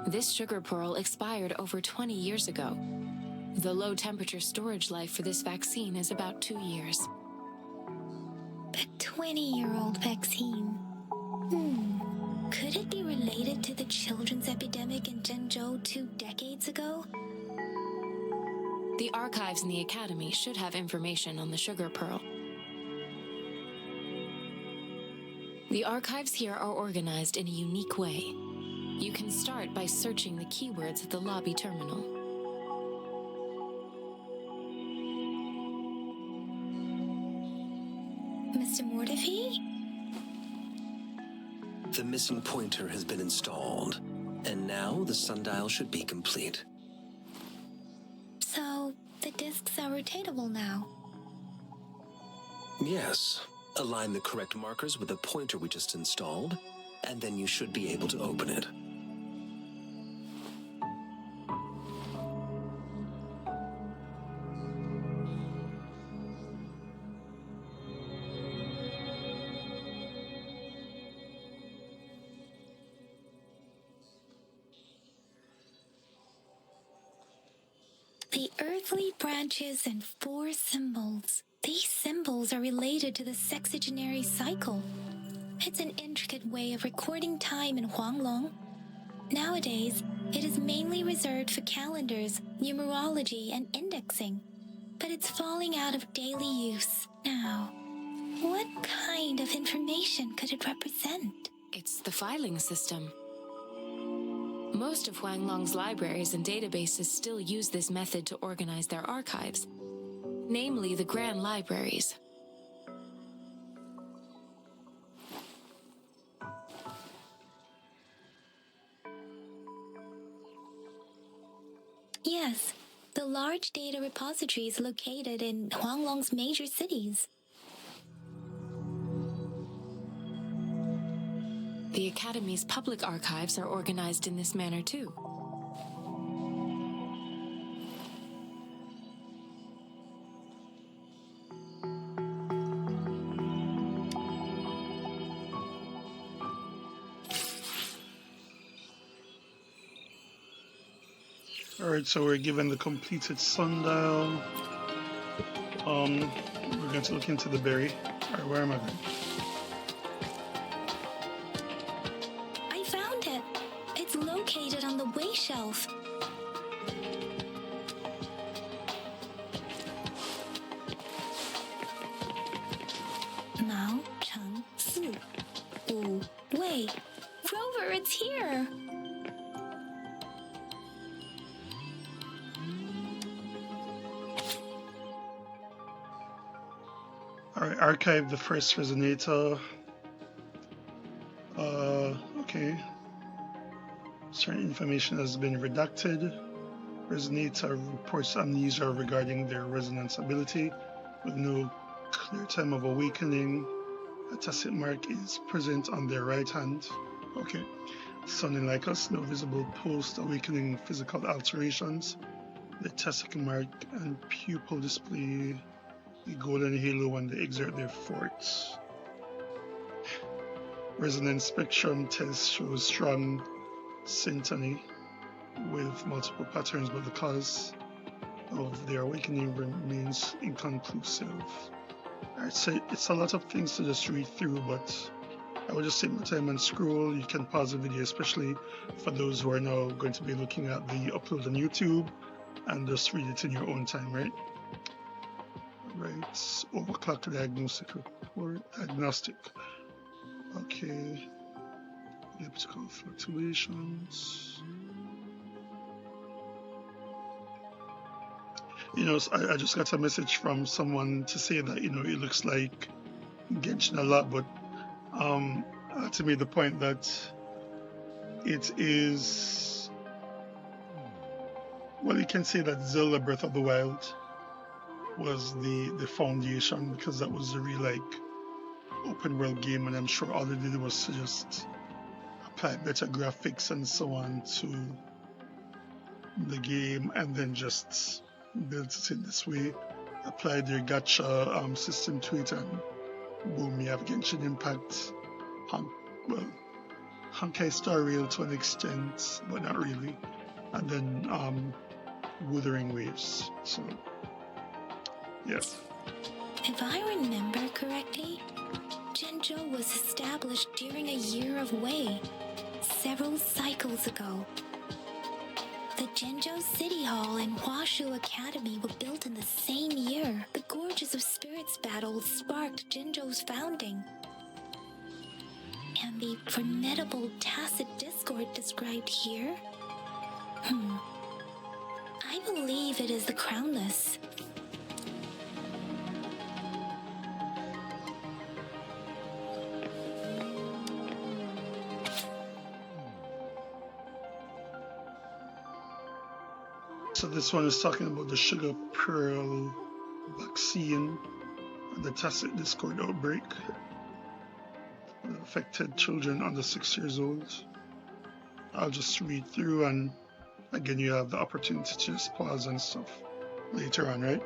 This sugar pearl expired over 20 years ago. The low-temperature storage life for this vaccine is about 2 years. A 20-year-old vaccine. Could it be related to the children's epidemic in Zhengzhou 2 decades ago? The archives in the Academy should have information on the sugar pearl. The archives here are organized in a unique way. You can start by searching the keywords at the lobby terminal. Mr. Mortivy? The missing pointer has been installed, and now the sundial should be complete. So, the discs are rotatable now. Yes. Align the correct markers with the pointer we just installed, and then you should be able to open it. The earthly branches and 4 symbols. These symbols are related to the sexagenary cycle. It's an intricate way of recording time in Huanglong. Nowadays, it is mainly reserved for calendars, numerology, and indexing. But it's falling out of daily use now. What kind of information could it represent? It's the filing system. Most of Huanglong's libraries and databases still use this method to organize their archives, namely the Grand Libraries. Yes, the large data repositories located in Huanglong's major cities. The Academy's public archives are organized in this manner too. Alright, so we're given the completed sundial. We're going to look into the berry. Alright, where am I going? I found it. It's located on the way shelf. Mao Cheng Si. Wu Wei. Rover, it's here. Alright, archive the first resonator. Okay. Certain information has been redacted. Resonator reports amnesia regarding their resonance ability with no clear time of awakening. A tacit mark is present on their right hand. Okay. Sounding like us, no visible post-awakening physical alterations. The tacit mark and pupil display a golden halo when they exert their force. Resonance spectrum test shows strong syntony with multiple patterns, but the cause of their awakening remains inconclusive. Alright, so it's a lot of things to just read through, but I will just take my time and scroll. You can pause the video, especially for those who are now going to be looking at the upload on YouTube, and just read it in your own time, right? Right, overclock diagnostic report, agnostic. Okay, elliptical fluctuations. You know, I just got a message from someone to say that, you know, it looks like Genshin a lot, but to me the point that it is, well, you can say that Zelda Breath of the Wild was the foundation, because that was a real like open world game, and I'm sure all they did was to just apply better graphics and so on to the game, and then just built it in this way, apply their gacha system to it, and boom, you have Genshin Impact. Honkai Star Rail to an extent, but not really, and then Wuthering Waves. So yeah. If I remember correctly, Zhenzhou was established during a year of Wei, several cycles ago. The Zhenzhou City Hall and Huashu Academy were built in the same year. The Gorges of Spirits battle sparked Zhenzhou's founding. And the formidable tacit discord described here? I believe it is the Crownless. So this one is talking about the sugar pearl vaccine and the tacit discord outbreak that affected children under 6 years old. I'll just read through, and again you have the opportunity to just pause and stuff later on, right?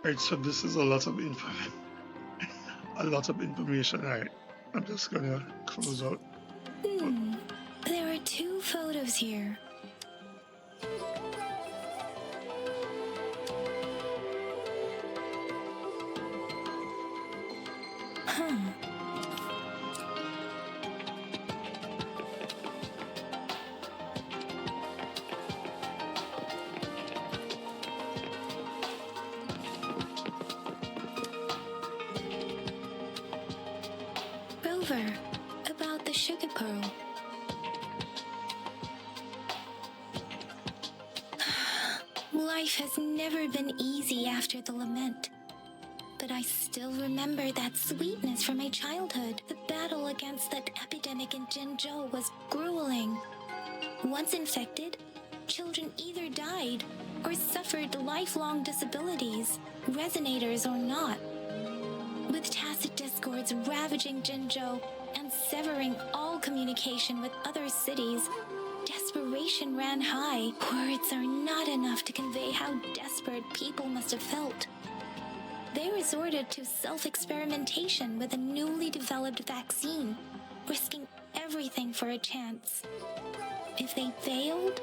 Right, so this is a lot of info, a lot of information. All right, I'm just gonna close out. There are 2 photos here. Huh. Rover, about the sugar pearl. Life has never been easy after the lament. But I still remember that sweetness from my childhood. The battle against that epidemic in Jinzhou was grueling. Once infected, children either died or suffered lifelong disabilities, resonators or not. With tacit discords ravaging Jinzhou and severing all communication with other cities, desperation ran high. Words are not enough to convey how desperate people must have felt. They resorted to self-experimentation with a newly developed vaccine, risking everything for a chance. If they failed,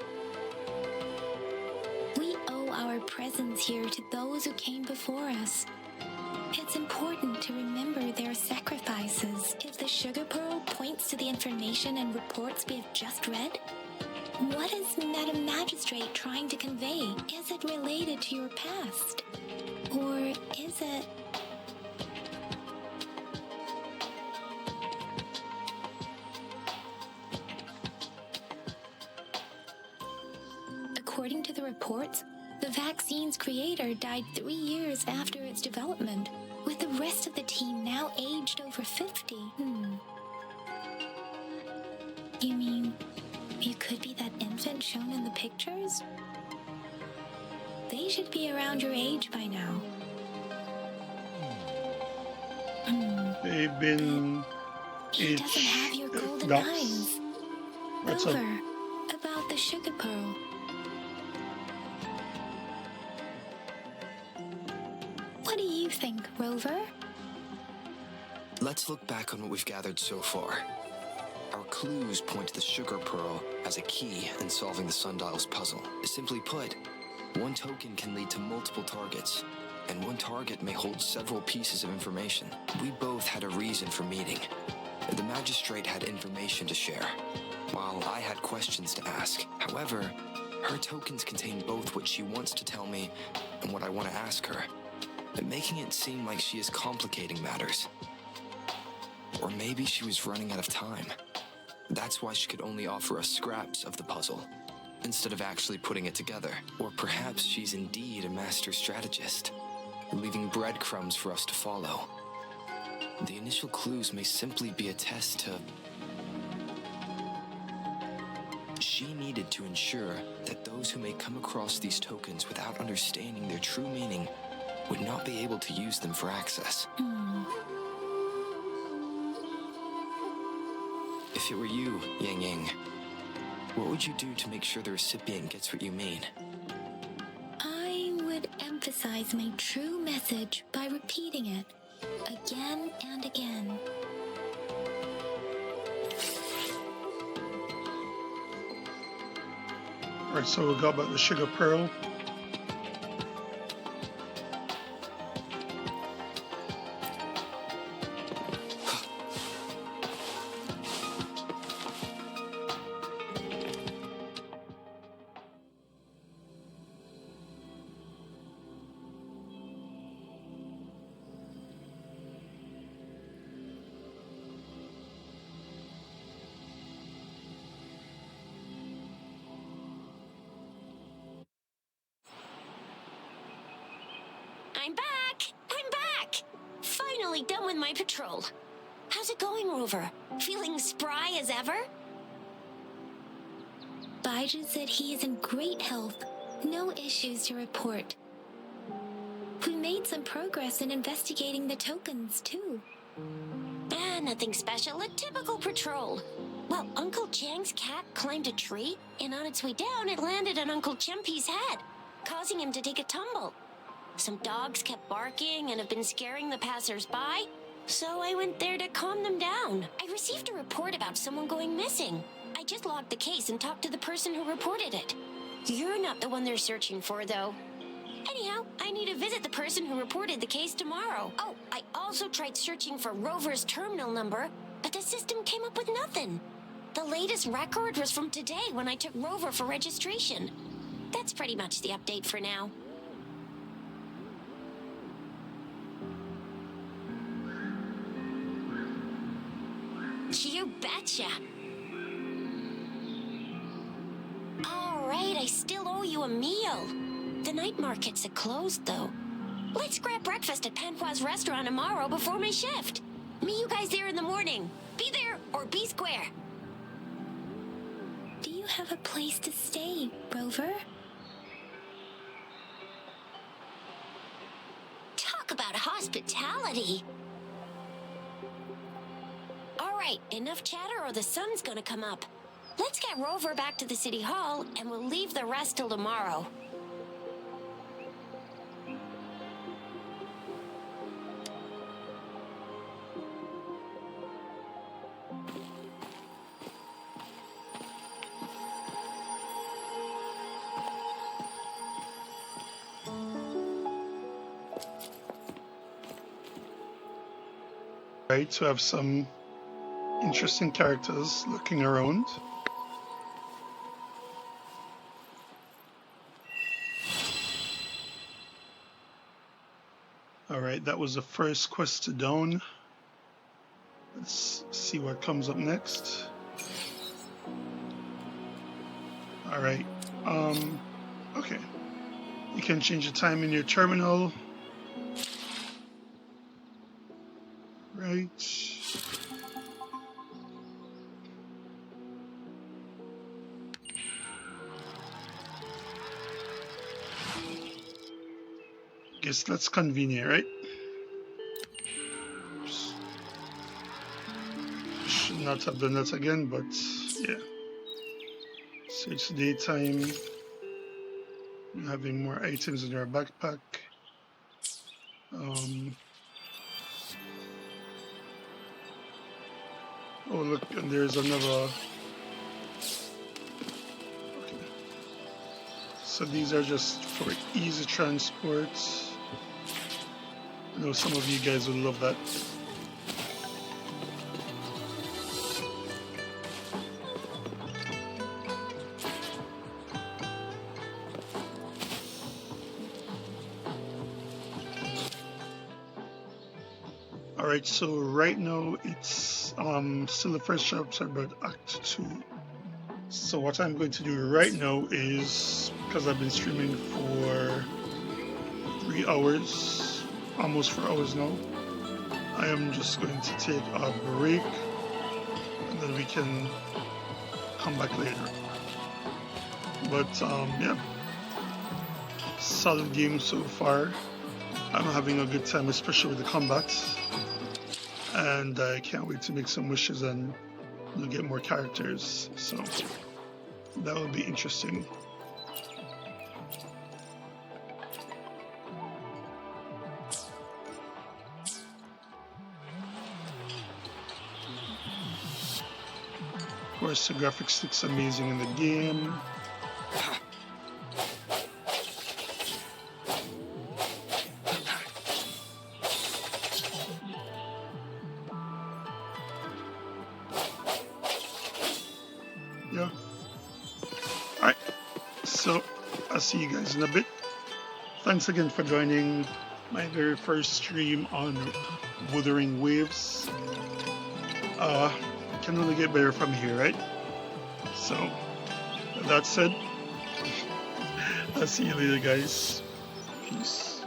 we owe our presence here to those who came before us. It's important to remember their sacrifices. If the sugar pearl points to the information and reports we have just read, what is Madam Magistrate trying to convey? Is it related to your past? Or is it... According to the reports, the vaccine's creator died 3 years after its development, with the rest of the team now aged over 50. You mean, you could be that infant shown in the pictures? They should be around your age by now. They've been He doesn't have your golden eyes. What's up? Rover, about the sugar pearl. What do you think, Rover? Let's look back on what we've gathered so far. Our clues point to the sugar pearl as a key in solving the sundial's puzzle. Simply put, one token can lead to multiple targets, and one target may hold several pieces of information. We both had a reason for meeting. The magistrate had information to share, while I had questions to ask. However, her tokens contain both what she wants to tell me and what I want to ask her, making it seem like she is complicating matters. Or maybe she was running out of time. That's why she could only offer us scraps of the puzzle, instead of actually putting it together. Or perhaps she's indeed a master strategist, leaving breadcrumbs for us to follow. The initial clues may simply be a test to... She needed to ensure that those who may come across these tokens without understanding their true meaning would not be able to use them for access. If it were you, Yang Yang, what would you do to make sure the recipient gets what you mean? I would emphasize my true message by repeating it again and again. Alright, so we got about the sugar pearl. I'm back! I'm back! Finally done with my patrol. How's it going, Rover? Feeling spry as ever? Baiju said he is in great health. No issues to report. We made some progress in investigating the tokens, too. Nothing special. A typical patrol. Well, Uncle Chang's cat climbed a tree, and on its way down, it landed on Uncle Chempi's head, causing him to take a tumble. Some dogs kept barking and have been scaring the passers-by, so I went there to calm them down. I received a report about someone going missing. I just logged the case and talked to the person who reported it. You're not the one they're searching for, though. Anyhow, I need to visit the person who reported the case tomorrow. Oh, I also tried searching for Rover's terminal number, but the system came up with nothing. The latest record was from today when I took Rover for registration. That's pretty much the update for now. You betcha. Alright, I still owe you a meal. The night markets are closed, though. Let's grab breakfast at Panhua's restaurant tomorrow before my shift. Meet you guys there in the morning. Be there or be square. Do you have a place to stay, Rover? Talk about hospitality. Alright, enough chatter or the sun's gonna come up. Let's get Rover back to the city hall and we'll leave the rest till tomorrow. Right, to have some interesting characters looking around. Alright, that was the first quest down. Let's see what comes up next. Alright, okay. You can change the time in your terminal. Right. Guess that's convenient, right? Oops. Should not have done that again, but yeah. So it's daytime. You're having more items in your backpack. Oh look, and there's another. Okay. So these are just for easy transport. I know some of you guys would love that. Alright, so right now it's still the first chapter about Act 2. So what I'm going to do right now is, because I've been streaming for 3 hours, almost 4 hours now, I am just going to take a break and then we can come back later. But yeah, solid game so far. I'm having a good time, especially with the combat. And I can't wait to make some wishes and get more characters, so that will be interesting. Of course, the graphics looks amazing in the game. Yeah. Alright, so I'll see you guys in a bit. Thanks again for joining my very first stream on Wuthering Waves. Can only get better from here, right? So, with that said, I'll see you later, guys. Peace.